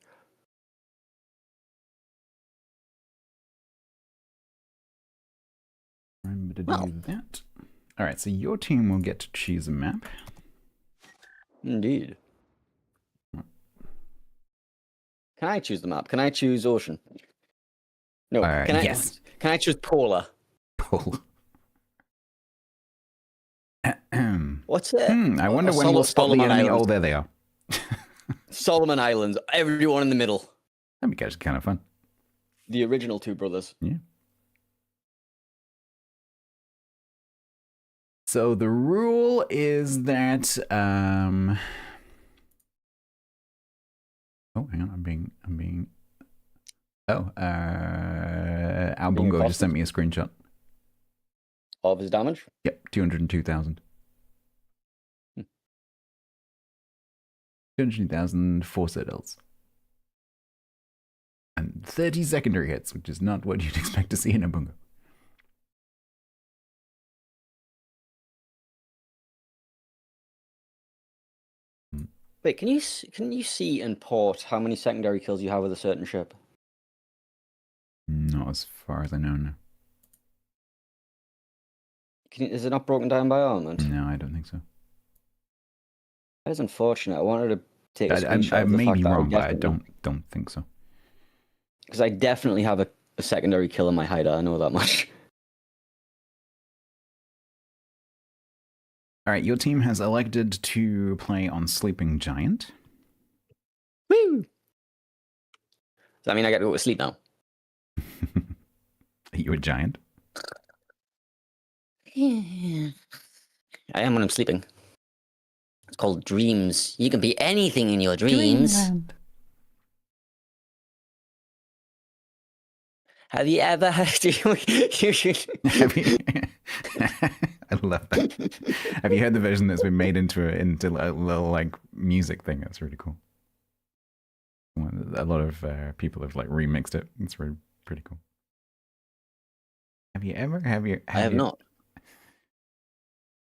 Remember to Well. do that. All right, so your team will get to choose a map. Indeed. Can I choose the map? Can I choose ocean? No. Yes. Can I choose polar? Pull. What's it? I wonder when we'll spot the Solomon enemy. Islands. Oh, there they are. Solomon Islands. Everyone in the middle. That'd be kind of fun. The original two brothers. Yeah. So the rule is that oh, hang on, I'm being Albungo just sent me a screenshot. Of his damage? Yep, 202,000. 202,000 4 citadels. And 30 secondary hits, which is not what you'd expect to see in a bungo. Wait, can you see in port how many secondary kills you have with a certain ship? Not as far as I know, no. Is it not broken down by armament? No, I don't think so. That is unfortunate. I wanted to take a screenshot I of the may fact be that wrong, but I don't think so. Because I definitely have a secondary kill in my hider. I know that much. All right, your team has elected to play on Sleeping Giant. Woo! Does that mean I get to go to sleep now? Are you a giant? I am when I'm sleeping. It's called dreams. You can be anything in your dreams. Dreamland. Have you ever heard? I love that. Have you heard the version that's been made into a little like music thing? That's really cool. A lot of people have like remixed it. It's really pretty cool. Have you ever? I have not.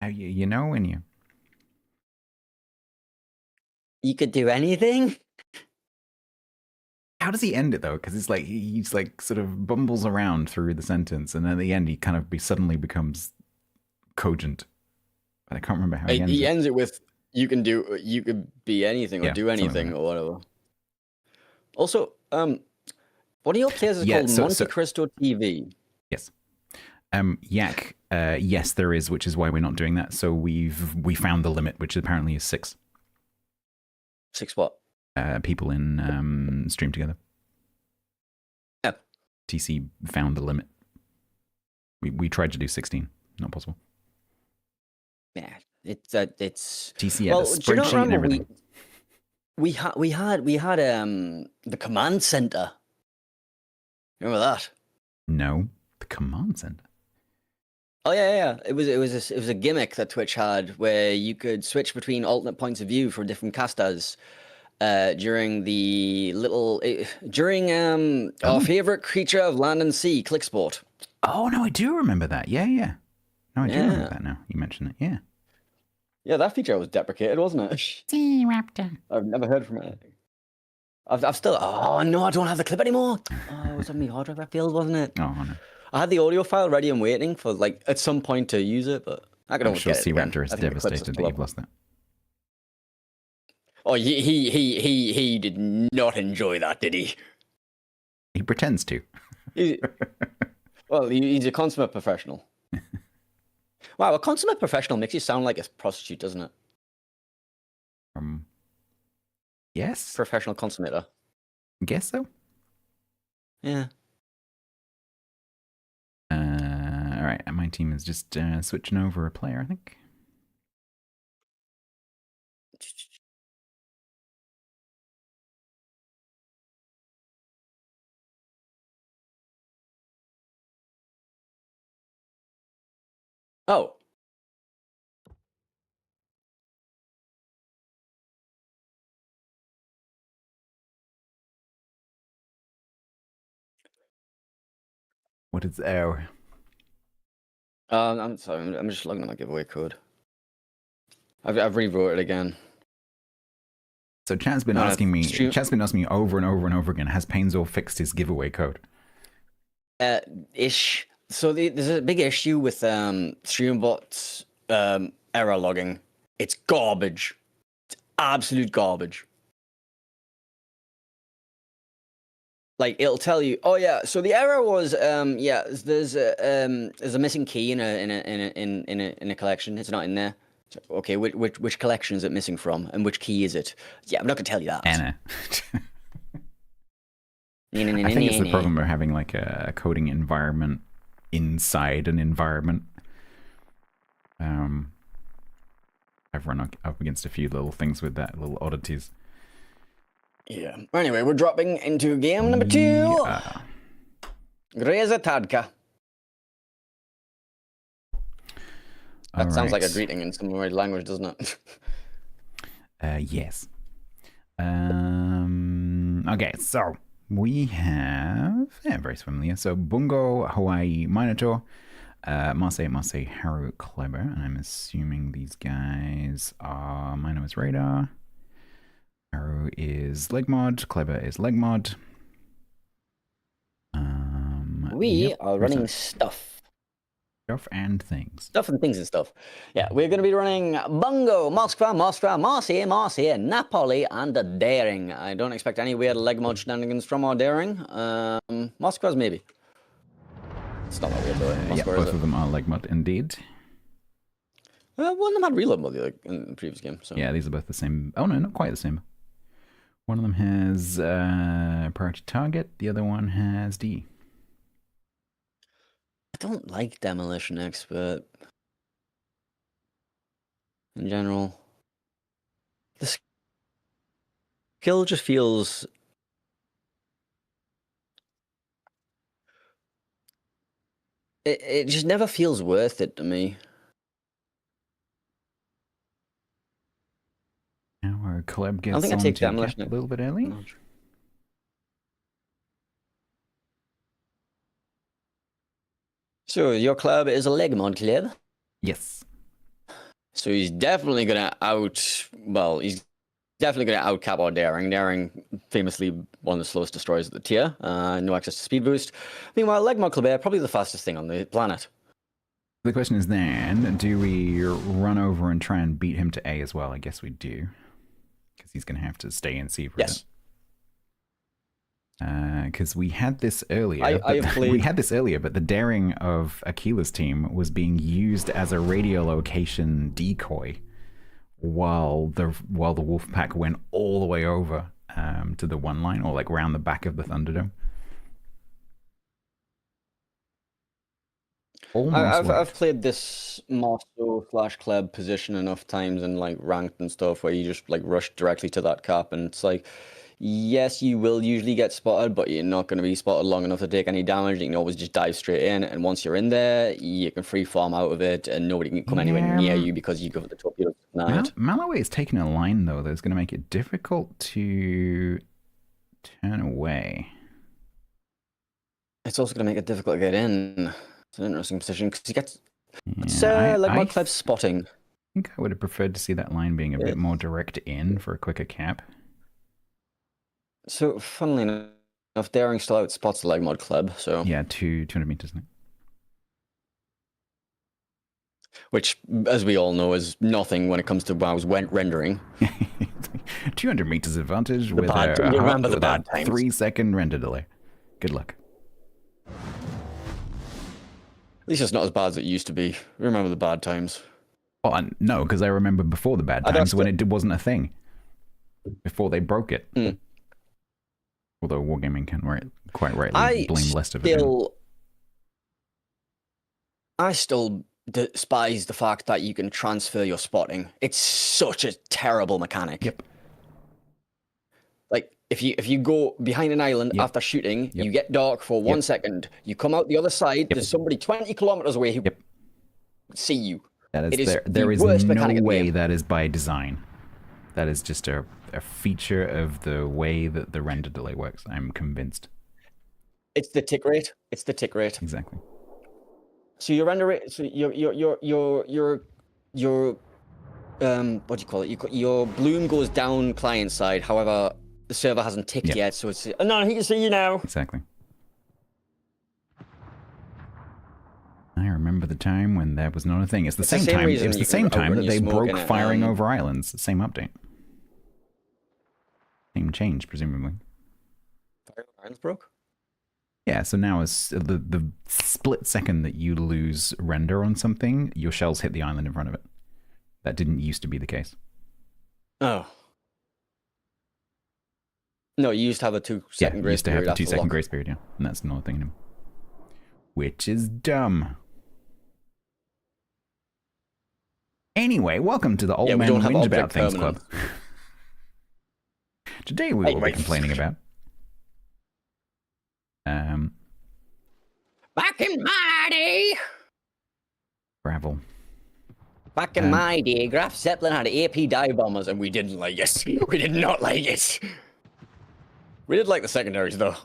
Have you? You know when you? You could do anything. How does he end it though? Because it's like he's like sort of bumbles around through the sentence, and then at the end he kind of suddenly becomes cogent. But I can't remember how he ends it. He ends it with you could be anything or do anything like or whatever. Also, one of your players is called Monte Cristo TV. Yes. Yak. Yes, there is, which is why we're not doing that. So we found the limit, which apparently is 6. 6 what? People in stream together. Yeah. TC found the limit. We tried to do 16. Not possible. Yeah, it's TC had a spreadsheet and everything. We had the command center. Remember that? No, the command center. Oh yeah. It was a gimmick that Twitch had where you could switch between alternate points of view for different casters during our favorite creature of land and sea, Clicksport. Oh no, I do remember that. Yeah. No, I do remember that now. You mentioned it. Yeah. Yeah, that feature was deprecated, wasn't it? T-Raptor. I've never heard from it. I've still. Oh no, I don't have the clip anymore. Oh, it was on my hard drive. I failed, wasn't it? Oh no. I had the audio file ready and waiting for like at some point to use it, but I could always get it. T-Raptor is devastated that you've lost that. Oh, he did not enjoy that, did he? He pretends to. Well, he's a consummate professional. Wow, a consummate professional makes you sound like a prostitute, doesn't it? Yes. Professional consummator. Guess so. Yeah. All right, my team is just switching over a player, I think. Oh. What is oh? I'm sorry. I'm just looking at my giveaway code. I've rewrote it again. So Chat's been asking me. Chat's been asking me over and over and over again. Has Painzel fixed his giveaway code? Ish. So there's a big issue with StreamBot's error logging. It's garbage. It's absolute garbage. Like it'll tell you, oh yeah. So the error was, yeah, there's a missing key in a collection. It's not in there. So, okay, which collection is it missing from, and which key is it? Yeah, I'm not gonna tell you that. Anna. I think it's the problem of having like a coding environment inside an environment. I've run up against a few little things with that, little oddities. Yeah. Anyway, we're dropping into game number 2. Yeah. Greza TADKA. That sounds like a greeting in some weird language, doesn't it? Yes. Okay, so we have very familiar. So Bungo, Hawaii, Minotaur, Marseille, Haru, Kleber, and I'm assuming these guys are Mino is Radar, Haru is Leg Mod, Kleber is Leg Mod. We are running stuff. Stuff and things. Stuff and things and stuff. Yeah, we're going to be running Bungo, Moskva, Marseille, Napoli, and Daring. I don't expect any weird leg mod shenanigans from our Daring. Moskva's maybe. It's not that weird though. Yeah, both of them are leg mod indeed. One of them had reload mod in the previous game. So. Yeah, these are both the same. Oh no, not quite the same. One of them has priority target. The other one has D. I don't like Demolition Expert in general. The skill just feels... It just never feels worth it to me. Now our collab gets I think I take Demolition a little bit early. No. So your club is a leg mod club? Yes. So he's definitely gonna he's definitely gonna outcap our Daring. Daring, famously one of the slowest destroyers of the tier. No access to speed boost. Meanwhile, leg mod club probably the fastest thing on the planet. The question is then, do we run over and try and beat him to A as well? I guess we do, because he's gonna have to stay in C for yes. Because we had this earlier. We had this earlier, but the Daring of Akila's team was being used as a radiolocation decoy while the wolf pack went all the way over to the one line, or like round the back of the Thunderdome. I've played this Marceau / Kleb position enough times and like ranked and stuff where you just like rush directly to that cap, and it's like, yes, you will usually get spotted, but you're not going to be spotted long enough to take any damage. You can always just dive straight in, and once you're in there, you can free farm out of it, and nobody can come anywhere near you because you go for the torpedo. Malaway is taking a line though that's going to make it difficult to turn away. It's also going to make it difficult to get in. It's an interesting position because he gets like my Kleb spotting. I think I would have preferred to see that line being a bit more direct in for a quicker cap. So, funnily enough, Daring still outspots the leg mod club, so... Yeah, 200 meters, isn't it? Which, as we all know, is nothing when it comes to WoW's rendering. 200 meters advantage with a 3-second render delay. Good luck. At least it's not as bad as it used to be. Remember the bad times. Well, no, because I remember before the bad times when it wasn't a thing. Before they broke it. Mm. Although Wargaming can quite rightly blame less of it. I still despise the fact that you can transfer your spotting. It's such a terrible mechanic. Yep. Like, if you go behind an island after shooting, you get dark for 1 second, you come out the other side, there's somebody 20 kilometers away who see you. That is there is no way that is by design. That is just a feature of the way that the render delay works. I'm convinced. It's the tick rate. It's the tick rate. Exactly. So your render rate. So your what do you call it? Your bloom goes down client side. However, the server hasn't ticked Yep. yet, so it's no. He can see you now. Exactly. I remember the time when that was not a thing. It's the same time. It was the same time that they broke firing over islands. The same update. Same change, presumably. Firing over islands broke? Yeah, so now it's the split second that you lose render on something, your shells hit the island in front of it. That didn't used to be the case. Oh. No, you used to have a 2-second grace period. You used to have the 2-second grace period, yeah. And that's another thing anymore. Which is dumb. Anyway, welcome to the Old Man Whinge About Things Club. Today we will be complaining about back in my day. Gravel. Back in my day, Graf Zeppelin had AP dive bombers, and we didn't like it. We did not like it. We did like the secondaries, though.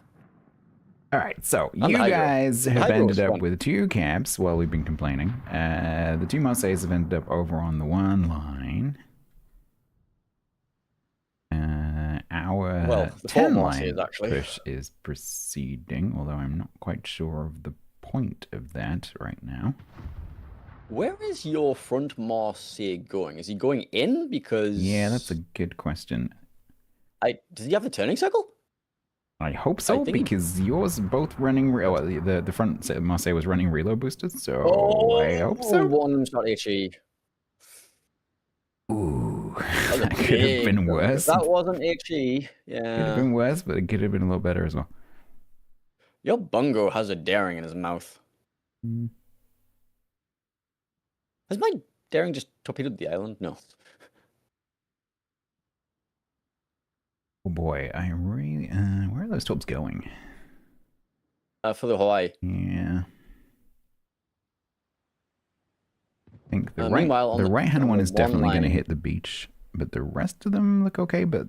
All right, so you guys have ended up with 2 camps while we've been complaining. The 2 Marseilles have ended up over on the 1 line. Our 10 line push is proceeding, although I'm not quite sure of the point of that right now. Where is your front Marseille going? Is he going in? Because... Yeah, that's a good question. Does he have a turning cycle? I hope so, because yours both running... Well, the front Marseille was running reload boosters, so I hope so. One shot HE. Ooh, that could have been worse. That wasn't HE, yeah. Could have been worse, but it could have been a little better as well. Your bungo has a daring in his mouth. Has my daring just torpedoed the island? No. Oh boy, I really... where are those torps going? For the Hawaii. Yeah. I think the right-hand one is definitely going to hit the beach, but the rest of them look okay, but...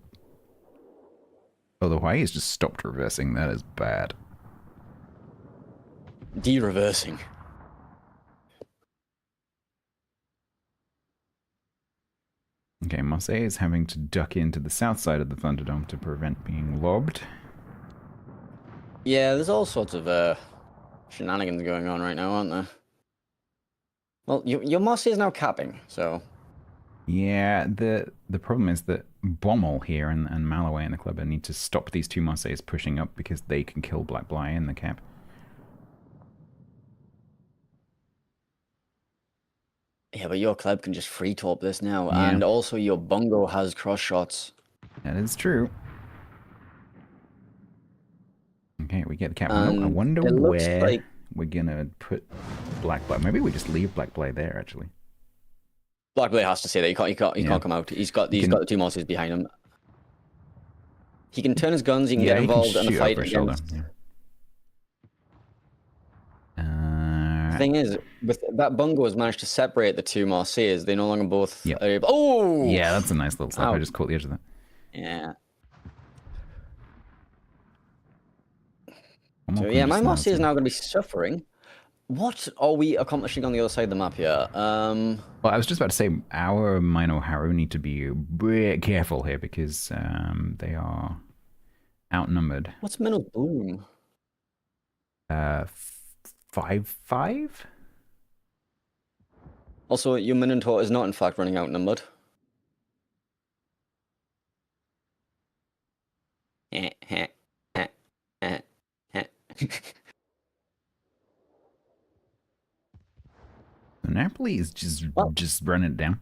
Oh, the Hawaii has just stopped reversing. That is bad. De-reversing. Okay, Marseille is having to duck into the south side of the Thunderdome to prevent being lobbed. Yeah, there's all sorts of shenanigans going on right now, aren't there? Well, your Marseille is now capping, so... Yeah, the problem is that Bommel here and Malaway in the club need to stop these 2 Marseilles pushing up because they can kill Black Bly in the cap. Yeah, but your club can just free torp this now, and also your bungo has cross shots. That is true. Okay, we get the cap. I wonder where we're gonna put Black Bly. Maybe we just leave Black Bly there, actually. Black Bly has to say that he can't come out. He's got the 2 Marseilles behind him. He can turn his guns. He can get involved in a fight against. The thing is, with that bungo has managed to separate the 2 Marseilles. They no longer both are able... Oh! Yeah, that's a nice little slap. I just caught the edge of that. Yeah. So yeah, my Marseille is now going to be suffering. What are we accomplishing on the other side of the map here? Well, I was just about to say, our Mino Haru need to be a bit careful here because they are outnumbered. What's Mino's boom? 5-5? Also, your Minotaur is not, in fact, running outnumbered. Napoli is just running it down.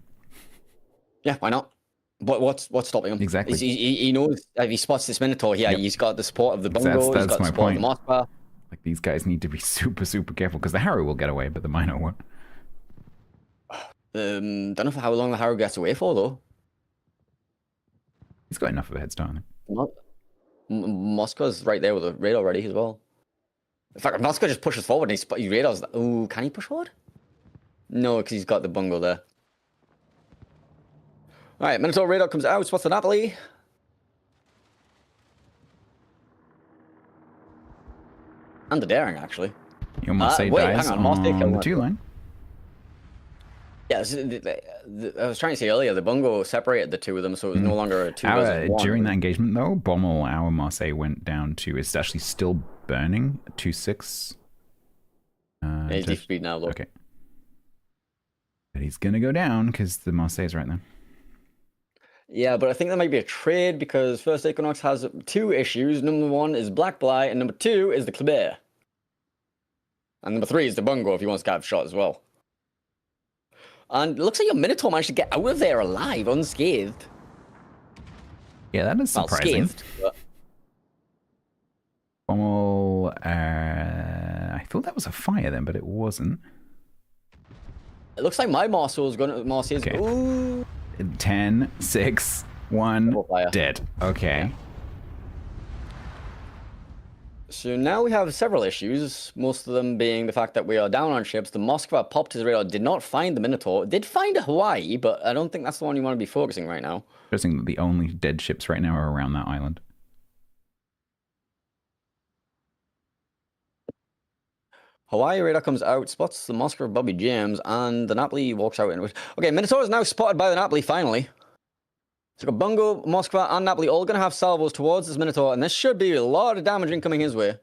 Yeah, why not? But what's stopping him? Exactly. He knows if he spots this Minotaur, he's got the support of the bungo. That's he's got my the support point. of the Moskva. Like, these guys need to be super careful because the Haru will get away, but the Mino won't. Don't know for how long the Haru gets away for though. He's got enough of a head start, I think. Moskva's right there with the radar ready as well. In fact, Moskva just pushes forward and he radars. Oh, can he push forward? No, because he's got the bungo there. All right, Minotaur radar comes out. Spots the Napoli. And the daring, actually. Your Marseille Wait, dies hang on. Marseille killed on the one. 2 line. Yeah, I was trying to say earlier, the bungo separated the two of them, so it was no longer a 2 versus 1. During that engagement, though, Bommel, our Marseille went down to, it's actually still burning, 2-6. He's deep speed now, look. Okay. But he's going to go down because the Marseille is right there. Yeah, but I think that might be a trade because First Equinox has 2 issues. Number 1 is Black Blight, and number 2 is the Kleber. And number 3 is the bungo if he wants to have shot as well. And it looks like your Minotaur managed to get out of there alive, unscathed. Yeah, that is surprising. Scathed, but... Bommel, I thought that was a fire then, but it wasn't. It looks like my Marseille's going to... Marseille's... Okay. Ooh. 10, 6, 1, dead. Okay. So now we have several issues, most of them being the fact that we are down on ships. The Moskva popped his radar, did not find the Minotaur, did find a Hawaii, but I don't think that's the one you want to be focusing right now. Interesting that the only dead ships right now are around that island. Hawaii radar comes out, spots the Moskva of Bobby James, and the Napoli walks out. Okay, Minotaur is now spotted by the Napoli, finally. So got Bungo, Moskva, and Napoli all going to have salvos towards this Minotaur, and this should be a lot of damage incoming his way.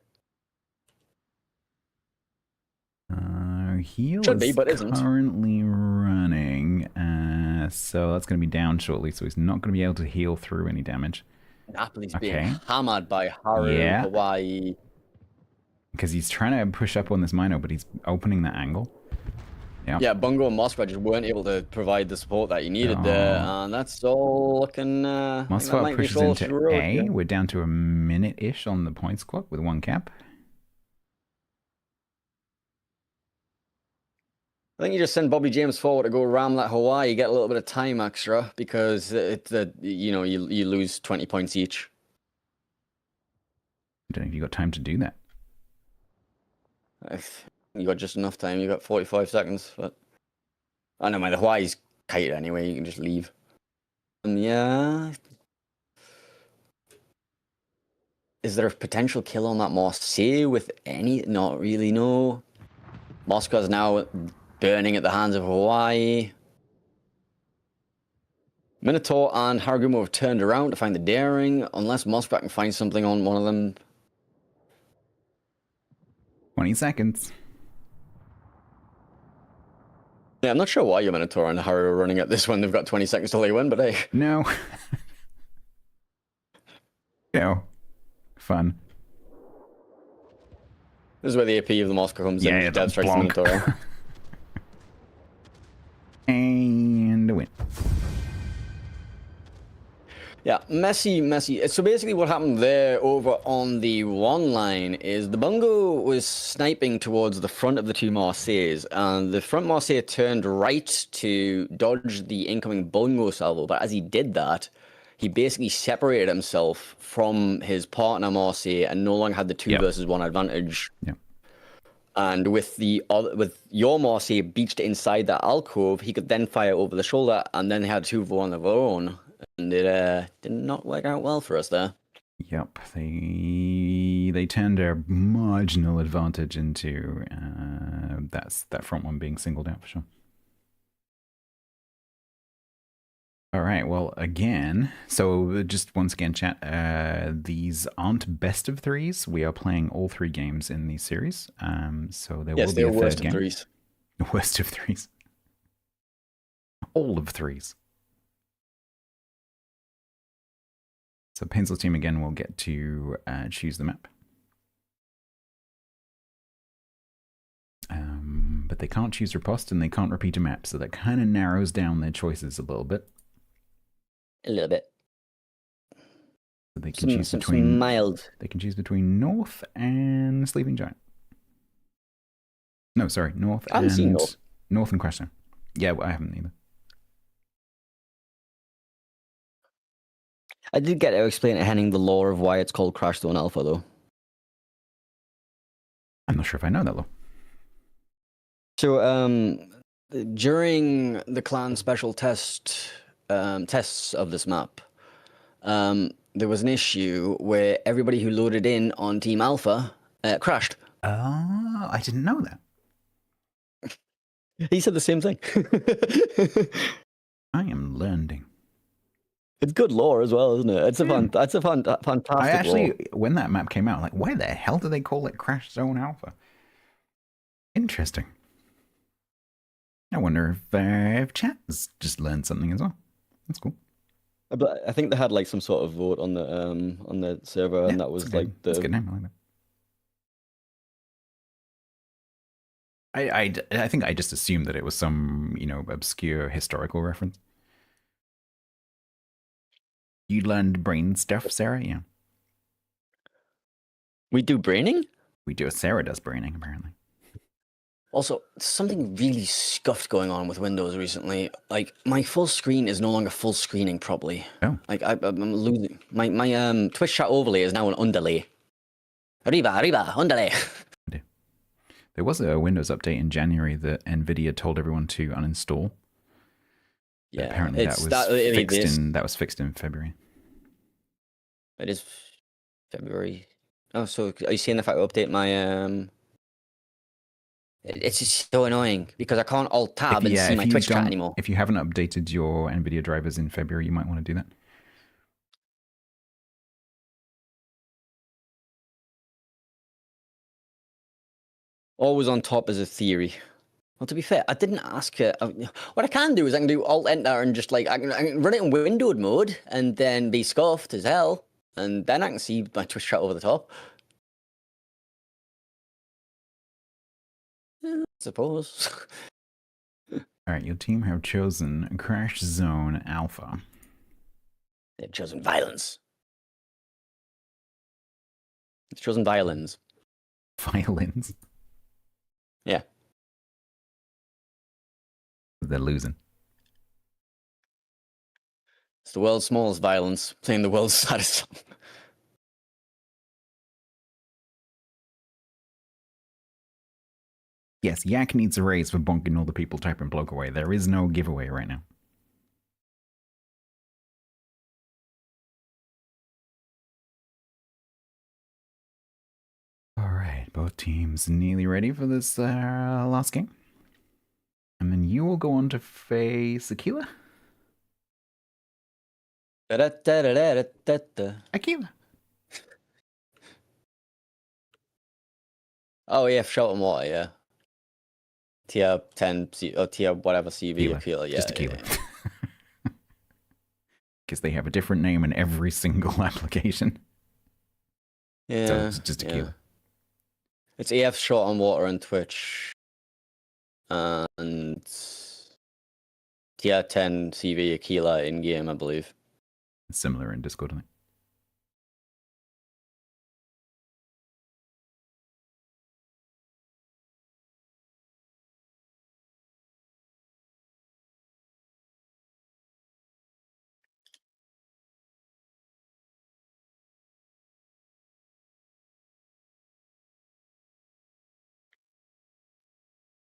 Heal Should be, but isn't currently running, so that's going to be down shortly, so he's not going to be able to heal through any damage. Napoli's being hammered by Haru, Hawaii. Because he's trying to push up on this Mino, but he's opening that angle. Yeah, Bungo and Moskva just weren't able to provide the support that he needed there, and that's all looking... Moskva pushes into A. Yeah. We're down to a minute-ish on the points clock with 1 cap. I think you just send Bobby James forward to go around that Hawaii, get a little bit of time extra, because you lose 20 points each. I don't know if you got time to do that. You got just enough time. You got 45 seconds, but I know, man. The Hawaii's tight anyway. You can just leave. Yeah. Is there a potential kill on that Marseille with any? Not really. No. Moscow's now burning at the hands of Hawaii. Minotaur and Haragumo have turned around to find the daring, unless Moscow can find something on one of them. 20 seconds. Yeah, I'm not sure why your Minotaur and Haru are running at this when they've got 20 seconds till they win, but hey. No. No. Fun. This is where the AP of the Moscow comes in. Yeah, Dead strikes the Minotaur. And a win. Yeah, messy. So basically what happened there over on the 1 line is the Bungo was sniping towards the front of the 2 Marseilles, and the front Marseille turned right to dodge the incoming Bungo salvo, but as he did that, he basically separated himself from his partner Marseille and no longer had the 2 versus 1 advantage. Yeah. And with your Marseille beached inside that alcove, he could then fire over the shoulder, and then they had 2 for 1 of their own. And it did not work out well for us there. Yep, they turned our marginal advantage into that front one being singled out for sure. All right, well, again, so just once again, chat, these aren't best of 3s. We are playing all 3 games in these series. So there will be a third game. Worst of 3s. The worst of 3s. All of 3s. So Pencil's team again will get to choose the map. But they can't choose riposte and they can't repeat a map, so that kind of narrows down their choices a little bit. A little bit. So they can choose between mild. They can choose between North and Sleeping Giant. No, sorry, North I haven't seen North. North and Crash Zone. Yeah, well, I haven't either. I did get to explain to Henning the lore of why it's called Crash Zone Alpha, though. I'm not sure if I know that, though. So, during the clan special tests of this map, there was an issue where everybody who loaded in on Team Alpha crashed. Oh, I didn't know that. He said the same thing. I am learning. It's good lore as well, isn't it? It's a fantastic I actually, lore. when that map came out, I'm like, why the hell do they call it Crash Zone Alpha? Interesting. I wonder if chat has just learned something as well. That's cool. But I think they had like some sort of vote on the server, Yeah, and that was like that's a good name. I like that. I think I just assumed that it was some, obscure historical reference. You learned brain stuff, Sarah? Yeah. We do braining? We do. Sarah does braining, apparently. Also, something really scuffed going on with Windows recently. Like, my full screen is no longer full screening properly. Oh. Like, I'm losing. My Twitch chat overlay is now an underlay. Arriba, underlay. There was a Windows update in January that NVIDIA told everyone to uninstall. Yeah, apparently that was fixed in February. It is February. Oh, so are you seeing if I update my It's just so annoying because I can't alt tab and see my Twitch chat anymore. If you haven't updated your NVIDIA drivers in February, you might want to do that. Always on top is a theory. Well, to be fair, I didn't ask her. What I can do is I can do Alt Enter and just like I can run it in windowed mode and then be scuffed as hell, and then I can see my Twitch chat over the top. I suppose. All right, your team have chosen Crash Zone Alpha. They've chosen violence. It's chosen violins. Violins? Yeah. They're losing. It's the world's smallest violence, playing the world's saddest song. Yes, Yak needs a raise for bonking all the people typing bloke away. There is no giveaway right now. All right, both teams nearly ready for this last game. And then you will go on to face Aquila. Aquila. Oh yeah, Shout and Water, yeah. Tier 10, or tier whatever CV, Aquila, yeah. Just Aquila. Because they have a different name in every single application. Yeah. So it's just Aquila. Yeah. It's AF Short on Water and Twitch. And tier 10 CV Aquila in game, I believe. It's similar in Discord, I think.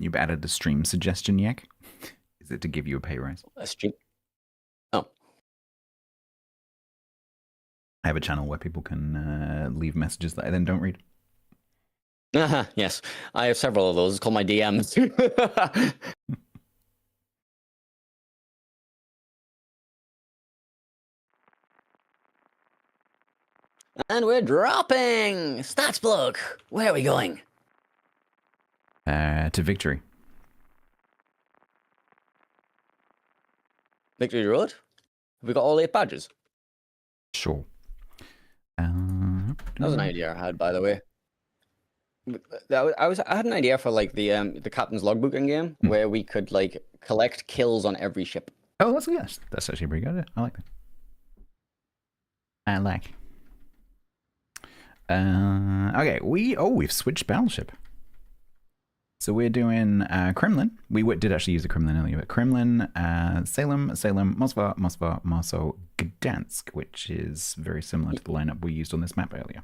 You've added a stream suggestion, Yak? Is it to give you a pay rise? A stream? Oh. I have a channel where people can leave messages that I then don't read. Yes. I have several of those. It's called my DMs. And we're dropping! StatsBloke! Where are we going? To victory. Victory Road? Have we got all 8 badges? Sure. That was an idea I had, by the way. I had an idea for like the captain's logbook in game where we could like collect kills on every ship. Oh, that's actually pretty good. I like that. Okay, we've switched battleship. So we're doing Kremlin. We did actually use the Kremlin earlier, but Kremlin, Salem, Moskva, Moscow, Gdansk, which is very similar to the lineup we used on this map earlier.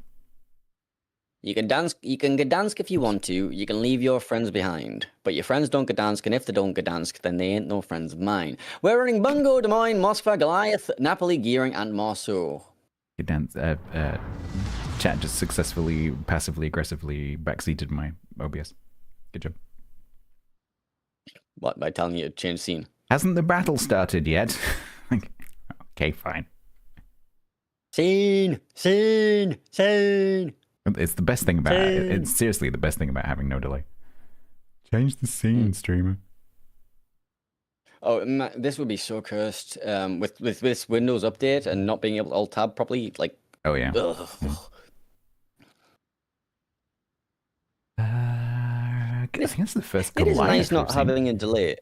You can Gdansk if you want to. You can leave your friends behind. But your friends don't Gdansk, and if they don't Gdansk, then they ain't no friends of mine. We're running Bungo, Des Moines, Moskva, Goliath, Napoli, Gearing, and Marceau. Gdansk, chat just successfully, passively, aggressively backseated my OBS. Good job. What, by telling you to change scene? Hasn't the battle started yet? Okay, fine. Scene! It's the best thing about it. Scene. It's seriously the best thing about having no delay. Change the scene, streamer. Oh, this would be so cursed with this Windows update and not being able to alt-tab properly. Like, Oh, yeah. ugh. I think it's the first It is Goliath nice not we've seen. having a delay.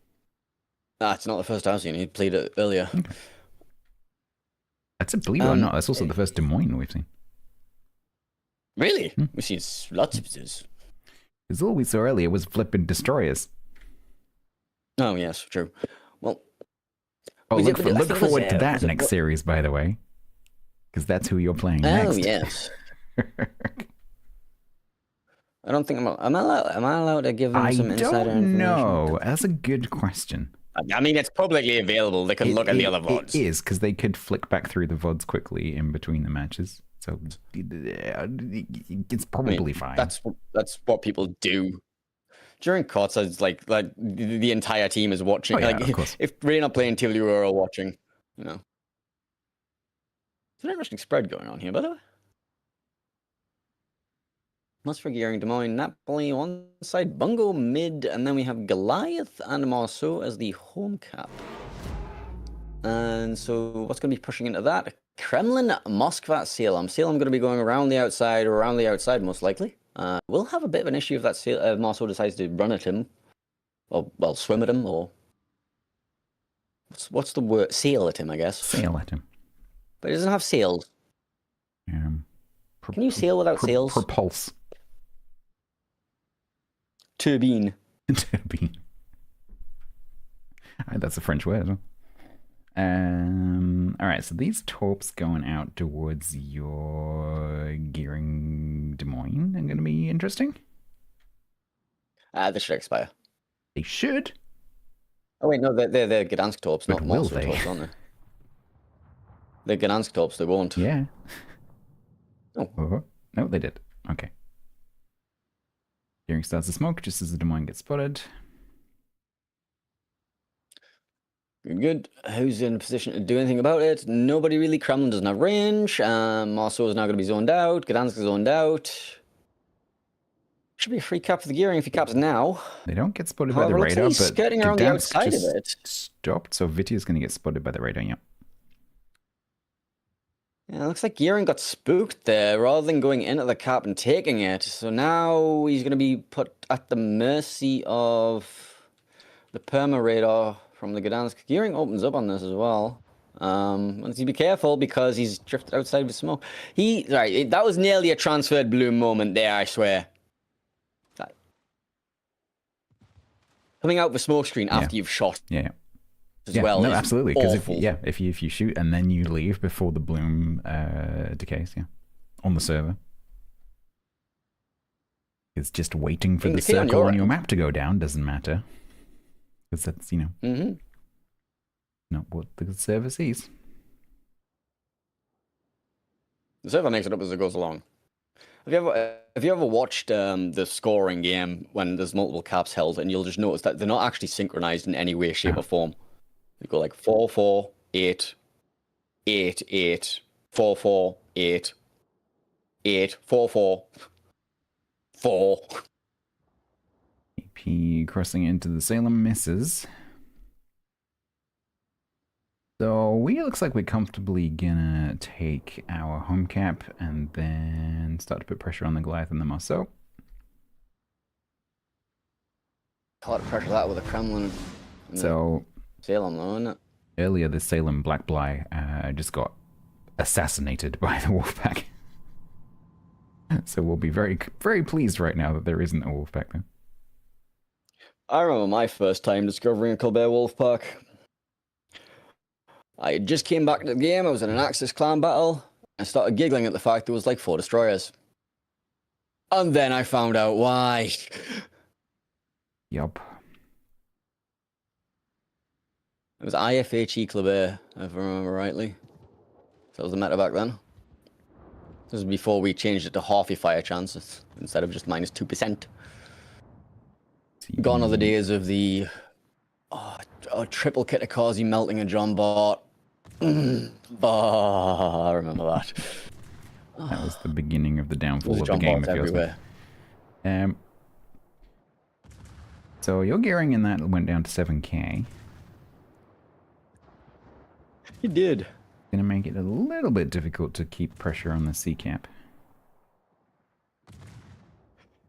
It's not the first I've seen. He played it earlier. Okay. That's a believe it or not. That's also the first Des Moines we've seen. Really? We've seen lots of this. Because all we saw earlier was flipping destroyers. Oh, yes, true. Well, Oh, we look, did- I look think it forward was, to that was it- next series, by the way. Because that's who you're playing next. Oh, yes. I don't think am I allowed to give them some insider don't information? know. That's a good question. I mean, it's publicly available. They can look at the other VODs. It is, because they could flick back through the VODs quickly in between the matches. So it's probably fine. That's what people do. During COTS, it's like the entire team is watching. Oh, yeah, like of course. if we're not playing TV, we're all watching. You know. There's an interesting spread going on here, by the way. Must for Gearing, Des Moines, Napoli on side, Bungo mid, and then we have Goliath and Marceau as the home cap. And so what's going to be pushing into that? Kremlin, Moskva, Salem. Salem going to be going around the outside most likely. We'll have a bit of an issue if that Marceau decides to run at him. Or, well, swim at him, or... What's the word? Sail at him, I guess. Sail at him. But he doesn't have sails. Can you sail without sails? Propulse. Turbine. Turbine. That's a French word, huh? All right, so these torps going out towards your Gearing Des Moines are going to be interesting. They should expire. They should. Oh wait, no, they're Gdansk torps, But not will Moscow they? torps, aren't they? They're Gdansk torps. They won't. Yeah. Oh. No, they did. Okay. Gearing starts to smoke just as the Des Moines gets spotted. Good. Who's in a position to do anything about it? Nobody really. Kremlin doesn't have range. Marceau is now going to be zoned out. Gdansk is zoned out. Should be a free cap for the Gearing if he caps now. They don't get spotted However, by the looks like radar, he's but skirting around the Gdansk outside of just it. stopped, so Viti is going to get spotted by the radar, yeah. Yeah, it looks like Gearing got spooked there rather than going into the cap and taking it. So now he's going to be put at the mercy of the perma radar from the Gdansk. Gearing opens up on this as well. Wants to be careful because he's drifted outside with smoke. That was nearly a transferred bloom moment there, I swear. Coming out of the smoke screen after you've shot. Yeah. As well. No, absolutely. Because Awful. if you shoot and then you leave before the bloom decays, on the server, it's just waiting for the circle on your map to go down. Doesn't matter, because that's not what the server sees. The server makes it up as it goes along. Have you ever watched the scoring game when there's multiple caps held, and you'll just notice that they're not actually synchronized in any way, shape, or form. You go like 4-4, 8, 8, 8, 4-4, 8, 8, 4-4, 4. AP crossing into the Salem misses. So looks like we're comfortably gonna take our home cap and then start to put pressure on the Goliath and the Marceau. A lot of pressure that with a Kremlin. So Salem, though, isn't it? earlier, the Salem Black Bly just got assassinated by the Wolfpack. So we'll be very, very pleased right now that there isn't a Wolfpack there. I remember my first time discovering a Colbert Wolfpack. I just came back to the game, I was in an Axis clan battle, and started giggling at the fact there was like 4 destroyers. And then I found out why. Yup. It was IFHE Colbert, if I remember rightly. That was the meta back then. This is before we changed it to half your fire chances instead of just -2%. Gone are the days of the triple Kitakazi melting a John Bart. I remember that. That was the beginning of the downfall of the John game, Barts it feels like. everywhere. So your gearing in that went down to 7k. It did. Gonna make it a little bit difficult to keep pressure on the C cap.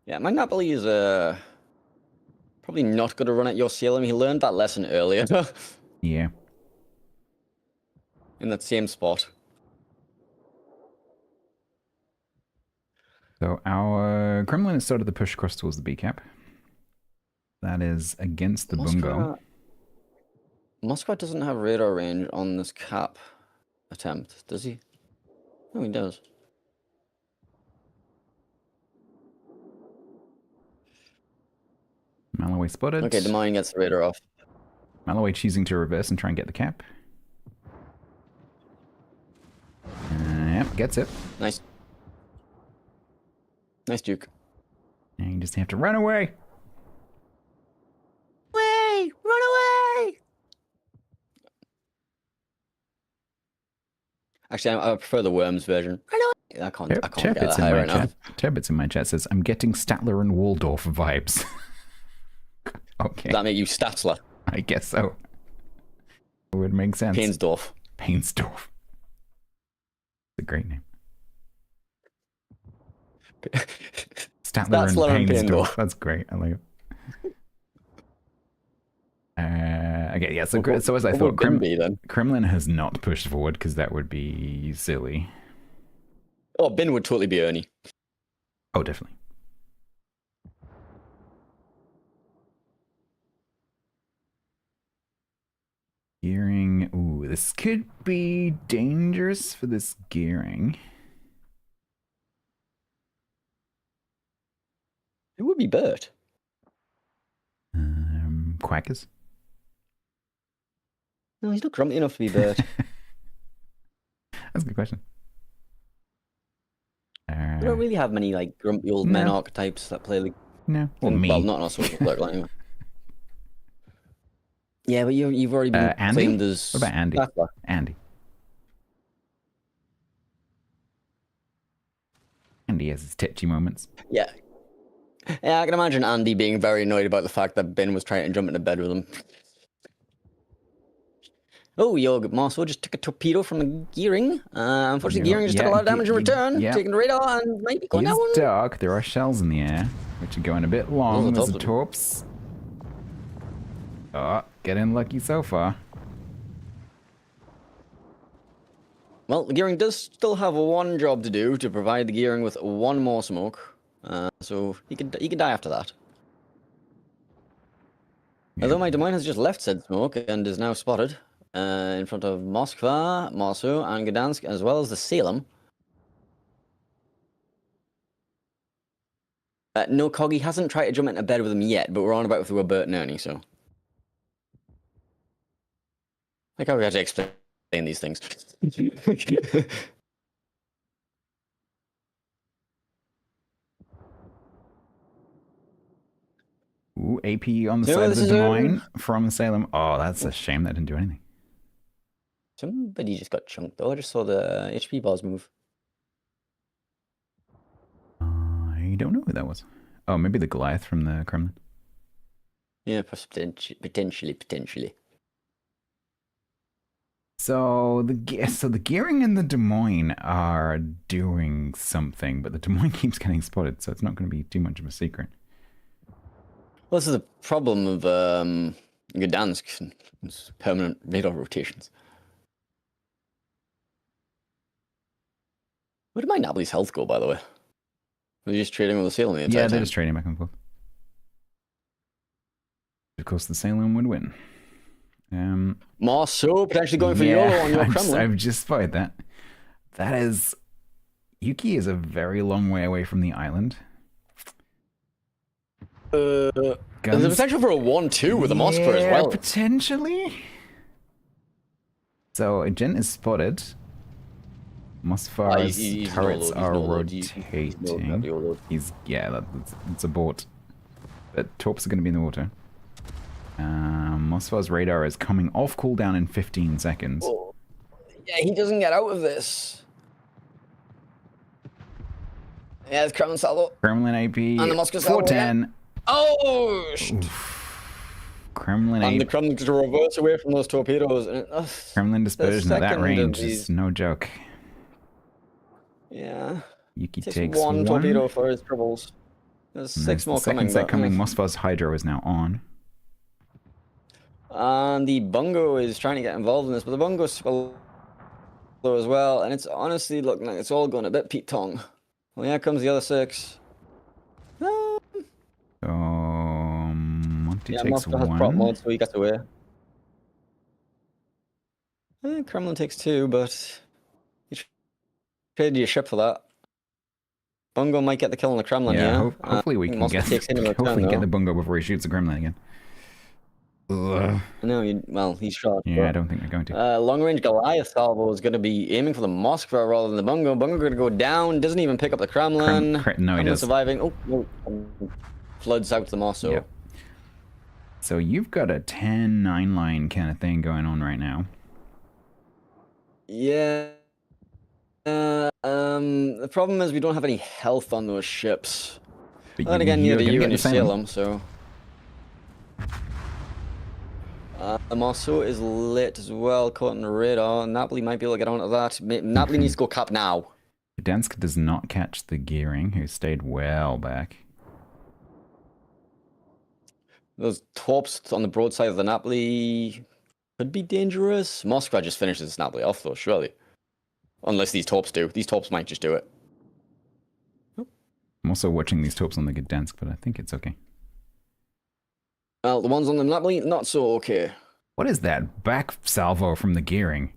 Yeah, my Napoli is probably not going to run at your Salem. He learned that lesson earlier. Yeah. In that same spot. So our Kremlin has started the push across towards the B cap. That is against the bungo. Moscow doesn't have radar range on this cap attempt, does he? No, he does. Malaway spotted. Okay, the mine gets the radar off. Malaway choosing to reverse and try and get the cap. Yep, gets it. Nice. Nice, Duke. And you just have to run away. Run away! Actually, I prefer the Worms version. Run away! I can't get that high right now. Turbits in my chat says, I'm getting Statler and Waldorf vibes. Okay. Does that make you Statzler? I guess so. It would make sense. Painsdorf. Painsdorf. It's a great name. Statler and Painsdorf. That's great. I like it. Okay, yeah, so as I thought, Kremlin has not pushed forward because that would be silly. Oh, Bin would totally be Ernie. Oh, definitely. Gearing. Ooh, this could be dangerous for this gearing. It would be Bert. Quackers? No, he's not grumpy enough to be Bert. That's a good question. We don't really have many like grumpy old men archetypes that play like. No, well, well, not in our social circle anyway. Yeah, but you've already been claimed as. What about Andy? Andy. Andy has his titchy moments. Yeah. Yeah, I can imagine Andy being very annoyed about the fact that Ben was trying to jump into bed with him. Oh, your Marceau just took a torpedo from the gearing. Unfortunately, gearing just took a lot of damage in return, taking the radar and might be going down. It's dark. There are shells in the air, which are going a bit long. There's the torps. Oh, getting lucky so far. Well, the gearing does still have one job to do to provide the gearing with one more smoke. So he can die after that. Yeah. Although my domain has just left said smoke and is now spotted in front of Moskva, Marceau, and Gdansk, as well as the Salem. No, Coggy hasn't tried to jump into bed with him yet, but we're on about if we were Bert and Ernie, so. Like how we had to explain these things. Ooh, AP on the side of the Des Moines from Salem. Oh, that's a shame that didn't do anything. Somebody just got chunked though. I just saw the HP bars move. I don't know who that was. Oh, maybe the Goliath from the Kremlin. Yeah, potentially. So the gearing and the Des Moines are doing something, but the Des Moines keeps getting spotted, so it's not going to be too much of a secret. Well, this is the problem of Gdansk. It's permanent radar rotations. Where did my Napoli's health go, by the way? Were they just trading with the Salem the entire time? Yeah, they're just trading back and forth. Of course, the Salem would win. Marceau potentially going for YOLO on your Kremlin. I've just spotted that. That is... Yuki is a very long way away from the island. There's a potential for a 1-2 with the Moskva as well. Potentially. So a gent is spotted. Mosfar's he's turrets no load, he's are no load, he's no rotating. load. It's a bot. But torps are going to be in the water. Mosfar's radar is coming off cooldown in 15 seconds. Oh. Yeah, he doesn't get out of this. Yeah, it's Kremlin salvo. Kremlin AP. And the Moscow salvo 410. Oh! Kremlin And the AP. Kremlin to reverse away from those torpedoes. And Kremlin dispersion at that second of range these- is no joke. Yeah. Yuki Takes takes one torpedo for his troubles. There's And six the more second coming. set But, coming. Mosfar's Hydro is now on. And the Bungo is trying to get involved in this, but the Bungo's slow as well. And it's honestly looking like it's all going a bit Pete Tong. Well, here comes the other six. So Monty Yeah, takes Moscow has prop one. mod, so he gets away. Kremlin takes two, but you traded your ship for that. Bungo might get the kill on the Kremlin Yeah, here. hopefully we can Moscow get takes him in return, hopefully get the though. bungo before he shoots the Kremlin again. Ugh. No, well, he's shot. Yeah, I don't think they're going to. Long-range Goliath salvo is going to be aiming for the Moskva rather than the Bungo. Bungo going to go down. Doesn't even pick up the Kremlin. No, he Kremlin does. surviving. Oh, no. Floods out the Mosso. Yep. So you've got a 10-9 line kind of thing going on right now. Yeah. The problem is we don't have any health on those ships. But Then again, neither you're you gonna and your get the Salem, so. The Mosso is lit as well, caught on the radar. Napoli might be able to get onto that. Napoli needs to go cap now. Gdansk does not catch the gearing, who stayed well back. Those torps on the broadside of the Napoli could be dangerous. Moskva just finishes Napoli off, though, surely. Unless these torps do. These torps might just do it. I'm also watching these torps on the Gdansk, but I think it's okay. Well, the ones on the Napoli, not so okay. What is that back salvo from the gearing?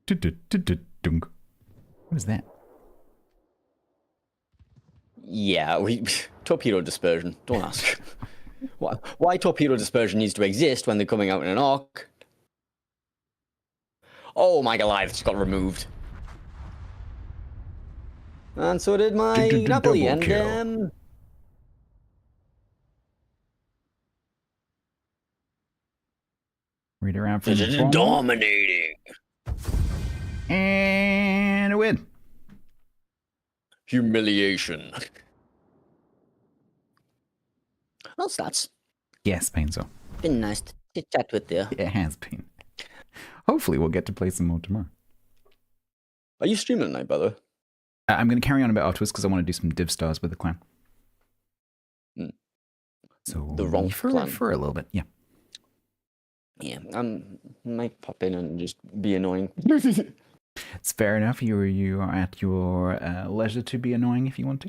Dunk. What is that? Yeah, torpedo dispersion. Don't ask. Why torpedo dispersion needs to exist when they're coming out in an arc? Oh, my Goliath just got removed. And so did my Napoli. Double kill. And Read around for the bomb. dominating. And a win. Humiliation. Well, Stats. Yes, Painso. Been nice to chat with you. It has been. Hopefully we'll get to play some more tomorrow. Are you streaming tonight, brother? I'm going to carry on a bit afterwards because I want to do some div stars with the clan. So The wrong clan. for a little bit, yeah. Yeah, might pop in and just be annoying. It's fair enough. You are at your leisure to be annoying if you want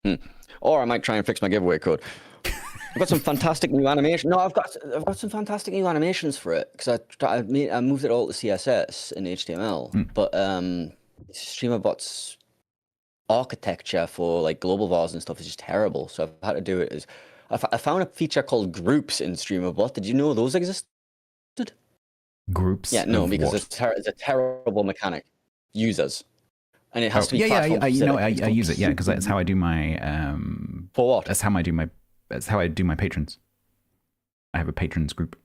to. Or I might try and fix my giveaway code. I've got some fantastic new animation. No, I've got some fantastic new animations for it because I moved it all to CSS and HTML. But StreamerBot's architecture for like global vars and stuff is just terrible. So I've had to do it as I found a feature called groups in StreamerBot. Did you know those existed? Groups? Yeah, no, of because what? it's a terrible mechanic. Users. And it has to be I platform use it, yeah, because that's how I do my For what? that's how I do my patrons. I have a patrons group.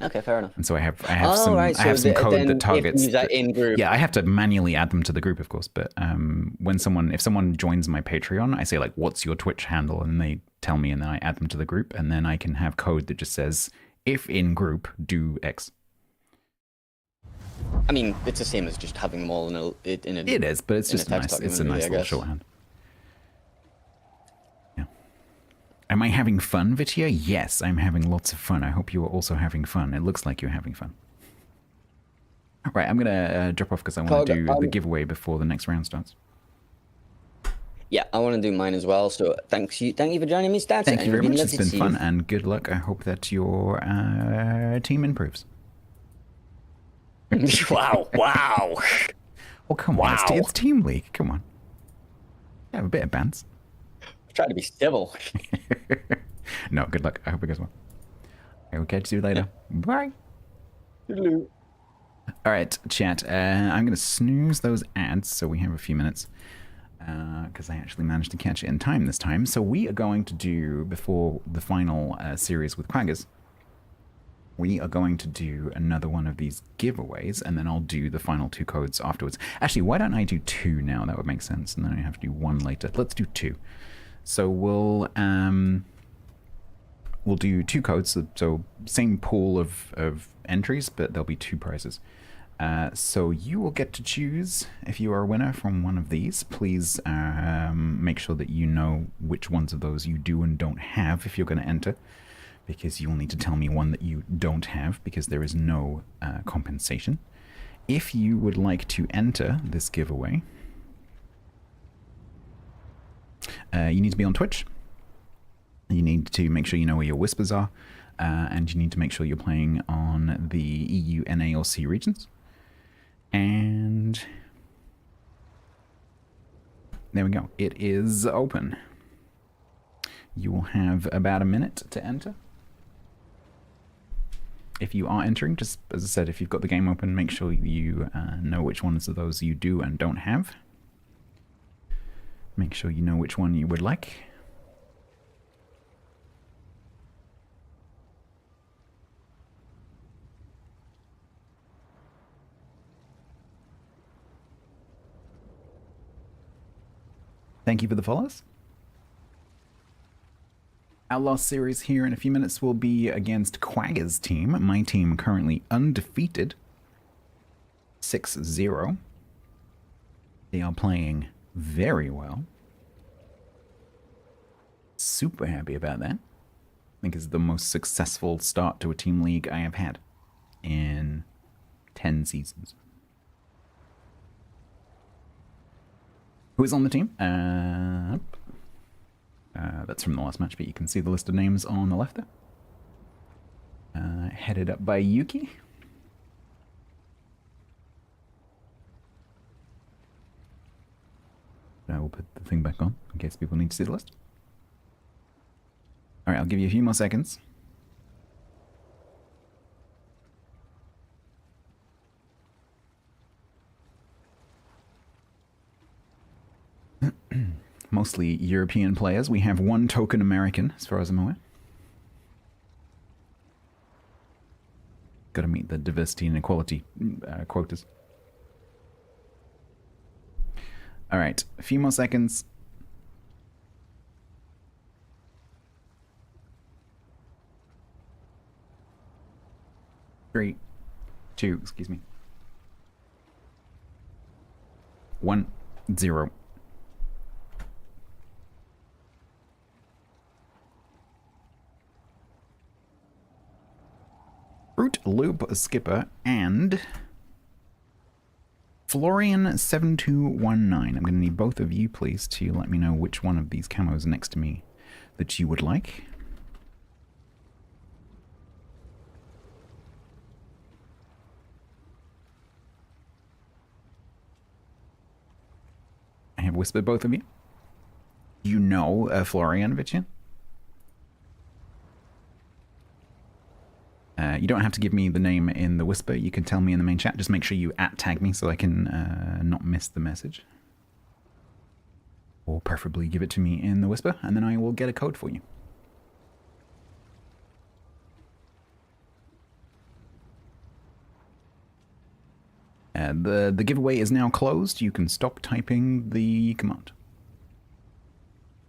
Okay, fair enough. And so I have Right, some code then that targets use that in group. Yeah, I have to manually add them to the group, of course. But if someone joins my Patreon, I say like, "What's your Twitch handle?" and they tell me, and then I add them to the group, and then I can have code that just says, "If in group, do X." I mean, it's the same as just having them all in a. It is, but it's in a just text nice. It's a document, nice I little guess. shorthand. Yeah. Am I having fun, Vitya? Yes, I'm having lots of fun. I hope you are also having fun. It looks like you're having fun. Right, I'm gonna drop off because I want to do the giveaway before the next round starts. Yeah, I want to do mine as well. So thank you for joining me, Stats. Thank you very and much. let's It's been see fun you. and good luck. I hope that your team improves. Wow. Oh, come on. It's Team League. Come on. Have a bit of bands. Try to be civil. No, good luck. I hope it goes well. I will catch you later. Bye. Toodaloo. All right, chat. I'm going to snooze those ads so we have a few minutes because I actually managed to catch it in time this time. So we are going to do, before the final series with Quaggers, we are going to do another one of these giveaways, and then I'll do the final 2 codes afterwards. Actually, why don't I do 2 now? That would make sense, and then I have to do 1 later. Let's do 2. So we'll do 2 codes, so same pool of entries, but there'll be 2 prizes. So you will get to choose if you are a winner from one of these. Please make sure that you know which ones of those you do and don't have if you're going to enter, because you will need to tell me one that you don't have, because there is no compensation. If you would like to enter this giveaway, you need to be on Twitch. You need to make sure you know where your whispers are, and you need to make sure you're playing on the EU, NA, or C regions. And there we go. It is open. You will have about a minute to enter. If you are entering, just as I said, if you've got the game open, make sure you know which ones of those you do and don't have. Make sure you know which one you would like. Thank you for the follows. Our last series here in a few minutes will be against Quagger's team. My team currently undefeated. 6-0. They are playing very well. Super happy about that. I think it's the most successful start to a team league I have had in 10 seasons. Who is on the team? That's from the last match, but you can see the list of names on the left there. Headed up by Yuki. I will put the thing back on in case people need to see the list. Alright, I'll give you a few more seconds. Mostly European players. We have 1 token American, as far as I'm aware. Got to meet the diversity and equality quotas. All right, a few more seconds. Three, 2, excuse me. 1, 0. Fruit Loop Skipper and Florian7219. I'm going to need both of you, please, to let me know which one of these camos next to me that you would like. I have whispered both of you. You know Florian, Vitya? You don't have to give me the name in the whisper. You can tell me in the main chat. Just make sure you @tag me so I can not miss the message. Or preferably give it to me in the whisper, and then I will get a code for you. The giveaway is now closed. You can stop typing the command.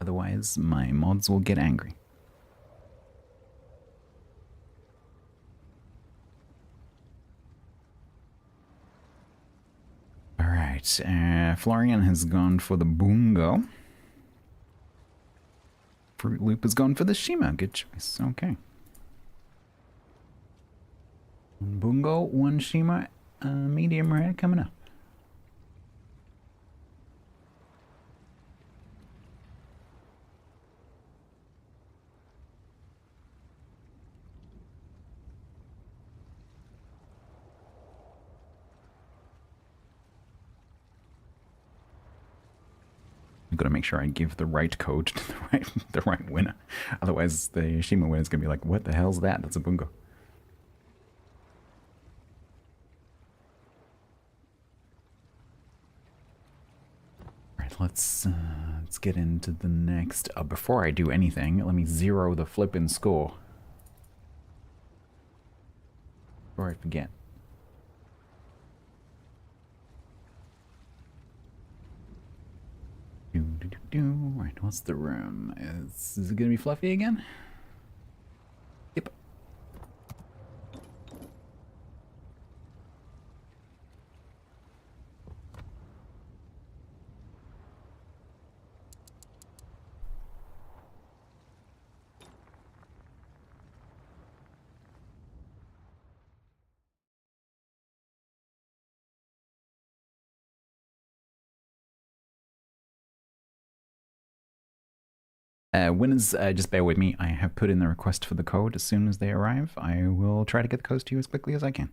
Otherwise, my mods will get angry. Alright, Florian has gone for the Bungo. Fruit Loop has gone for the Shima. Good choice. Okay. 1 Bungo, 1 Shima, medium rare coming up. I've got to make sure I give the right code to the right winner. Otherwise, the Shima winner is going to be like, what the hell's that? That's a Bungo. let's get into the next. Before I do anything, let me zero the flippin' score. Before I forget. Right, what's the room? Is it gonna be fluffy again? Yep. Winners, just bear with me. I have put in the request for the code. As soon as they arrive, I will try to get the codes to you as quickly as I can.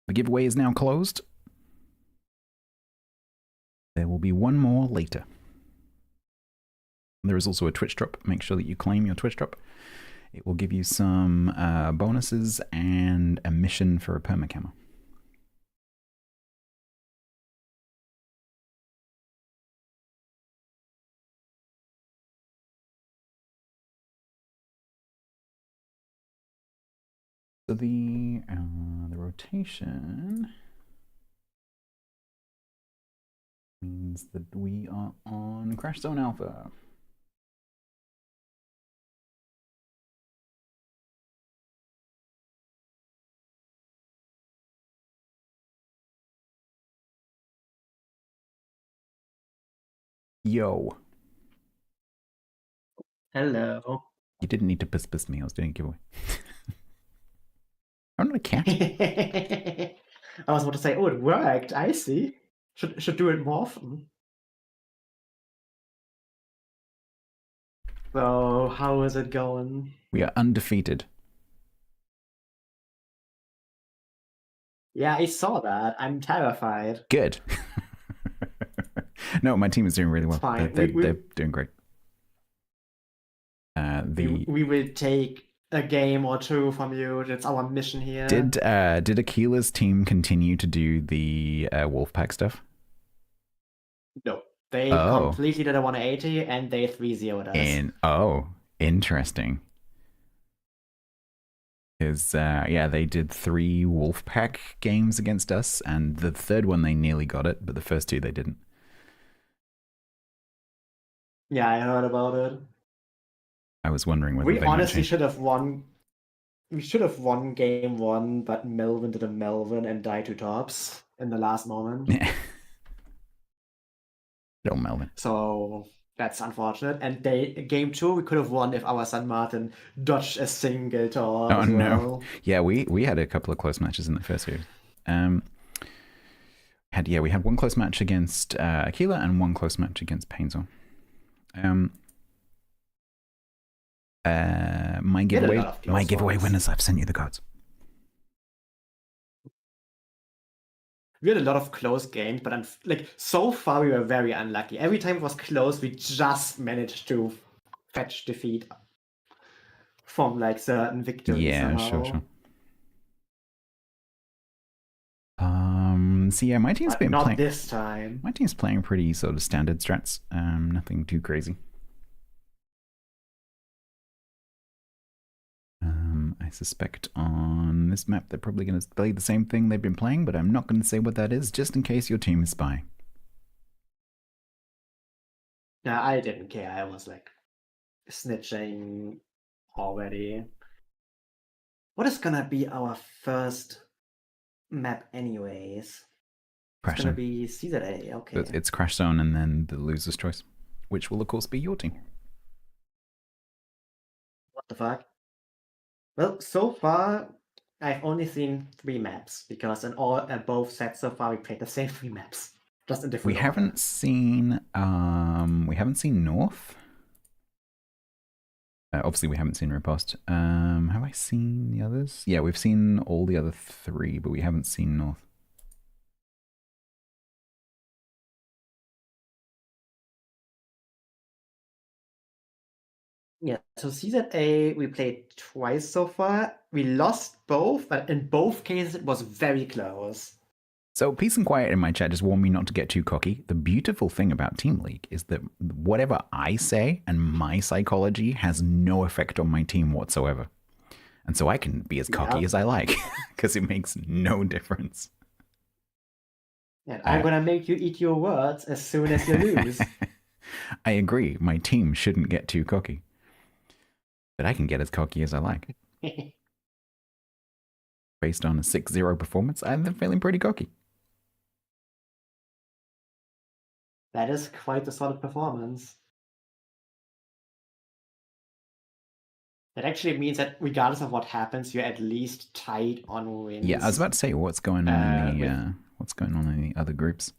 The giveaway is now closed. There will be one more later. There is also a Twitch drop. Make sure that you claim your Twitch drop. It will give you some bonuses and a mission for a permacamo. So the rotation means that we are on Crash Zone Alpha. Yo. Hello. You didn't need to piss me. I was doing a giveaway. I'm not a cat. I was about to say, oh, it worked. I see. Should do it more often. So, how is it going? We are undefeated. Yeah, I saw that. I'm terrified. Good. No, my team is doing really well. It's fine. They're doing great. We will take a game or two from you. That's our mission here. Did Akila's team continue to do the Wolfpack stuff? No. They completely did a 180 and they 3-0'd us. Interesting. Is they did 3 Wolfpack games against us, and the third one they nearly got it, but the first 2 they didn't. Yeah, I heard about it. I was wondering whether We they honestly should have won. We should have won game 1, but Melvin did a Melvin and died to tops in the last moment. Yeah. Don't Melvin. So that's unfortunate. And game 2 we could have won if our San Martin dodged a single toss. Oh no! Well. Yeah, we had a couple of close matches in the first series. We had one close match against Aquila and one close match against Painzel. My giveaway winners. I've sent you the codes. We had a lot of close games, but so far we were very unlucky. Every time it was close, we just managed to fetch defeat from certain victories. Yeah, somehow. sure. So yeah, my team's been not playing. This time. My team's playing pretty sort of standard strats. Nothing too crazy. I suspect on this map they're probably going to play the same thing they've been playing, but I'm not going to say what that is, just in case your team is spying. Yeah, I didn't care. I was snitching already. What is gonna be our first map anyways? Crash It's gonna Zone. be Caesar Day, okay. It's Crash Zone and then the loser's choice, which will of course be your team. What the fuck? Well, so far I've only seen 3 maps because in both sets so far we played the same 3 maps, just in different. We haven't seen North. Obviously, we haven't seen Riposte. Have I seen the others? Yeah, we've seen all the other 3, but we haven't seen North. Yeah, so CZA we played twice so far. We lost both, but in both cases it was very close. So Peace and Quiet in my chat just warned me not to get too cocky. The beautiful thing about Team League is that whatever I say and my psychology has no effect on my team whatsoever. And so I can be as cocky Yeah. as I like because it makes no difference. And I'm gonna make you eat your words as soon as you lose. I agree. My team shouldn't get too cocky. But I can get as cocky as I like. Based on a 6-0 performance, I'm feeling pretty cocky. That is quite a solid performance. That actually means that regardless of what happens, you're at least tied on wins. Yeah, I was about to say what's going on in the other groups.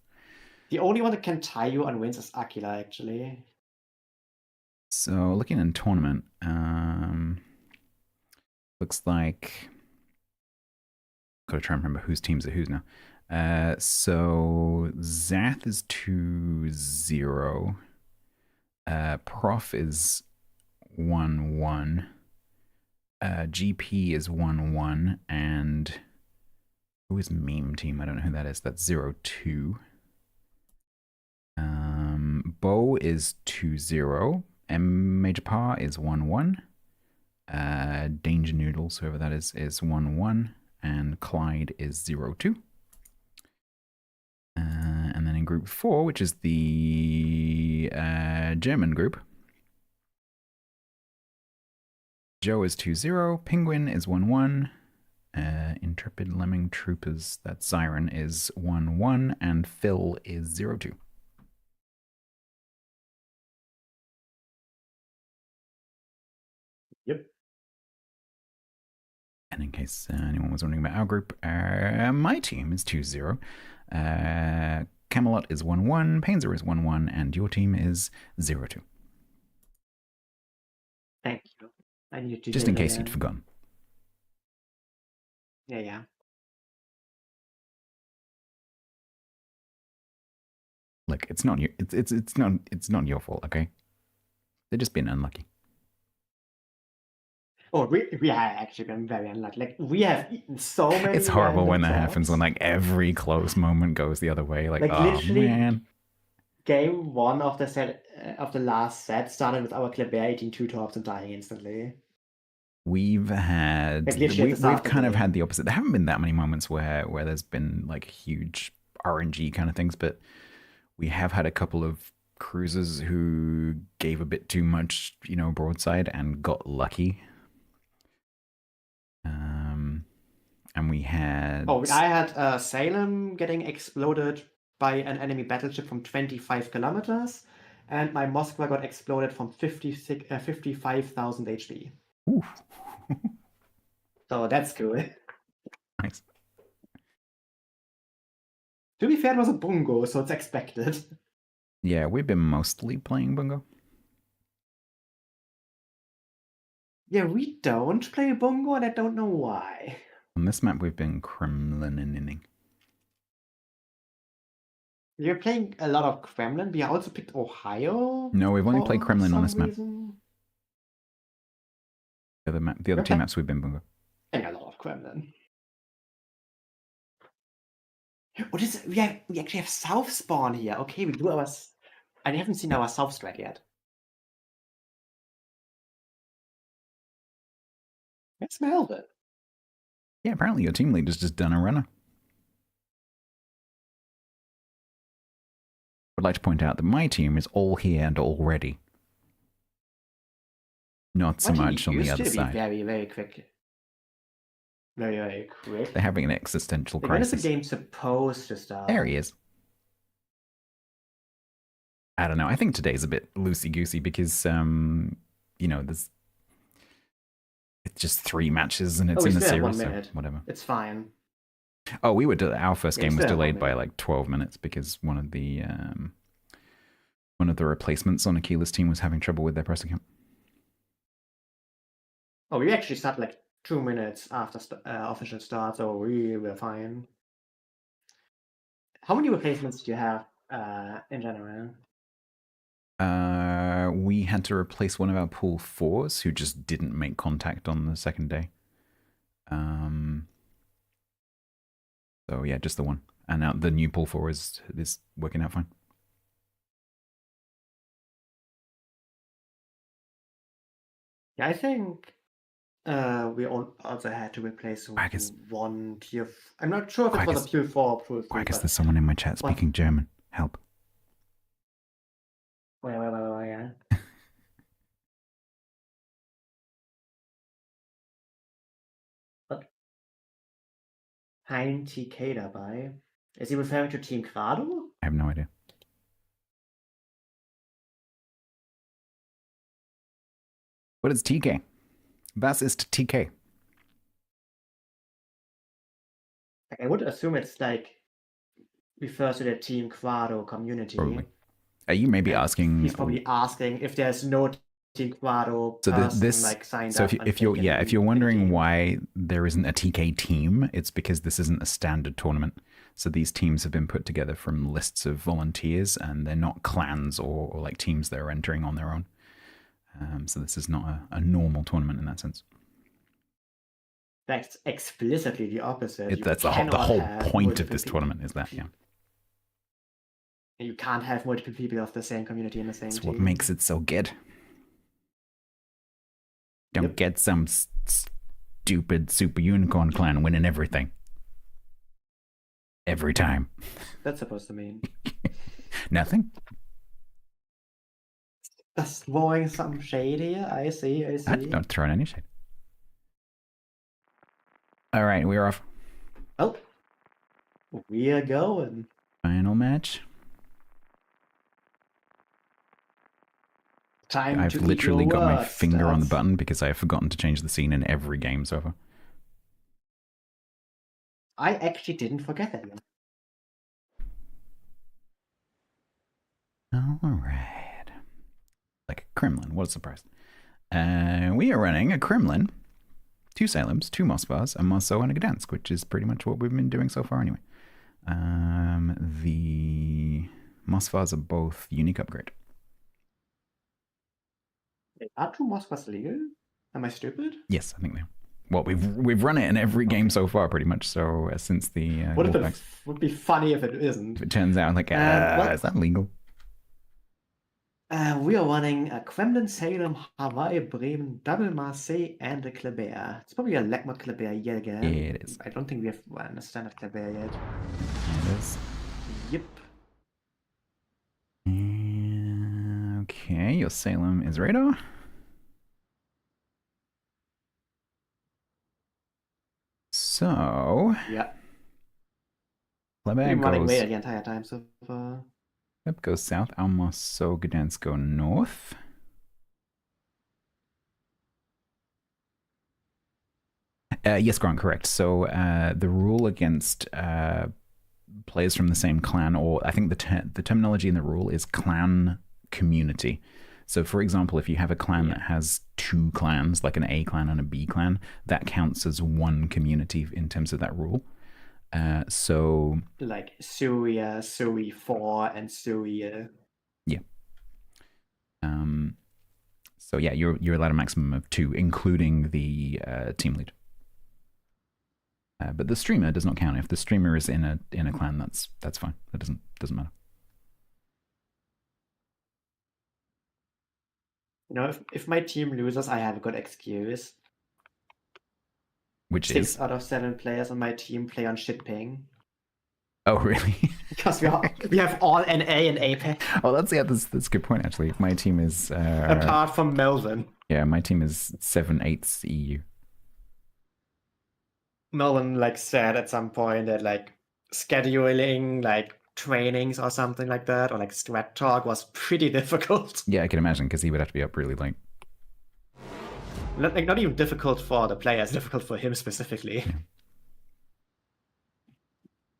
The only one that can tie you on wins is Aquila, actually. So looking in tournament, looks like gotta try and remember whose teams are whose now. So Zath is 2-0. Prof is 1-1. GP is 1-1, and who is meme team? I don't know who that is. That's 0-2. Bo is 2-0. M Major Par is 1-1. Danger Noodles, whoever that is 1-1. And Clyde is 0-2. And then in group 4, which is the German group, Joe is 2-0. Penguin is 1-1. Intrepid Lemming Troopers, that's Siren, is 1-1. And Phil is 0-2. Yep. And in case anyone was wondering about our group, my team is 2-0. Camelot is 1-1. Painzer is 1-1. And your team is 0-2. Thank you. I need to just in case you'd forgotten. Yeah. Look, it's not not your fault, okay? They're just being unlucky. Oh, we have actually been very unlucky. Like, we have eaten so many. It's horrible when that happens, when like every close moment goes the other way. Like oh literally, man. Game 1 of the set of the last set started with our Kleber eating 2 tops and dying instantly. We've kind of had the opposite. There haven't been that many moments where there's been like huge RNG kind of things, but we have had a couple of cruisers who gave a bit too much, broadside and got lucky. And we had... I had Salem getting exploded by an enemy battleship from 25 kilometers, and my Moskva got exploded from 55,000 HP. Ooh. So that's cool. Nice. To be fair, it was a bungo, so it's expected. Yeah, we've been mostly playing bungo. Yeah, we don't play bungo, and I don't know why. On this map, we've been Kremlin-inning. You're playing a lot of Kremlin. We also picked Ohio. No, we've only played Kremlin on this map. Reason. The other two maps we've been bungo. Playing a lot of Kremlin. What is it? We actually have South spawn here. Okay, we do our... I haven't seen our South strat yet. It's Melbourne. Yeah, apparently your team leader's just done a runner. I'd like to point out that my team is all here and all ready. Not so much on the other side. Very, very quick. Very, very quick. They're having an existential crisis. When is the game supposed to start? There he is. I don't know. I think today's a bit loosey-goosey because, there's... It's just 3 matches and it's in the series, so whatever. It's fine. Oh, our first game was delayed by like 12 minutes because one of the replacements on Akila's team was having trouble with their press account. Oh, we actually started like 2 minutes after official start, so we were fine. How many replacements do you have in general? We had to replace one of our pool 4s who just didn't make contact on the second day. So yeah, just the one. And now the new pool 4 is working out fine. Yeah, I think we also had to replace one tier. I'm not sure if it was a tier 4 or tier 3. I guess there's someone in my chat speaking German. Help. Ja. Kein TK dabei. Is he referring to Team Quado? I have no idea. What is TK? Was ist TK? I would assume it's like refers to the Team Quado community. Probably. Are you maybe asking? He's probably asking if there's no Team Quado person like signed up. So if you're wondering why there isn't a TK team, it's because this isn't a standard tournament. So these teams have been put together from lists of volunteers, and they're not clans or like teams that are entering on their own. So this is not a normal tournament in that sense. That's explicitly the opposite. That's the whole point of this tournament is that, yeah. You can't have multiple people of the same community in the same team. That's what makes it so good. Don't get some stupid super unicorn clan winning everything. Every time. That's supposed to mean? Nothing. Just throwing some shade here. I see. Don't throw in any shade. All right, we're off. Oh, we are going. Final match. I've literally got my finger on the button because I have forgotten to change the scene in every game so far. I actually didn't forget that yet. All right. Like a Kremlin. What a surprise. We are running a Kremlin, 2 Salems, 2 Moskvas, a Moscow, and a Gdansk, which is pretty much what we've been doing so far anyway. The Moskvas are both unique upgrade. Are 2 Moskvas legal? Am I stupid? Yes, I think they are. Well, we've run it in every game so far, pretty much. So since the would be funny if it isn't. If it turns out like is that legal? We are running a Kremlin, Salem, Hawaii, Bremen, Double Marseille, and a Kleber. It's probably a Legmod Kleber yet again. Yeah, it is. I don't think we have run a standard Kleber yet. It is. Yep. Okay, your Salem is radar. So yeah, Kleber been running goes radar the entire time so far. Yep, goes south. Almost Gdansk go north. Yes, Grant, correct. So the rule against players from the same clan, or I think the terminology in the rule is clan community. So, for example, if you have a clan that has 2 clans, like an A clan and a B clan, that counts as one community in terms of that rule. So like Syria, Suri 4, and Syria. Yeah. So yeah, you're allowed a maximum of 2, including the team lead. But the streamer does not count. If the streamer is in a clan, that's fine. That doesn't matter. You know, if my team loses, I have a good excuse. Which 6 out of 7 players on my team play on shit ping. Oh, really? Because we have all NA and APEC. Oh, that's a good point, actually. My team is... apart from Melvin. Yeah, my team is 7/8 EU. Melvin said at some point that scheduling trainings or something like that, or strat talk was pretty difficult. Yeah, I can imagine, because he would have to be up really late. Not even difficult for the players, difficult for him specifically.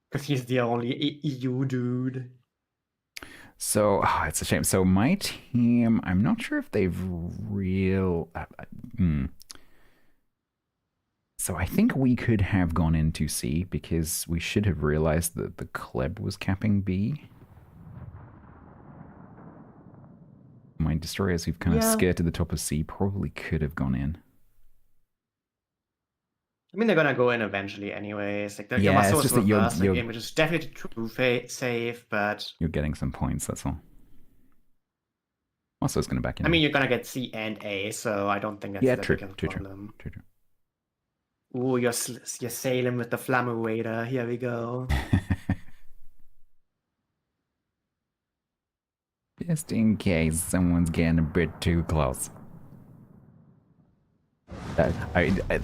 Because he's the only EU dude. So, it's a shame. So my team, I'm not sure if they've So I think we could have gone into C, because we should have realized that the Kleb was capping B. my destroyers who've kind of Yeah. skirted the top of C probably could have gone in. I mean, they're gonna go in eventually, anyways. Like, your Yeah, it's Maso is just that you're- reversing you're- in, which is definitely true safe, but You're getting some points, that's all. Also, it's going to back in. I mean, you're gonna get C and A, so I don't think that's yeah, that true, big of a true, problem. true, true. Ooh, you're sailing with the Flammuator. Here we go. Just in case someone's getting a bit too close. I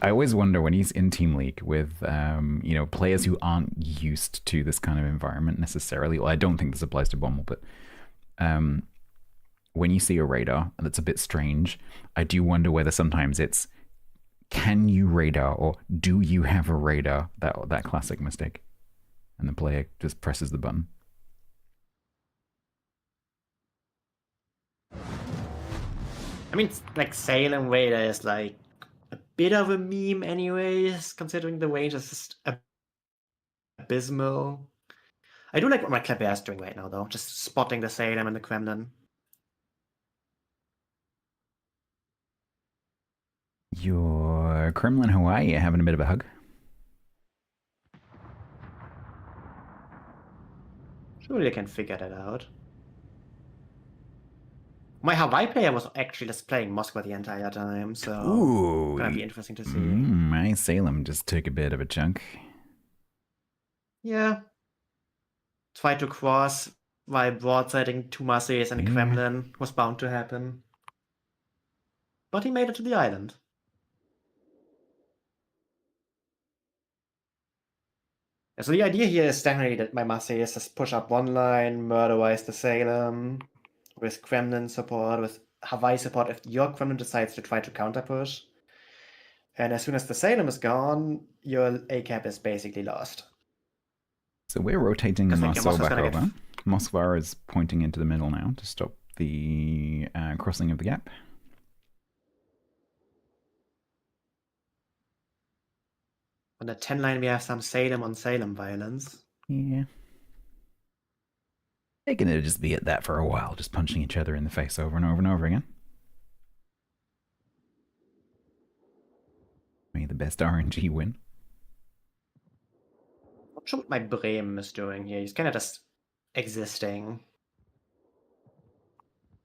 always wonder when he's in Team League with you know, players who aren't used to this kind of environment necessarily. Well, I don't think this applies to Bommel, but when you see a radar that's a bit strange, I do wonder whether sometimes it's, can you radar or do you have a radar? That classic mistake, and the player just presses the button. I mean, like, Salem Raider is like a bit of a meme, anyways, considering the range is just abysmal. I do like what my Kleber is doing right now, though, just spotting the Salem and the Kremlin. Your Kremlin Hawaii having a bit of a hug. Surely I can figure that out. My Hawaii player was actually just playing Moscow the entire time, so Ooh, gonna be interesting to see. my Salem just took a bit of a chunk. Yeah. Try to cross while broadsiding two Marseilles and the Yeah. Kremlin was bound to happen. But he made it to the island. So the idea here is definitely that my Marseilles just push up one line, murderize the Salem, with Kremlin support, with Hawaii support if your Kremlin decides to try to counter push. And as soon as the Salem is gone, your A-cap is basically lost. So we're rotating 'Cause, like, your Marcel Moskva's back gonna over. Moskva is pointing into the middle now to stop the crossing of the gap. On the 10 line, we have some Salem on Salem violence. Yeah. They're going to just be at that for a while, just punching each other in the face over and over and over again. May the best RNG win. Not sure what my Bremen is doing here. He's kind of just existing,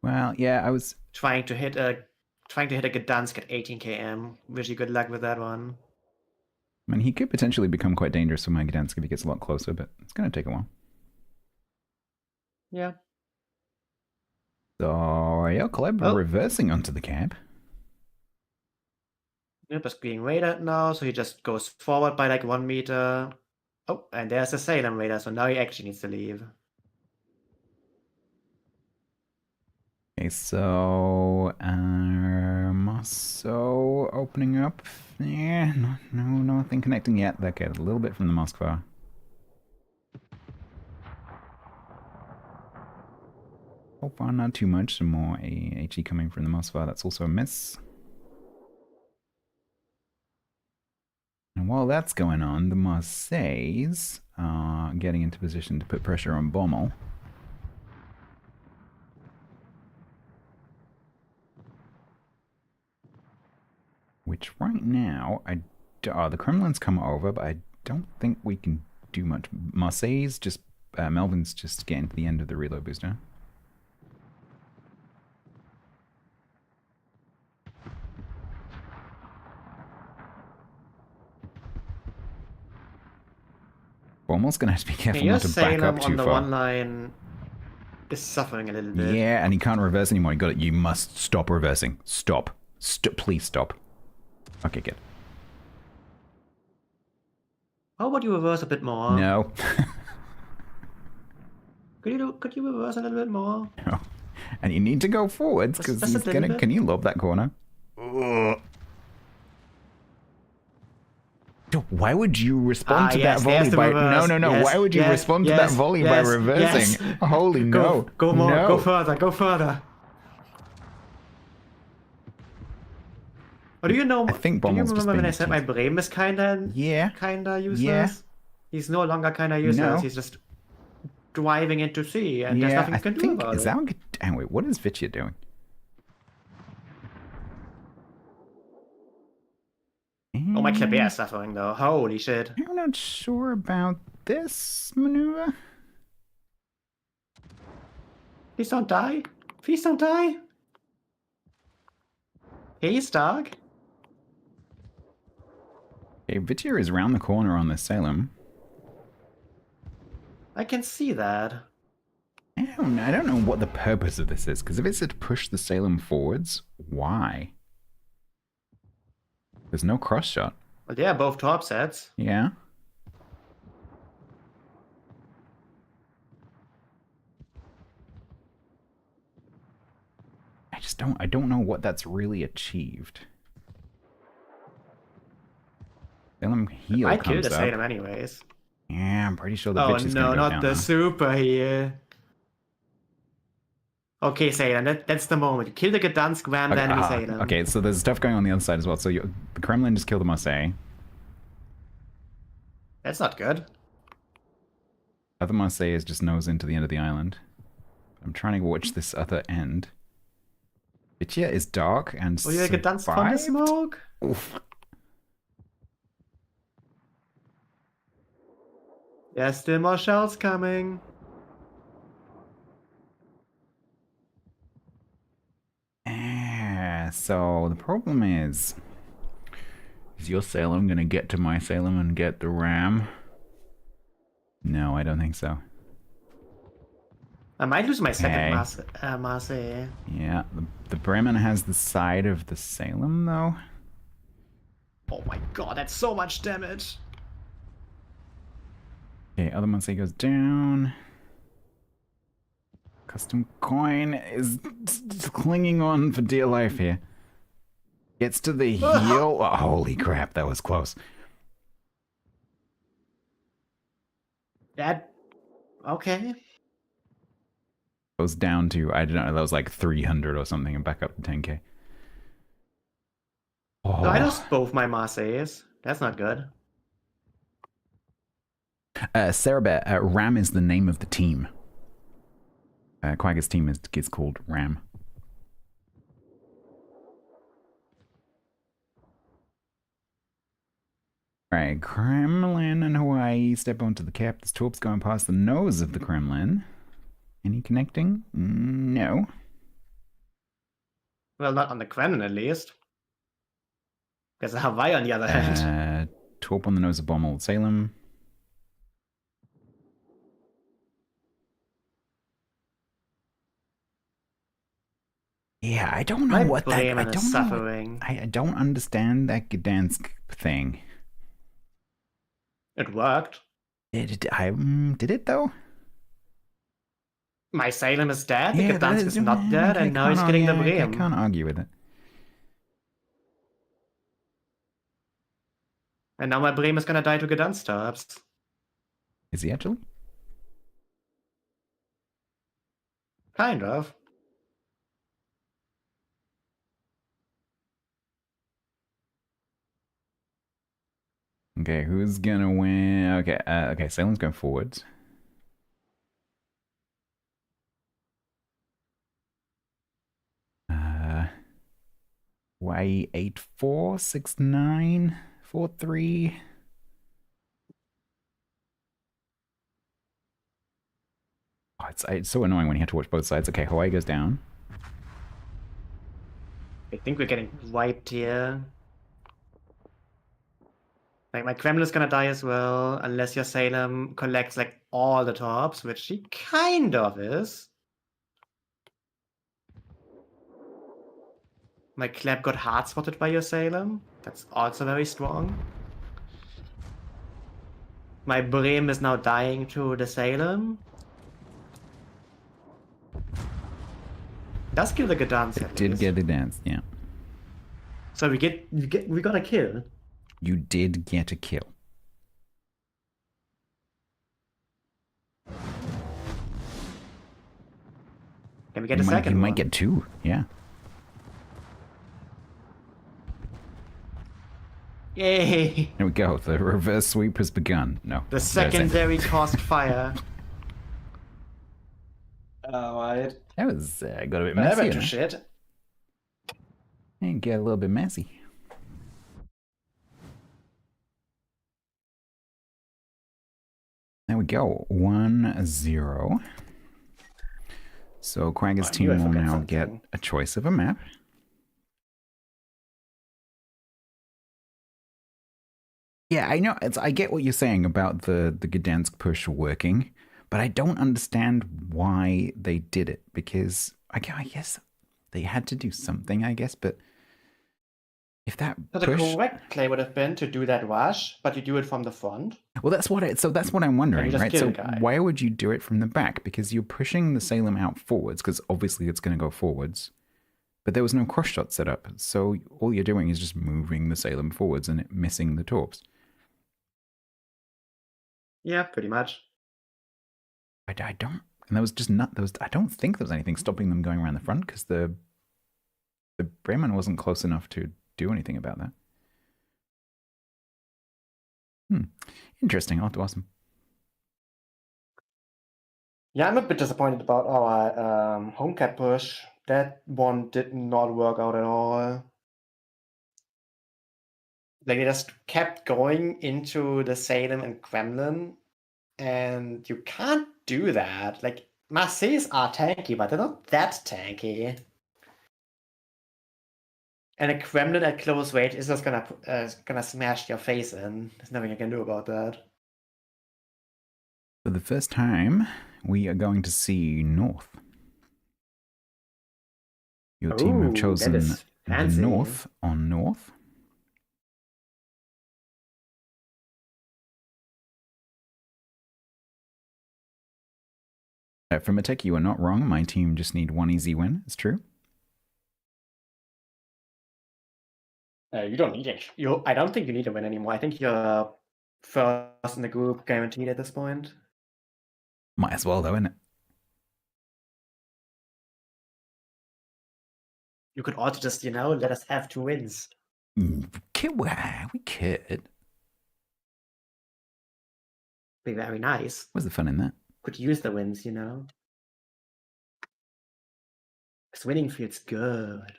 Well, yeah, I was... trying to hit a Gdansk at 18 km. Wish you good luck with that one. I mean, he could potentially become quite dangerous for my Gdansk if he gets a lot closer, but it's going to take a while. Yeah. So, yeah, Kleb Oh. reversing onto the cab. Yep, is being raided now, so he just goes forward by like 1 meter. Oh, and there's the Salem raider, so now he actually needs to leave. Okay, so, Maso opening up. Yeah, nothing connecting yet. Okay, a little bit from the Moskva. So far, not too much. Some more HE coming from the Moskva. That's also a miss. And while that's going on, the Marseilles are getting into position to put pressure on Bommel. Which right now, the Kremlin's come over, but I don't think we can do much. Marseilles just, Melvin's just getting to the end of the reload booster. We're almost going to have to be careful Yeah, your not to back Salem up on too the far. one line is suffering a little bit. Yeah, and he can't reverse anymore. You got it. You must stop reversing. Stop. Please stop. Okay, good. How about you reverse a bit more? No. Could you reverse a little bit more? No. And you need to go forwards because Just a he's little gonna. bit. Can you lob that corner? Ugh. Dude, why would you respond to yes, that volley there's the by? reverse. No. Yes, Why would you yes, respond to yes, that volley by yes, reversing? yes. Holy no! Go more. No. Go further. Go further. Oh, do you know? I think do you Bommel's just remember when being I a said my tease. Bremen is Yeah. kinda useless? Yeah. He's no longer kinda useless. No. He's just driving into sea, and there's Yeah, nothing I you can do think about is it. that what, hang, wait, what is Vitya doing? Oh, my clip is suffering though. Holy shit. I'm not sure about this maneuver. Please don't die. Please don't die. He's dog. Okay, Vitya is round the corner on the Salem. I can see that. I don't know what the purpose of this is, because if it's to push the Salem forwards, why? There's no cross shot. Well, yeah, both top sets. Yeah. I don't know what that's really achieved. Salem heel I killed comes the up. Salem anyways. Yeah, I'm pretty sure the Oh Vitya's no, gonna go not down the now. super here. Okay, Salem, that's the moment. Kill the Gdansk, ram the enemy Salem. Okay, so there's stuff going on the other side as well. So the Kremlin just killed the Marseille. That's not good. Other Marseille is just nose into the end of the island. I'm trying to watch this other end. Vitya is dark and Oh, yeah, Gdansk from the survived? smoke. Oof. There's still more shells coming. So the problem is your Salem gonna get to my Salem and get the ram? No, I don't think so. I might lose my second Hey. Marseille. Yeah, the Bremen has the side of the Salem though. Oh my god, that's so much damage. Okay, other Marseille goes down. Custom coin is clinging on for dear life here. Gets to the heel. Oh, holy crap, that was close. That... Okay. Goes down to, I don't know, that was like 300 or something and back up to 10k. Oh. No, I lost both my Marseilles. That's not good. Sarah Bear, Ram is the name of the team. Quagga's team is called Ram. Alright, Kremlin and Hawaii step onto the cap. This torp's going past the nose of the Kremlin. Any connecting? No. Well, not on the Kremlin at least. There's a Hawaii on the other hand. Torp on the nose of Bomb Old Salem. Yeah, I don't know what that... I don't suffering. I don't understand that Gdansk thing. It worked. Did it though? My Salem is dead, Yeah, the Gdansk is not dead, okay, and now he's getting the Bremen. I can't argue with it. And now my Bremen is gonna die to Gdansk torps. Is he actually? Kind of. Okay, who's gonna win? Okay, okay, Salem's going forwards. Y 846943. Oh, it's so annoying when you have to watch both sides. Okay, Hawaii goes down. I think we're getting wiped here. Like, my Kremlin is gonna die as well, unless your Salem collects, like, all the tops, which she kind of is. My Kleb got hard spotted by your Salem. That's also very strong. My Bremen is now dying to the Salem. Does kill the Gdansk. It did get a dance, yeah. So we got a kill. You did get a kill. Can we get a second You one? might get two, yeah. Yay! There we go. The reverse sweep has begun. No. The there's it. secondary caused fire. Alright. That was got a bit But I messy. went to Huh? shit. It got a little bit messy. There we go. 1-0. So Quagga's I knew I team will forgot now get something. a choice of a map. Yeah, I know. I get what you're saying about the Gdansk push working, but I don't understand why they did it, because I guess they had to do something, I guess, but if that So the push... correct play would have been to do that rush, but you do it from the front. Well, that's what I'm wondering, just right? kill So the guy. why would you do it from the back? Because you're pushing the Salem out forwards, because obviously it's going to go forwards. But there was no cross shot set up, so all you're doing is just moving the Salem forwards and it missing the torps. Yeah, pretty much. I don't, and there was just not. There was. I don't think there was anything stopping them going around the front, because the Bremen wasn't close enough to do anything about that. Interesting. I'll have to ask them. Yeah, I'm a bit disappointed about our home cat push. That one did not work out at all. Like, they just kept going into the Salem and Kremlin, and you can't do that. Like, Marseilles are tanky, but they're not that tanky. And a Kremlin at close range is just gonna smash your face in. There's nothing you can do about that. For the first time, we are going to see North. Your team have Ooh, that chosen is the fancy. North on North. From a tech, you are not wrong. My team just need one easy win. It's true. You don't need it. I don't think you need to win anymore. I think you're first in the group guaranteed at this point. Might as well, though, innit? You could also just, let us have 2 wins. We could. Be very nice. What's the fun in that? Could use the wins, Because winning feels good.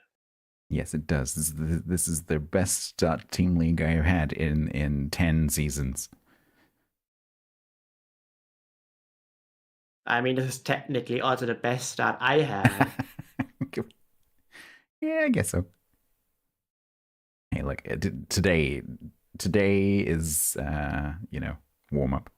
Yes, it does. This is the best team league I have had in 10 seasons. I mean, this is technically also the best start I had. Yeah, I guess so. Hey, look, today is warm up.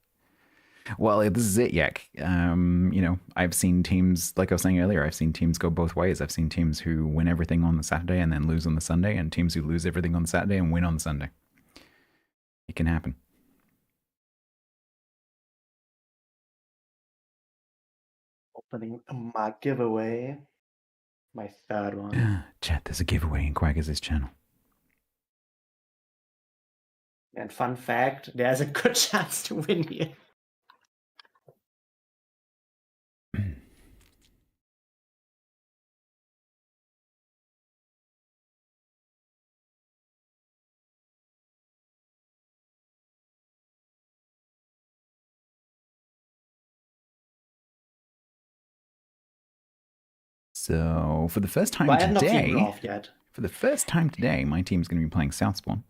Well, this is it, Yak. I've seen teams, like I was saying earlier, I've seen teams go both ways. I've seen teams who win everything on the Saturday and then lose on the Sunday, and teams who lose everything on the Saturday and win on the Sunday. It can happen. Opening my giveaway. My third one. Chat, there's a giveaway in Quaggers' channel. And fun fact, there's a good chance to win here. So for the first time But I have not seen today, Rolf yet. my team's going to be playing South Spawn.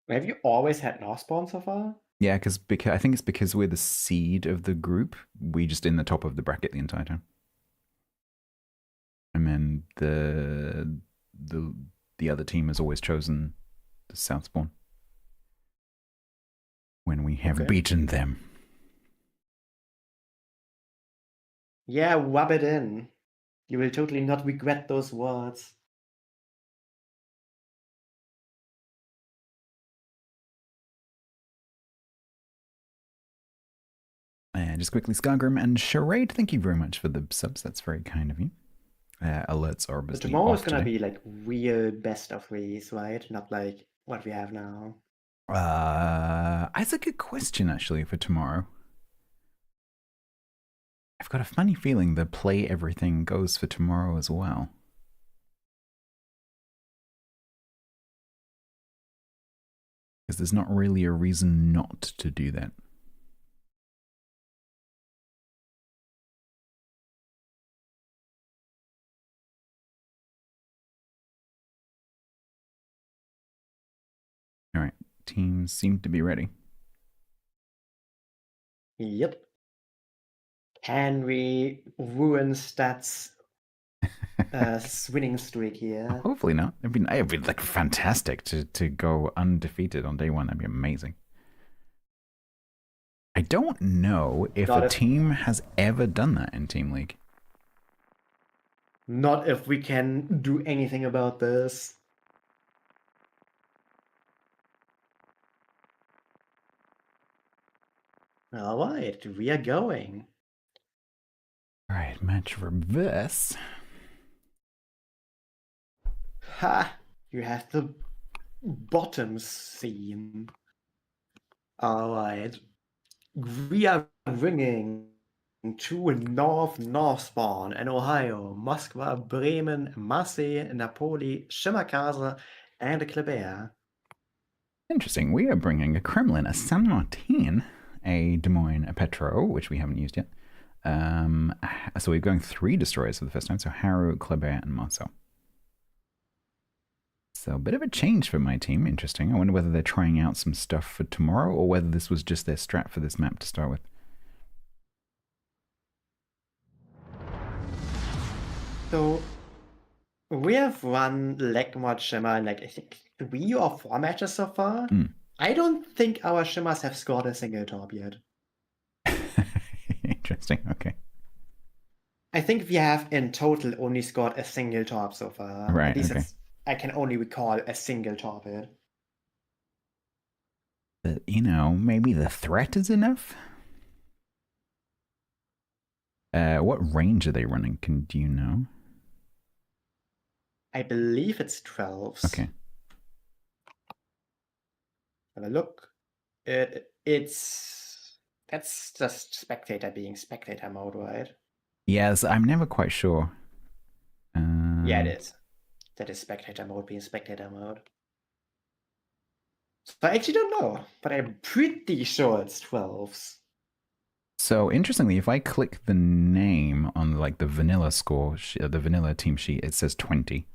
Have you always had North Spawn so far? Yeah, because I think it's because we're the seed of the group. We just in the top of the bracket the entire time. And then the other team has always chosen the South Spawn when we have beaten them. Yeah, rub it in. You will totally not regret those words. And just quickly, Scargrim and Charade, thank you very much for the subs. That's very kind of you. Alerts are obviously Tomorrow is off gonna today. be like real best of threes, right? Not like what we have now. That's a good question, actually, for tomorrow. I've got a funny feeling the play everything goes for tomorrow as well. Because there's not really a reason not to do that. teams seem to be ready. Yep. Can we ruin Stats' winning streak here? Hopefully not. It'd be like fantastic to go undefeated on day one. That'd be amazing. I don't know if Not a if- team has ever done that in Team League. Not if we can do anything about this. Alright, we are going. All right, match reverse. Ha! You have the bottom scene. Alright. We are bringing to Northbourne in Ohio, Moskva, Bremen, Marseille, Napoli, Shimakaze, and Kleber. Interesting. We are bringing a Kremlin, a San Martin, a Des Moines, a Petro, which we haven't used yet. So we're going 3 destroyers for the first time. So Haru, Kleber, and Marceau. So a bit of a change for my team. Interesting. I wonder whether they're trying out some stuff for tomorrow or whether this was just their strat for this map to start with. So we have run Legmod Shimmer in like I think 3 or 4 matches so far. I don't think our Shimmers have scored a single top yet. Interesting. Okay. I think we have in total only scored a single top so far. Right, At least okay. I can only recall a single top hit. But, maybe the threat is enough? What range are they running? Do you know? I believe it's 12s. Okay. Have a look. That's just spectator being spectator mode, right? Yes, I'm never quite sure. Yeah, it is. That is spectator mode being spectator mode. So I actually don't know, but I'm pretty sure it's 12s. So interestingly, if I click the name on like the vanilla score, the vanilla team sheet, it says 20.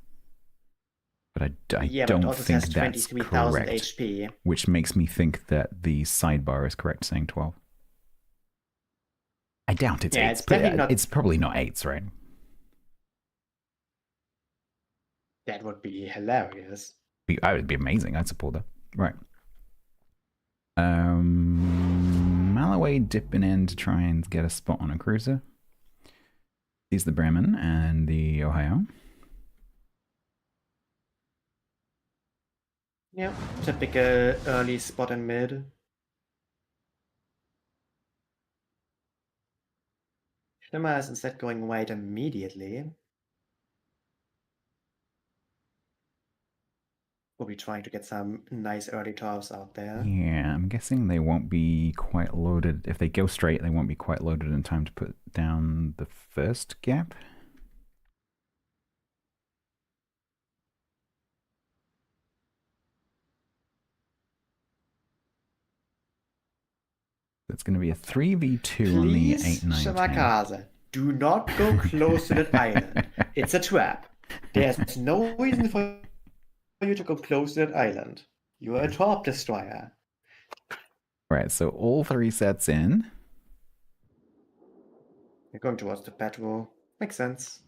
But I Yeah, but it don't also think says that's 23,000 correct. HP. Which makes me think that the sidebar is correct, saying 12. I doubt it's Yeah, 8s. it's definitely not- It's probably not 8s, right? That would be hilarious. I would be amazing. I'd support that. Right. Malaway dipping in to try and get a spot on a cruiser. He's the Bremen and the Ohio. Yeah, typical early spot and mid. Shimmer is instead going wide immediately. We'll be trying to get some nice early tops out there. Yeah, I'm guessing they won't be quite loaded. If they go straight, they won't be quite loaded in time to put down the first gap. It's going to be a 3v2 on the 8, 9, 10. Shimakaze, do not go close to that island. It's a trap. There's no reason for you to go close to that island. You are a top destroyer. Right, so all 3 sets in. You're going towards the petrol. Makes sense.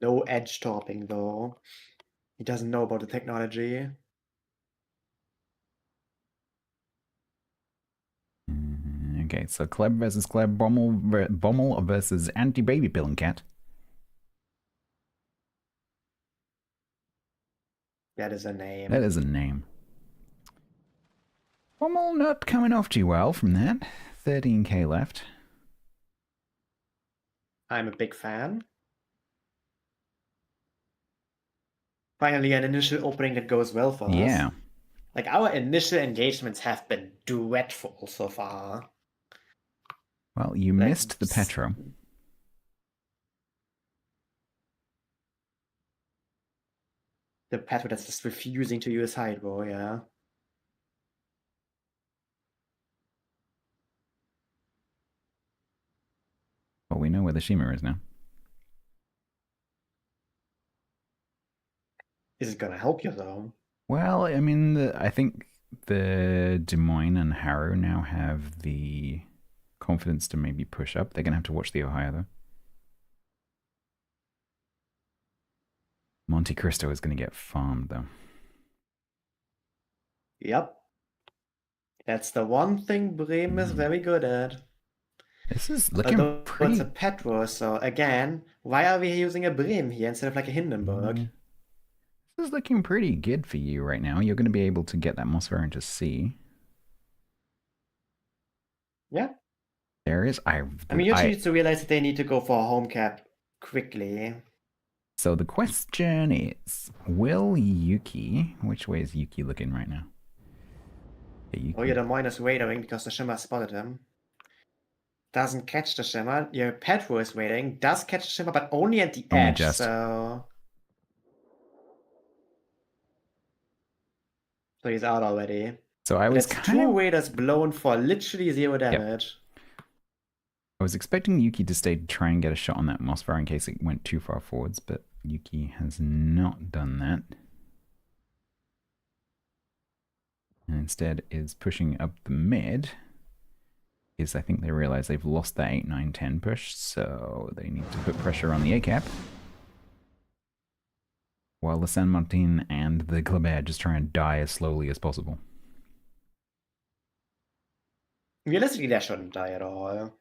No edge topping though. He doesn't know about the technology. Okay, so Kleb versus Kleb, Bommel versus Anti-Baby Pill and Cat. That is a name. That is a name. Bommel not coming off too well from that. 13k left. I'm a big fan. Finally, an initial opening that goes well for us. Yeah. Like, our initial engagements have been dreadful so far. Well, you Like, missed the Petro. The Petro that's just refusing to use Hydro, yeah. Well, we know where the Shima is now. Is it gonna help you though? Well, I mean, I think the Des Moines and Harrow now have the confidence to maybe push up. They're going to have to watch the Ohio, though. Monte Cristo is going to get farmed, though. Yep. That's the one thing Bremen is very good at. This is looking Although pretty... it's a Petro, so again, why are we using a Bremen here instead of like a Hindenburg? This is looking pretty good for you right now. You're going to be able to get that Mossberg into C. Yeah. There is... I mean, you need to realize that they need to go for a home cap quickly. So the question is, will Yuki... Which way is Yuki looking right now? Okay, Yuki. Oh, you're the minus waiting because the Shimmer spotted him. Doesn't catch the Shimmer. Your Petro is waiting. Does catch the Shimmer, but only at the Only edge, just. so he's out already. So I was That's kind two of... raiders blown for literally 0 damage. I was expecting Yuki to stay to try and get a shot on that Mossberg in case it went too far forwards, but Yuki has not done that. And instead is pushing up the mid. Is I think they realize they've lost that 8, 9, 10 push, so they need to put pressure on the A-cap. While the San Martin and the Kleber just try and die as slowly as possible. Realistically, that shouldn't die at all.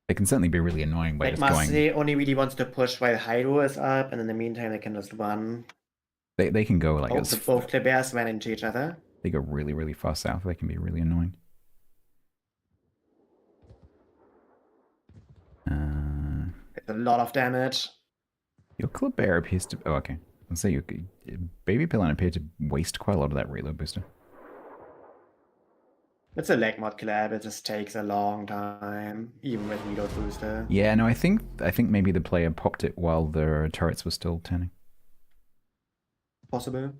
They can certainly be really annoying by Like just Marseille going... only really wants to push while Hydro is up, and in the meantime they can just run. They can go like... Also, both Klebers ran into each other. They go really, really far south. They can be really annoying. It's a lot of damage. Your Kleber appears to... Oh, okay. Let's say your Baby Pillon appeared to waste quite a lot of that reload booster. It's a leg mod collab, it just takes a long time, even with reload booster. Yeah, no, I think maybe the player popped it while the turrets were still turning. Possible.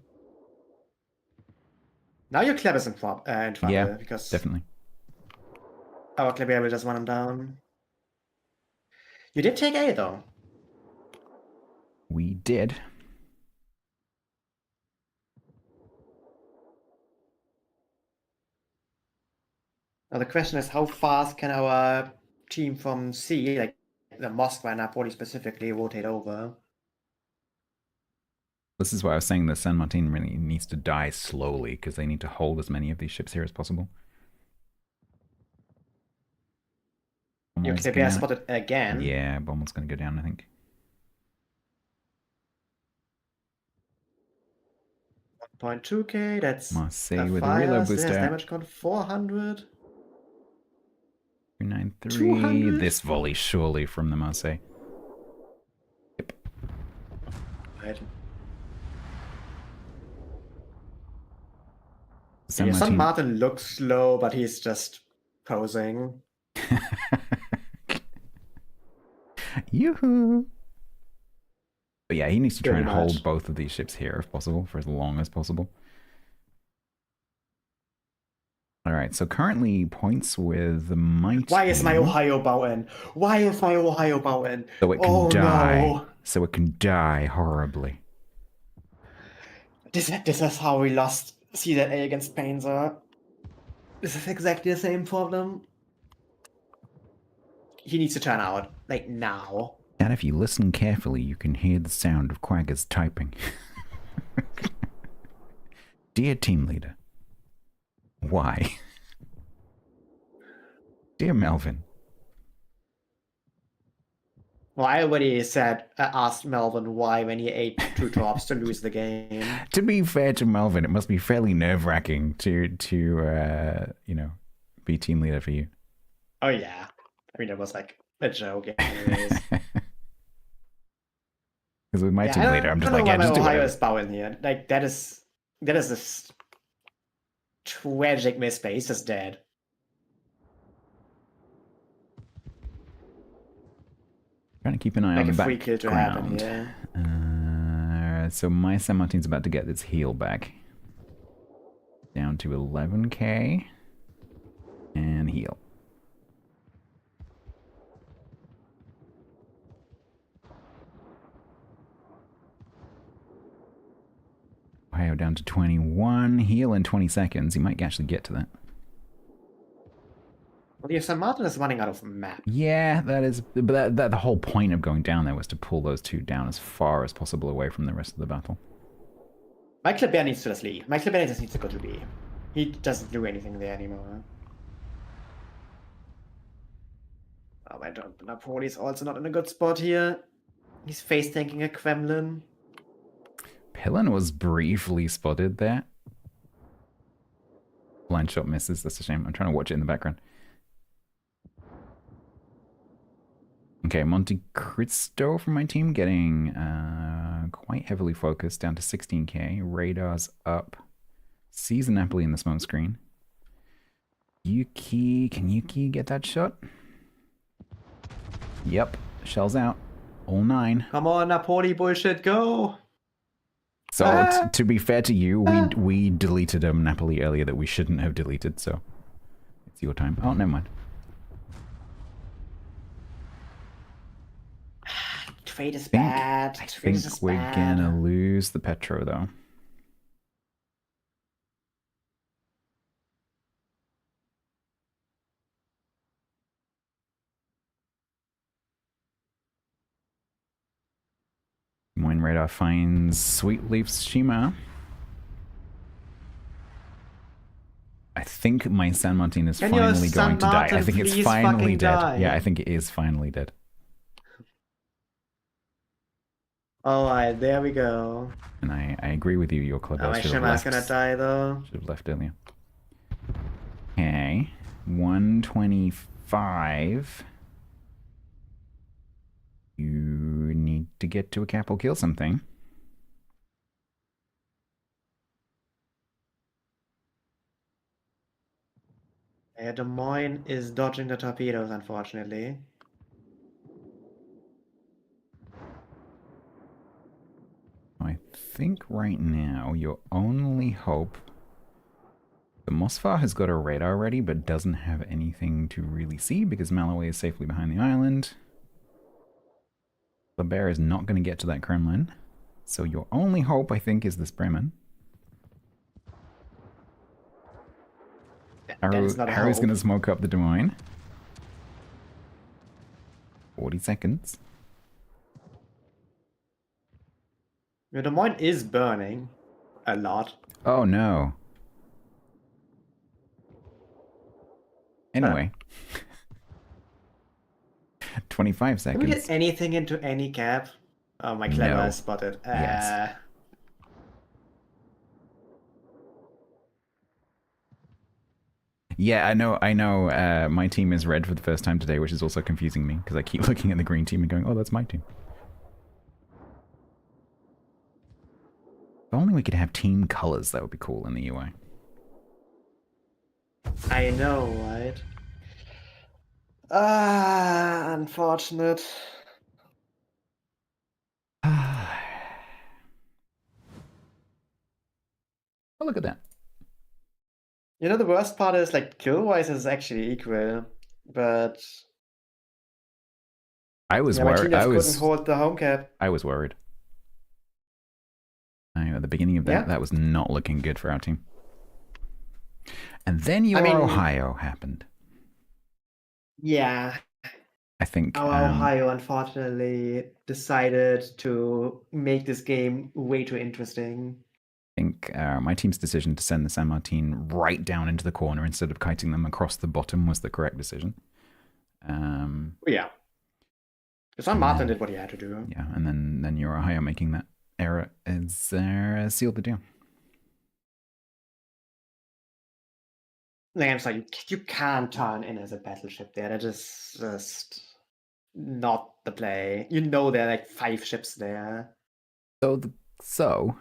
Now your Kleber's in trouble, Yeah, because definitely. our Kleber will just run him down. You did take A though. We did. Now the question is, how fast can our team from C, like the Moscow and Napoli specifically, rotate over? This is why I was saying that San Martin really needs to die slowly, because they need to hold as many of these ships here as possible. Your Kleber spotted again. Yeah, Bommel's going to go down, I think. 1.2k, that's Marseille with a reload booster. There's damage gone 400. 293. 200? This volley surely from the Marseille. Yep. Right. San Yeah, Martin. San Martin looks slow, but he's just posing. Yoo-hoo! But yeah, he needs to try Pretty and hold much. both of these ships here if possible, for as long as possible. Alright, so currently points with the Might. Why is my Ohio bowing? Why is my Ohio bowing? So it can die. No. So it can die horribly. This is how we lost CZA against Panzer. This is exactly the same problem. He needs to turn out, like now. And if you listen carefully, you can hear the sound of Quaggas typing. Dear team leader, why? Dear Melvin. Well, I already asked Melvin why when he ate 2 drops to lose the game. To be fair to Melvin, it must be fairly nerve-wracking to be team leader for you. Oh yeah. I mean, it was like a joke anyways. Because with my Yeah, team leader, I'm just like, yeah, just do Ohio whatever. is bowing here. Like that is this tragic misplay. He's just dead. Trying to keep an eye Like on a the free kill to happen, background. yeah. So my San Martin's about to get its heal back. Down to 11k. And heal. Ohio down to 21. Heal in 20 seconds. He might actually get to that. Well, yeah, San Martin is running out of map. Yeah, that is. But that the whole point of going down there was to pull those two down as far as possible away from the rest of the battle. Michael Bear needs to just leave. Michael Bear just needs to go to B. He doesn't do anything there anymore. Oh, my God. Napoli's also not in a good spot here. He's face tanking a Kremlin. Pillin was briefly spotted there. Blind shot misses. That's a shame. I'm trying to watch it in the background. Okay, Monte Cristo from my team getting quite heavily focused, down to 16k. Radar's up. Sees Napoli in the smoke screen. Yuki, can Yuki get that shot? Yep, shells out. All 9. Come on, Napoli bullshit, go! So to be fair to you, we deleted Napoli earlier that we shouldn't have deleted, so it's your time. Oh, never mind. Trade is bad. I think we're gonna lose the Petro though. When radar finds Sweet Leaf Shima. I think my San Martin is finally going to die. I think it's finally dead. Yeah, I think it is finally dead. Alright, there we go. And I agree with you, your club. Oh, my Shima's gonna die though. Should have left earlier. Okay. 125. You need to get to a cap or kill something. Yeah, Des Moines is dodging the torpedoes, unfortunately. I think right now your only hope... The Mosfar has got a radar ready, but doesn't have anything to really see because Malaway is safely behind the island. The bear is not going to get to that Kremlin. So your only hope, I think, is this Bremen. Harrow's going to smoke up the Des Moines. 40 seconds. The Des Moines is burning a lot. Oh no. Anyway. 25 seconds. Can we get anything into any cap? Oh, my clever is spotted. Yes. Yeah, I know. My team is red for the first time today, which is also confusing me because I keep looking at the green team and going, oh, that's my team. If only we could have team colors, that would be cool in the UI. I know, right? Unfortunate. Oh, look at that. You know, the worst part is, like, kill-wise is actually equal, but... I was worried. I couldn't hold the home cap. I was worried. At the beginning of that, that was not looking good for our team. And then Ohio happened. Yeah. I think Ohio unfortunately decided to make this game way too interesting. I think my team's decision to send the San Martin right down into the corner instead of kiting them across the bottom was the correct decision. Yeah. San Martin did what he had to do. Yeah, and then your Ohio making that error is sealed the deal. Like, I'm sorry, you can't turn in as a battleship there. That is just not the play. You know there are like 5 ships there. So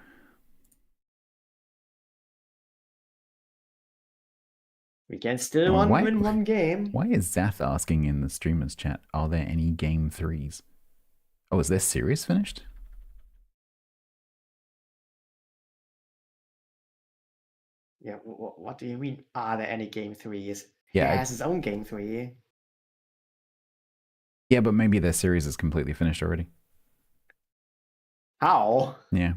we can still win one game. Why is Zath asking in the streamers chat, are there any game 3s? Oh, is their series finished? Yeah, what do you mean, are there any game 3s? Yeah, he has his own game 3. Yeah, but maybe their series is completely finished already. How? Yeah.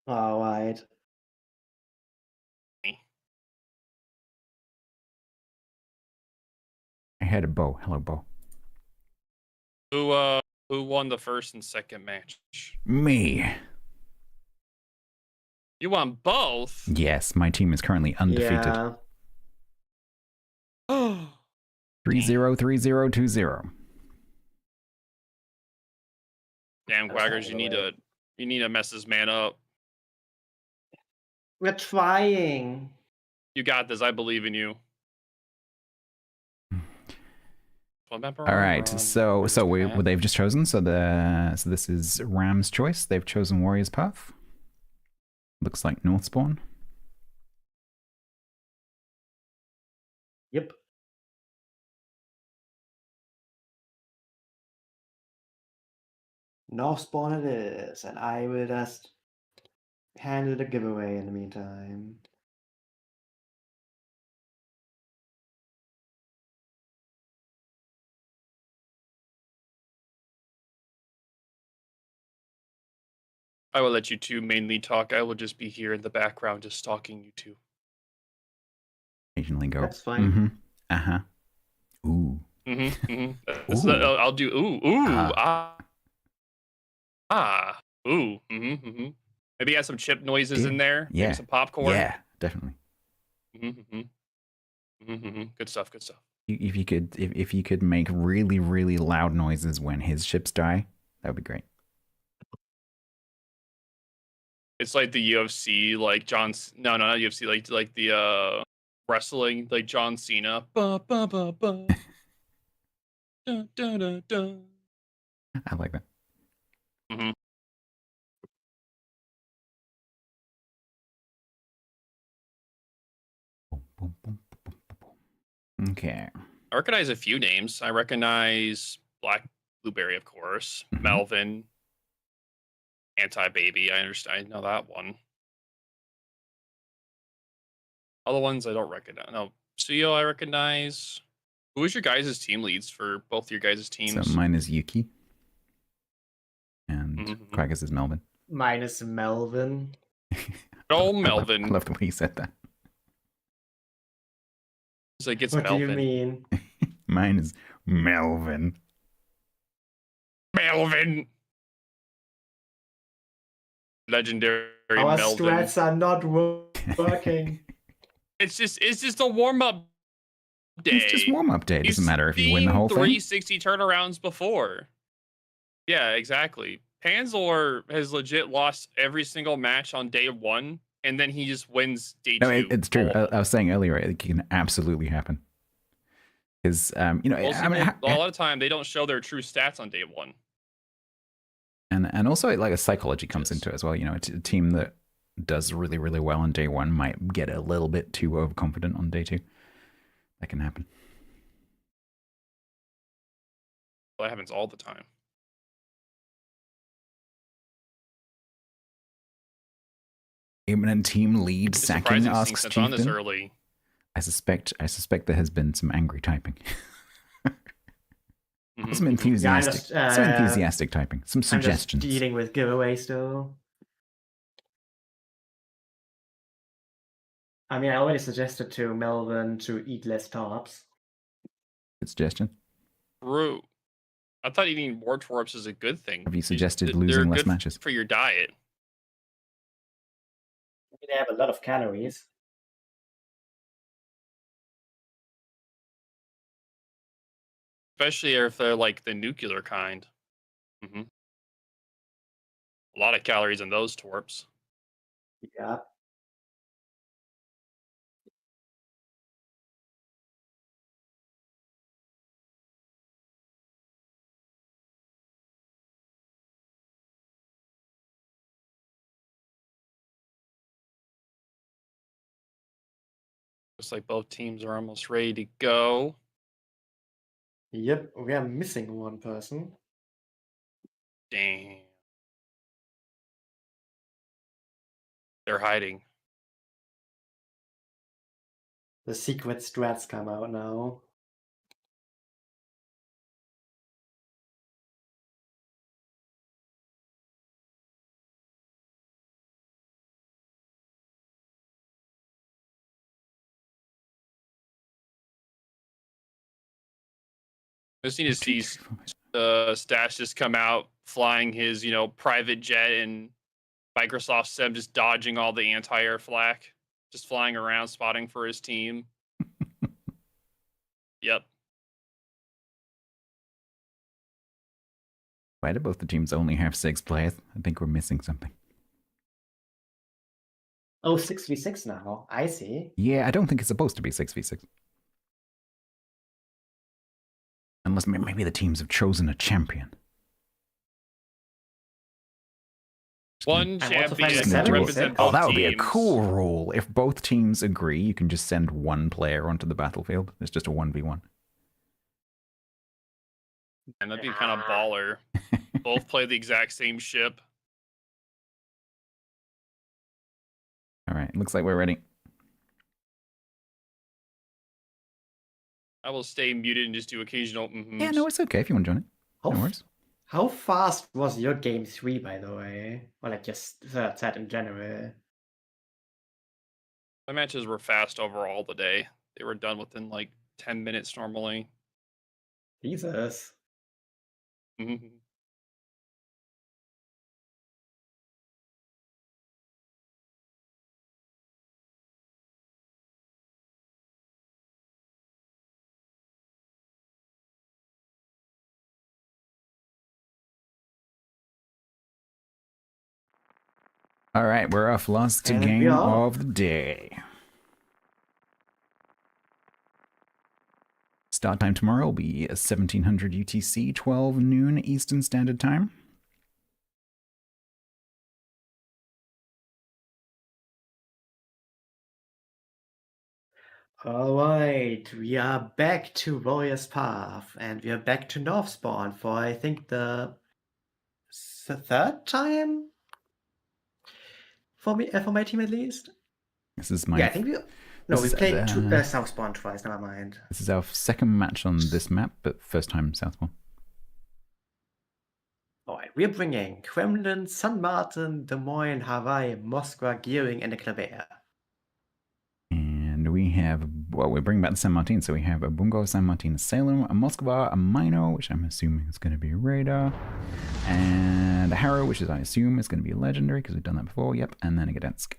All right. I had a bow. Hello, bow. Who won the first and second match? Me. You won both? Yes, my team is currently undefeated. Yeah. Oh. 303020. Damn, Quaggers, you need to mess this man up. We're trying. You got this. I believe in you. All right, so they've just chosen. So this is Ram's choice. They've chosen Warrior's Path. Looks like Northspawn. Yep. Northspawn it is, and I will just handle the giveaway in the meantime. I will let you two mainly talk. I will just be here in the background, just stalking you two. Occasionally go. That's fine. Uh-huh. Ooh. Ooh. I'll do ooh. Maybe add some chip noises in there. Yeah. Maybe some popcorn. Yeah, definitely. Good stuff. If you could make really, really loud noises when his ships die, that would be great. It's like the UFC, like no, not UFC, like the wrestling, like John Cena. Ba, ba, ba, ba. Dun, dun, dun, dun. I like that. Okay. I recognize a few names. I recognize Black Blueberry, of course. Melvin. Anti-Baby. I understand. I know that one. Other ones I don't recognize. No, Suyo I recognize. Who is your guys' team leads for both your guys' teams? So mine is Yuki. And Quaggers is Melvin. Mine is Melvin. Oh, Melvin. I love the way you said that. It's like it's What Melvin. do you mean? Mine is Melvin. Melvin. Legendary Our Melvin. strats are not working. It's just a warm-up day. It's just warm-up day. It doesn't matter if you win the whole thing. 360 turnarounds before. Yeah, exactly. Panzor has legit lost every single match on day one, and then he just wins day two. No, it's true. I was saying earlier, it can absolutely happen. Because, a lot of time, they don't show their true stats on day one. And also, like, a psychology comes into it as well. You know, a team that does really, really well on day one might get a little bit too overconfident on day two. That can happen. Well, that happens all the time. Imminent team lead sacking, asks Chieftain. On this early. I suspect there has been some angry typing. Some enthusiastic, some enthusiastic typing. Some suggestions. I'm just dealing with giveaways though. I mean, I already suggested to Melvin to eat less tarps. Good suggestion. True. I thought eating more torps is a good thing. Have you suggested losing less matches for your diet? They have a lot of calories. Especially if they're like the nuclear kind. A lot of calories in those torps. Yeah. Looks like both teams are almost ready to go. Yep, we are missing one person. Damn. They're hiding. The secret strats come out now. I just need to see Stats just come out flying his, private jet and Microsoft Sim just dodging all the anti-air flak, just flying around spotting for his team. Yep. Why do both the teams only have 6 players? I think we're missing something. Oh, 6v6 now. I see. Yeah, I don't think it's supposed to be 6v6. Unless maybe the teams have chosen a champion. One I want to find a champion seven represent Oh, both that would be a teams. cool rule. If both teams agree, you can just send one player onto the battlefield. It's just a 1v1. And that'd be kind of baller. Both play the exact same ship. All right, looks like we're ready. I will stay muted and just do occasional Yeah, no, it's okay if you want to join it. How, No worries. how fast was your game 3, by the way? Or like just third set in general? My matches were fast overall today. They were done within like 10 minutes normally. Jesus. Mhm. All right, we're off. Last And we game are. of the day. Start time tomorrow will be 1700 UTC, 12 noon Eastern Standard Time. Alright, we are back to Warrior's Path, and we are back to North Spawn for I think the third time for me, for my team at least. This is my Yeah, I think we. No, this we is, played South Spawn twice. Never mind. this is our second match on this map, but first time Southpaw. Alright, we're bringing Kremlin, San Martin, Des Moines, Hawaii, Moskva, Gearing, and a Claver. And we have, well, we're bringing back the San Martin, so we have a Bungo, San Martin, Salem, a Moskva, a Mino, which I'm assuming is going to be a radar, and a Harrow, which is, I assume, is going to be a legendary, because we've done that before, yep, and then a Gdansk.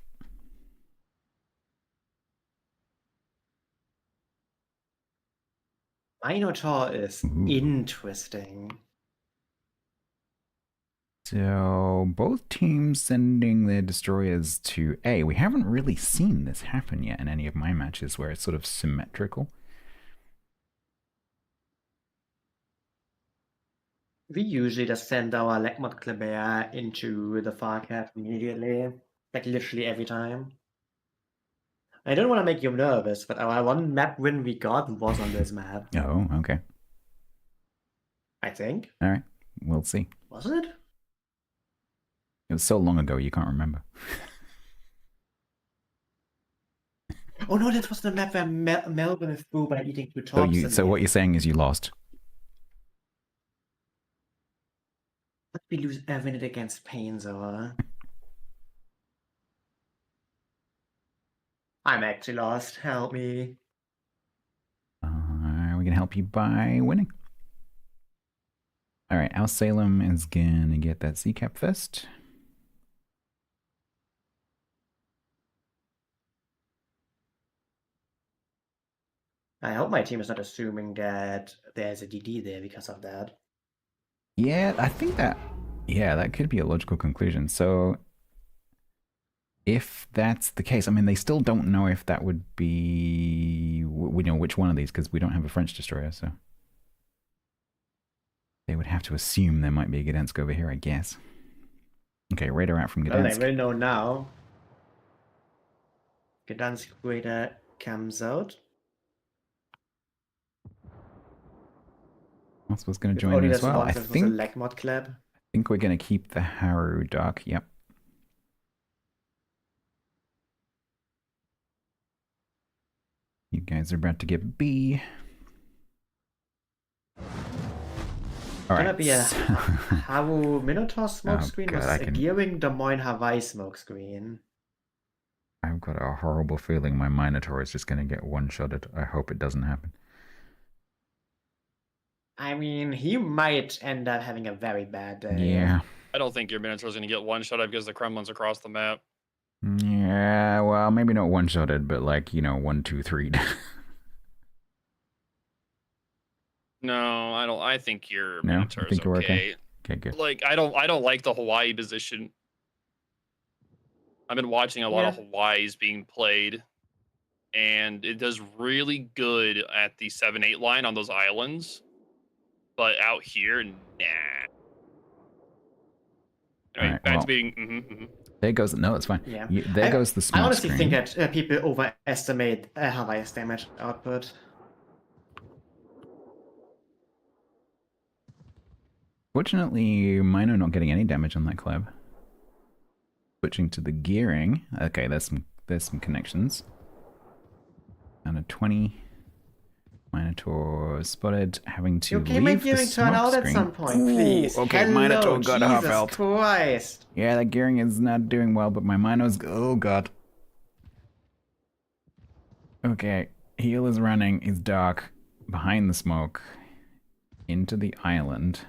Minotaur is Ooh. interesting. So both teams sending their destroyers to A. We haven't really seen this happen yet in any of my matches where it's sort of symmetrical. We usually just send our Legmod Claver into the Farcat immediately. Like literally every time. I don't want to make you nervous, but our one map win we got was on this map. Oh, okay. I think. All right. We'll see. Was it? It was so long ago you can't remember. Oh no, that was the map where Melbourne flew by eating two tops. So what you're saying is you lost. But we lose every minute against Painzor. I'm actually lost. Help me. We can help you by winning. All right, Al Salem is gonna get that C cap first. I hope my team is not assuming that there's a DD there because of that. Yeah, I think that. Yeah, that could be a logical conclusion. So, if that's the case, I mean, they still don't know if that would be, we know which one of these because we don't have a French destroyer, so they would have to assume there might be a Gdansk over here, I guess. Okay, radar out from Well, Gdansk. they will know now. Gdansk radar comes out. Else was going to If join only in as this well. I once it was a think Legmod Club. we're going to keep the Harrow Dark. Yep. You guys are about to get B. All Gonna right. be a Haru Minotaur Oh, smokescreen God, with I a can- Gearing Des Moines Hawaii smokescreen. I've got a horrible feeling my Minotaur is just going to get one-shotted. I hope it doesn't happen. I mean, he might end up having a very bad day. Yeah. I don't think your Minotaur's gonna get one shot at because the Kremlin's across the map. Yeah, well, maybe not one-shotted, but like, 1, 2, 3. No, I don't. I think your No? You Minotaur's think we're okay? okay. Okay, good. Like, I don't like the Hawaii position. I've been watching a lot of Hawaiis being played, and it does really good at the 7-8 line on those islands, but out here, nah. Anyway, Alright, back well, to being. there goes. No, it's fine. Yeah. There goes the I small honestly screen. think that people overestimate Hawaii's damage output. Fortunately, mine are not getting any damage on that club. Switching to the gearing. Okay, there's some connections. And a 20. Minotaur spotted, having to Okay, leave my the gearing turn smoke out screen. at some point, Ooh, please. okay, Hello, Minotaur got half Jesus health. Christ. Yeah, that gearing is not doing well, but my Mino's... Oh, God. Okay, heal is running. He's dark. Behind the smoke. Into the island.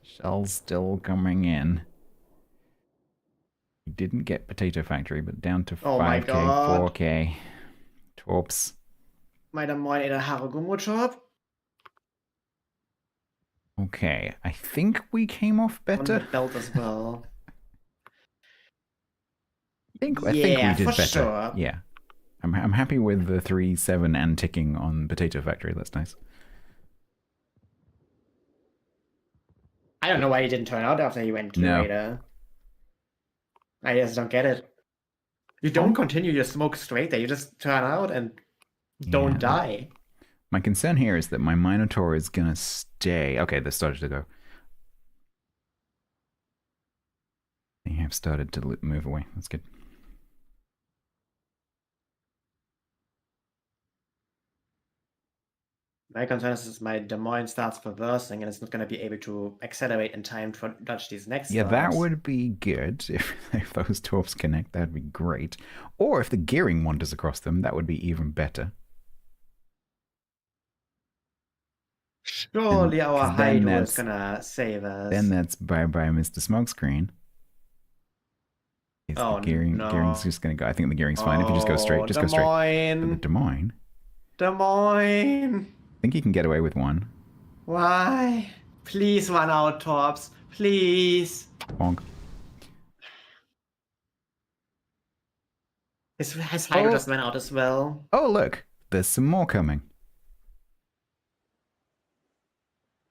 Shell's still coming in. He didn't get Potato Factory, but down to Oh my 5k, God. 4k. Torps. Might have more in a Haragumo shop. Okay, I think we came off On better. the belt as well. I think we Yeah, did for better. sure. Yeah. I'm happy with the 3, 7 and ticking on Potato Factory. That's nice. I don't know why he didn't turn out after he went to No. Raider. I just don't get it. You don't continue your smoke straight there. You just turn out and don't die. My concern here is that my Minotaur is gonna stay. Okay, they started to go. They have started to move away. That's good. My concern is my Des Moines starts reversing and it's not going to be able to accelerate in time to dodge these next Yeah, that stars. would be good. If those torps connect, that'd be great. Or if the gearing wanders across them, that would be even better. Surely our 'cause then Hydro is that's- gonna save us. Then that's bye-bye Mr. Smokescreen. Is Oh, the gearing's no. just gonna go. I think the gearing's fine if you just go straight. Just go straight. But the Des Moines. Des Moines. I think you can get away with one. Why? Please run out, Torps. Please. Bonk. His Hydro Oh. just went out as well. Oh, look. There's some more coming.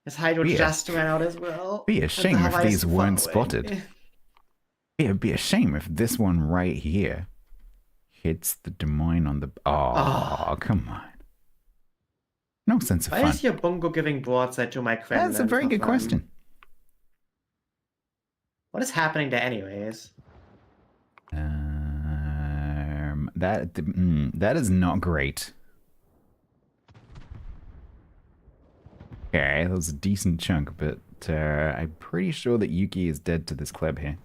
His Hydro Be a- just ran out as well. be a And shame if Hawaii is these weren't following. spotted. It'd be a shame if this one right here hits the Des Moines on the... Oh, come on. No sense of Why fun. is your Bongo giving broadside to my Kremlin? That's a very for good fun? question. What is happening there anyways? That is not great. Okay, that was a decent chunk, but I'm pretty sure that Yuki is dead to this club here.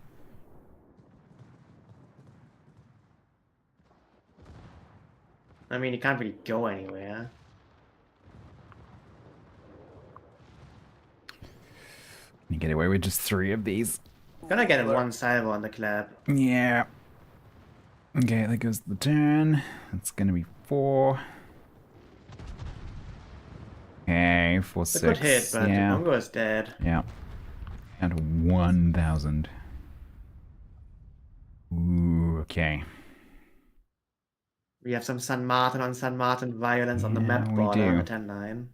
I mean, you can't really go anywhere. You get away with just 3 of these. Gonna get one salvo on the club. Yeah. Okay, there goes the turn. That's gonna be 4. Okay, 4, It's 6. a good hit, but yeah. the Bongo is dead. Yeah. And 1,000. Ooh, okay. We have some San Martin on San Martin violence on the Yeah, map we border on do. the 10-9.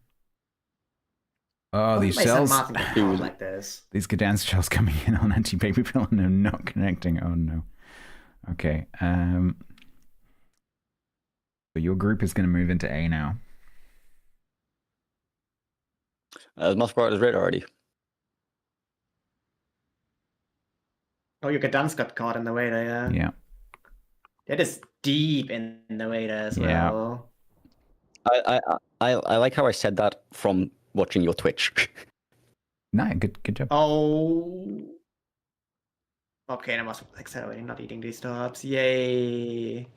Oh, these San shells. Martin get caught like this. These Gdansk shells coming in on anti-baby pill and they're not connecting. Oh no. Okay. So your group is going to move into A now. Moskva is red already. Oh, your Gdansk got caught in the way there, yeah. Yeah. That is deep in the way there as Yeah. well. I like how I said that from watching your Twitch. Nah, good job. Oh. Okay, I must accelerating, not eating these stops. Yay. I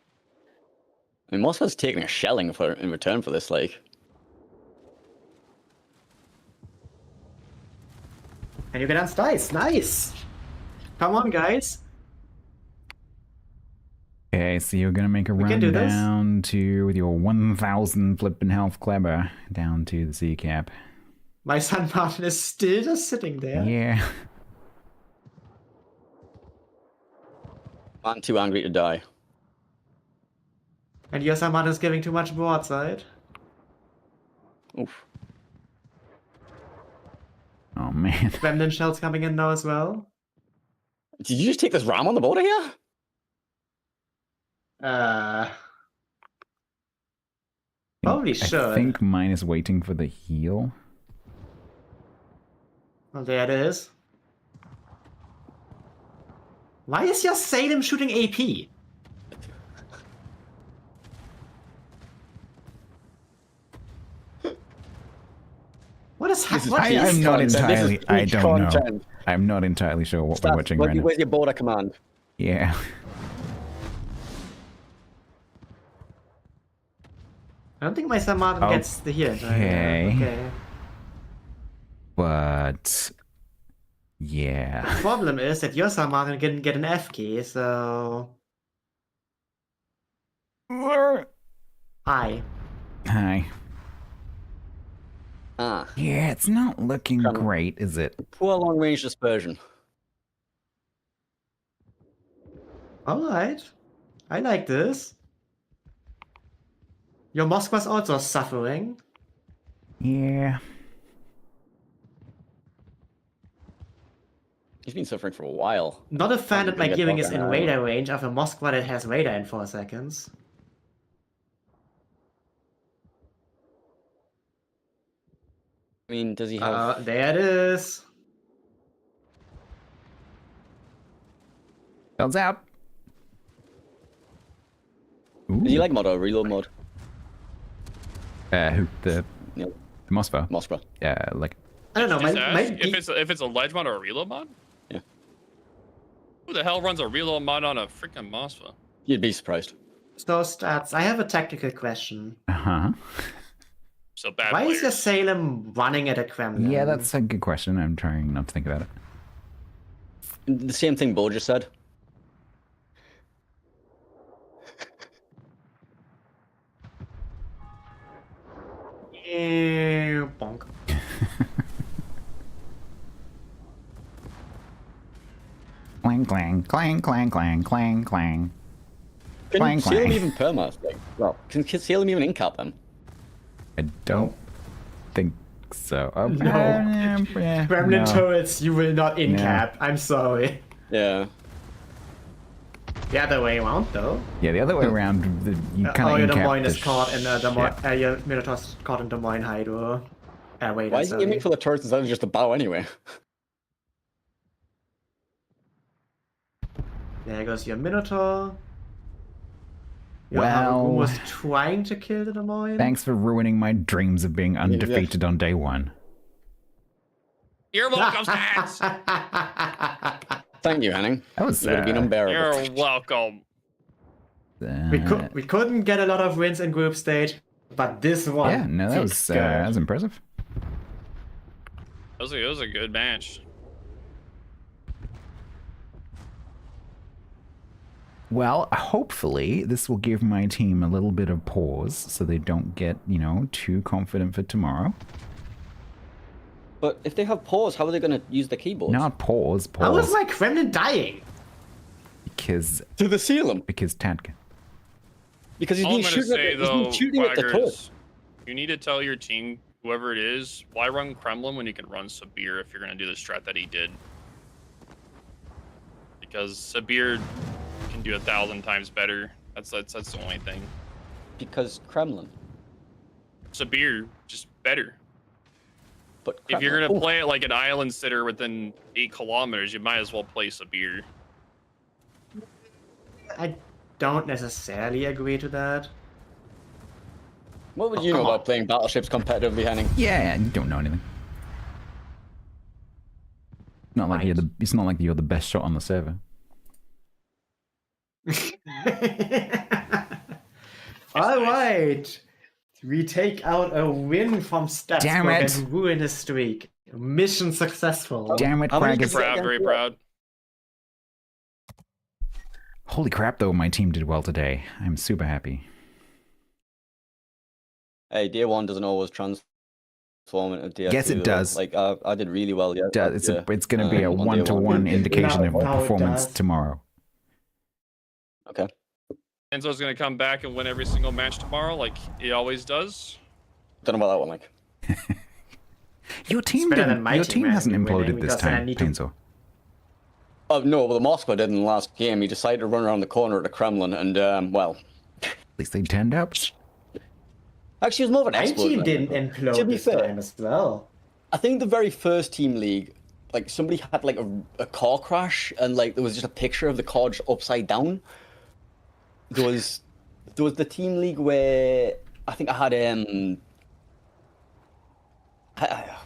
mean, Moskva's taking a shelling in return for this, like. And you get unspiced. Nice. Come on, guys. Okay, so you're gonna make a We can run do this. down to with your 1,000 flippin' health clever down to the sea cap. My son Martin is still just sitting there. Yeah. I'm too angry to die. And your son Martin is giving too much broadside. Oof. Oh man. Gremlin shells coming in now as well. Did you just take this ram on the border here? Probably I should. think mine is waiting for the heal. Well, there it is. Why is your Salem shooting AP? What is This happening? is I'm not content. This is entirely. I peak don't know. content. I'm not entirely sure what we're Stats, watching right now. where's your border command? Yeah. I don't think my son Martin gets the hit. Okay. Okay. But yeah. The problem is that your son Martin didn't get an F key, so hi. Hi. Ah, Yeah, it's not looking great, is it? poor long-range dispersion. Alright. I like this. Your Moskva's also suffering. Yeah. He's been suffering for a while. Not a fan that my Get gearing is in Moskva. radar range of a Moskva that has radar in 4 seconds. I mean, does he have... There it is. Bells out. Ooh. Does he like mod or reload mode? Who? The Yeah, Moskva? Moskva. Yeah, like. I don't know. Just My ask if it's a ledge mod or a reload mod. Yeah. Who the hell runs a reload mod on a freaking Moskva? You'd be surprised. So stats. I have a technical question. Uh-huh. So bad. Why is your players. Salem running at a Kremlin? Yeah, that's a good question. I'm trying not to think about it. The same thing Bo just said. Bonk. Clang, clang, clang, clang, clang, clang, clang. Can Clang, Salem clang. even perma? Like, well, can Salem even incap them? I don't think so. Oh, No. yeah, Gremlin no. turrets, you will not incap. I'm sorry. Yeah. The other way around, though. Yeah, the other way around. You kind Your of Des Moines is the caught in Des Moines. ship. Your Minotaur's caught in Des Moines Hydro. Wait, Why is he aiming for the turrets instead of just the bow anyway? There goes your Minotaur. Your Well, Harugun was trying to kill the Des Moines. Thanks for ruining my dreams of being undefeated on day one. You're welcome, Stats. Thank you, Henning. That was It would have been unbearable. You're welcome. we couldn't get a lot of wins in group stage, but this one. Yeah, no, that was impressive. It was a good match. Well, hopefully this will give my team a little bit of pause so they don't get, too confident for tomorrow. But if they have pause, how are they going to use the keyboard? Not pause. How was my Kremlin dying? Because To the ceiling. TADKA. Because he's All I'm been gonna shooting, say he's though, been shooting at the turret. Quackers, you need to tell your team, whoever it is, why run Kremlin when you can run Sabir if you're gonna do the strat that he did. Because Sabir can do 1,000 times better. That's the only thing. Because Kremlin. Sabir just better. But If you're Kremlin- gonna play it like an island sitter within 8 kilometers, you might as well play Sabir. I don't necessarily agree to that. What would you know about playing battleships competitively, Henning? Yeah, you don't know anything. Not like Right. it's not like you're the best shot on the server. All right. We take out a win from StatsBloke Damn it. and ruin his streak. Mission successful. Damn it, How many Kragus. did you Proud, very proud. Holy crap, though, my team did well today. I'm super happy. Hey, Day 1 doesn't always transform into Day 2. Yes, it though. does. Like, I did really well, yeah. It's going to be a on day one-to-one one. indication of No, my it performance does. tomorrow. Okay. Enzo's gonna come back and win every single match tomorrow, like he always does. Don't know about that one, Mike. Your team better didn't. than my Your team team hasn't actually winning, imploded this because then I time, need to- Painsaw. Oh, no, well, the Moscow did in the last game. He decided to run around the corner at the Kremlin, and, well... At least they turned up. Actually, it was more of an My exploit. team than didn't anything. implode To be this fair, time as well. I think the very first Team League, like, somebody had, like, a car crash, and, like, there was just a picture of the car just upside down. There was the Team League where I think I had,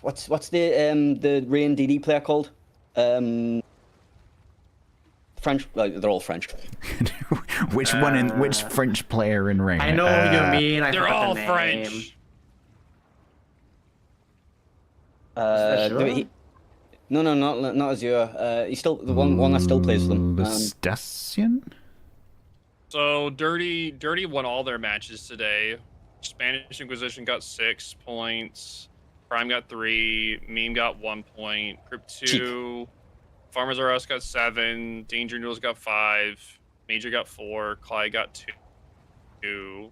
what's the Rain DD player called? French, like, they're all French. Which French player in Rain? I know who you mean. I They're forgot all the name. French. that Azure? No, not Azure. He's still the one that still plays for them. Lustasian? So Dirty won all their matches today. Spanish Inquisition got 6 points. Prime got 3. Meme got 1 point. Crypt 2. Farmers R Us got 7. Danger Noodles got 5. Major got 4. Clyde got 2.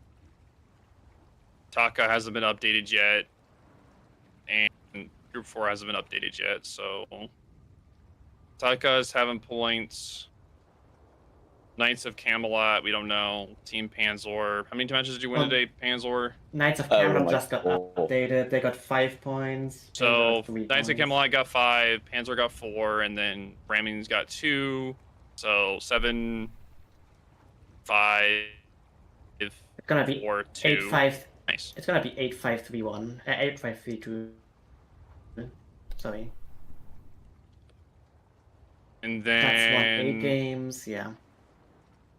TADKA hasn't been updated yet. And Group 4 hasn't been updated yet. So TADKA is 7 points. Knights of Camelot, we don't know. Team Panzor. How many matches did you win today, Panzor? Knights of Oh, Camelot my just got God. updated. They got 5 points. So Panzer got 3 Knights of points. Camelot got 5, Panzer got 4, and then Ramings got 2. So 7, 5, It's gonna be 4, 2. 8-5. Nice. It's gonna be 8-5-3-1. 8-5-3-2. Sorry. And That's won 8 then games. Yeah.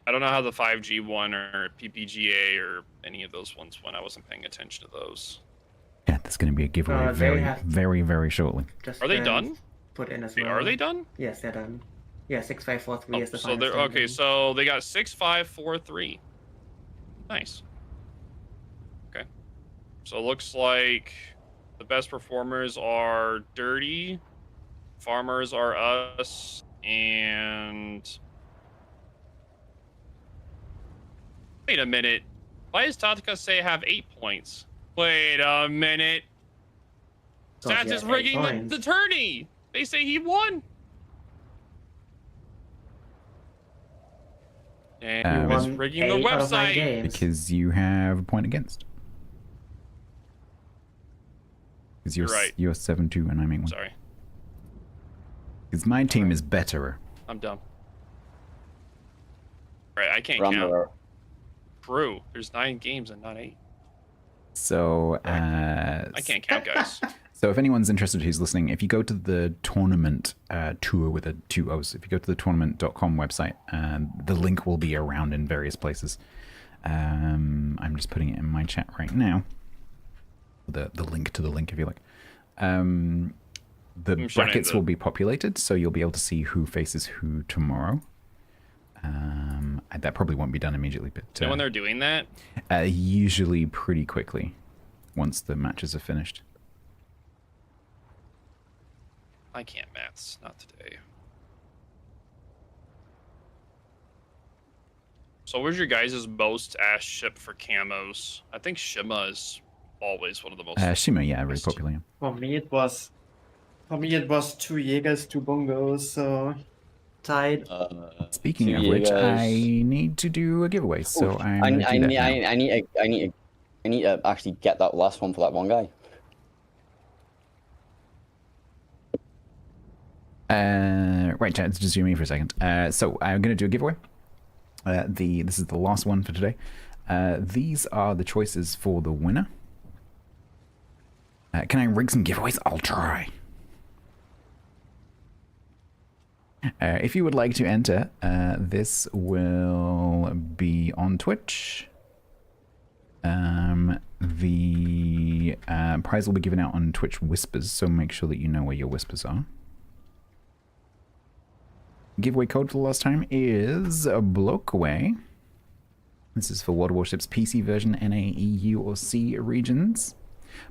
I don't know how the 5G one or PPGA or any of those ones went. I wasn't paying attention to those. Yeah, there's going to be a giveaway They have- very shortly. Just Are they done? Put in as Wait, well. are they done? Yes, they're done. Yeah, 6-5-4-3 is the So final they're okay. standing. So they got 6, 5, 4, 3. Nice. Okay. So it looks like the best performers are Dirty, Farmers Are Us, and wait a minute. Why does TADKA say have 8 points? Wait a minute. So if Stats you is have 8 rigging points- the tourney. They say he won. And he was won rigging the 8 out of 9 website. games. Because you have a point against. Because You're right. You're 7-2 and I'm 8-1. Sorry, Because my team is better. I'm dumb. Right, I can't count. Rambler. True. There's 9 games and not 8. So, I can't count, guys. So if anyone's interested who's listening, if you go to the tournament tour with 2 O's, if you go to the tournament.com website, the link will be around in various places. I'm just putting it in my chat right now. The link to the link, if you like. The I'm sure brackets named will it. be populated, so you'll be able to see who faces who tomorrow. That probably won't be done immediately, but And when they're doing that, usually pretty quickly once the matches are finished. I can't maths. Not today. So where's your guys' most ass ship for camos? I think Shima is always one of the most. Shima, yeah, very Best. popular. Yeah. For me, it was 2 Jaegers, 2 Bongos, so tied. Speaking Two of which, Jaegers. I need to do a giveaway, so Ooh, I'm I gonna do that now. need to actually get that last one for that one guy. Right, chat, just zoom in for a second. So I'm going to do a giveaway. This is the last one for today. These are the choices for the winner. Can I rig some giveaways? I'll try. If you would like to enter, this will be on Twitch. The prize will be given out on Twitch Whispers, so make sure that you know where your whispers are. Giveaway code for the last time is a Blokeaway. This is for World Warships PC version, NA, EU, or C regions.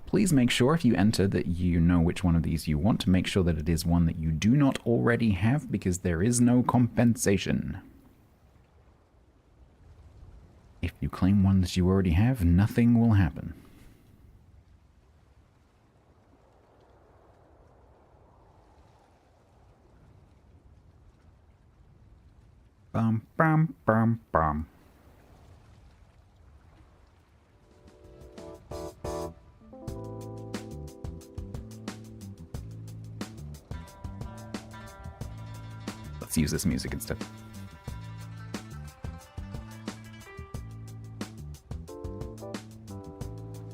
Please make sure if you enter that you know which one of these you want. Make sure that it is one that you do not already have, because there is no compensation. If you claim one that you already have, nothing will happen. Bum, bum, bum, bum. Let's use this music instead.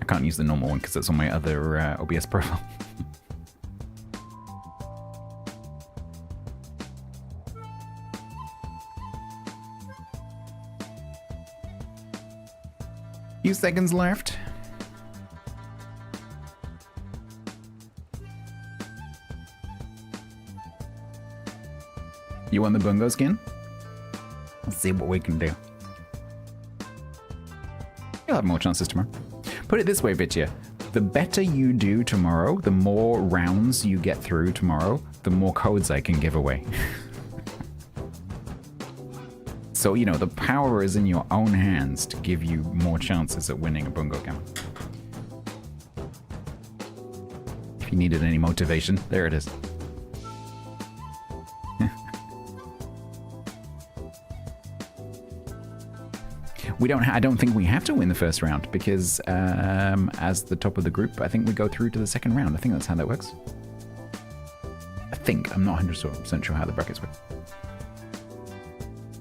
I can't use the normal one because it's on my other OBS profile. Few seconds left. You want the bungo skin? Let's see what we can do. You'll have more chances tomorrow. Put it this way, Vitya. The better you do tomorrow, the more rounds you get through tomorrow, the more codes I can give away. So, you know, the power is in your own hands to give you more chances at winning a bungo camo. If you needed any motivation, there it is. I don't think we have to win the first round because as the top of the group, I think we go through to the second round. I think that's how that works. I'm not 100% sure how the brackets work.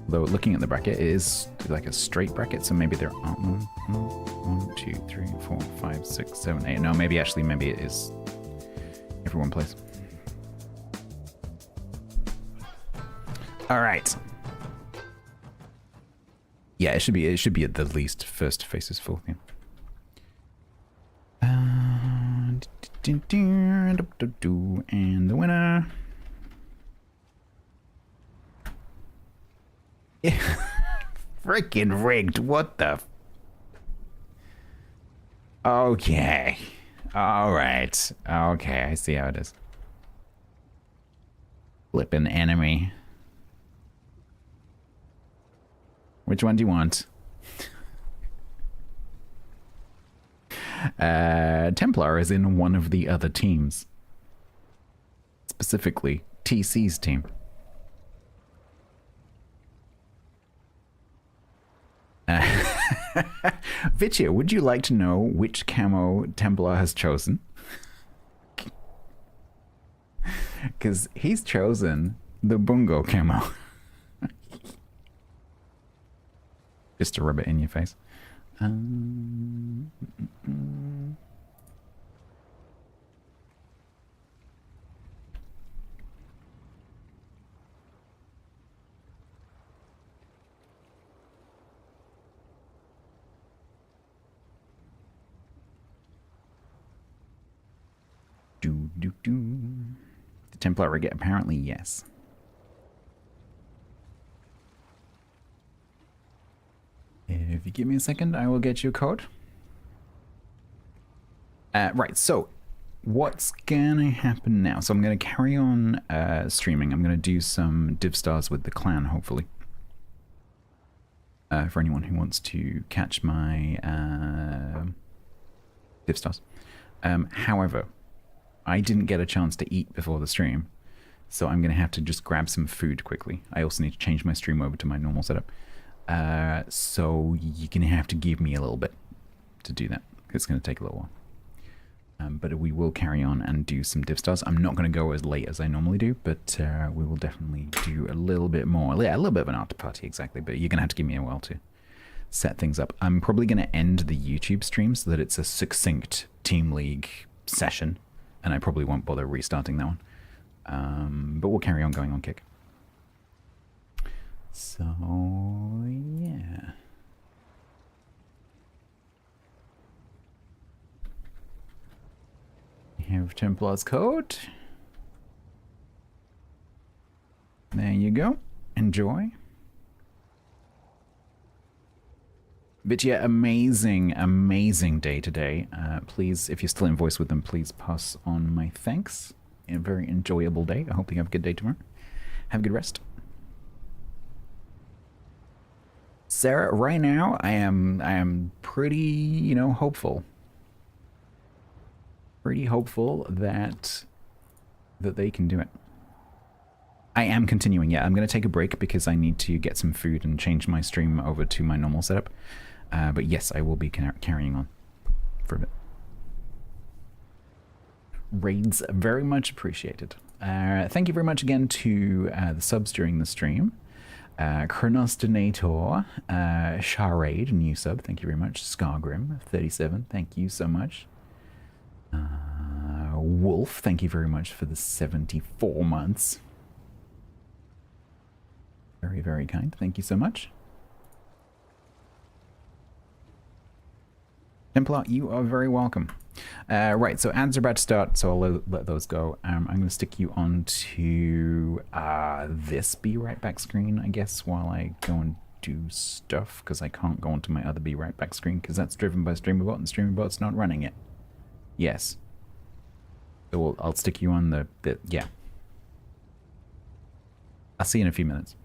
Though looking at the bracket, it is like a straight bracket, so maybe there aren't 1, 2, 3, 4, 5, 6, 7, 8. No, maybe it is everyone plays. All right. Yeah, it should be at the least first faces full. Yeah. And the winner. Freaking rigged. What the? Okay. All right. Okay, I see how it is. Flippin' enemy. Which one do you want? Templar is in one of the other teams. Specifically, TC's team. Vitya, would you like to know which camo Templar has chosen? Because he's chosen the bungo camo. Just to rub it in your face. The Templar Rigget, apparently, yes. If you give me a second, I will get you a code. Right, so what's gonna happen now? So I'm gonna carry on streaming. I'm gonna do some div stars with the clan, hopefully. For anyone who wants to catch my div stars. However, I didn't get a chance to eat before the stream, so I'm gonna have to just grab some food quickly. I also need to change my stream over to my normal setup. So you're gonna have to give me a little bit to do that. It's gonna take a little while. But we will carry on and do some div stars. I'm not gonna go as late as I normally do, but we will definitely do a little bit more. Yeah, a little bit of an after party, exactly. But you're gonna have to give me a while to set things up. I'm probably gonna end the YouTube stream so that it's a succinct Team League session, and I probably won't bother restarting that one. But we'll carry on going on Kick. So, yeah. have Templar's code. There you go. Enjoy. But yeah, amazing, amazing day today. Please, if you're still in voice with them, please pass on my thanks. A very enjoyable day. I hope you have a good day tomorrow. Have a good rest. Sarah, right now I am pretty, you know, hopeful. Pretty hopeful that they can do it. I am continuing, yeah. I'm going to take a break because I need to get some food and change my stream over to my normal setup. But yes, I will be carrying on for a bit. Raids very much appreciated. Thank you very much again to the subs during the stream. Chronostonator, Charade, new sub, thank you very much. Scargrim, 37, thank you so much. Wolf, thank you very much for the 74 months. Very, very kind, thank you so much. Templar, you are very welcome. Right, so ads are about to start, so I'll let those go. I'm going to stick you onto this Be Right Back screen, I guess, while I go and do stuff, because I can't go onto my other Be Right Back screen, because that's driven by StreamerBot, and StreamerBot's not running it. Yes. So I'll stick you on the yeah. I'll see you in a few minutes.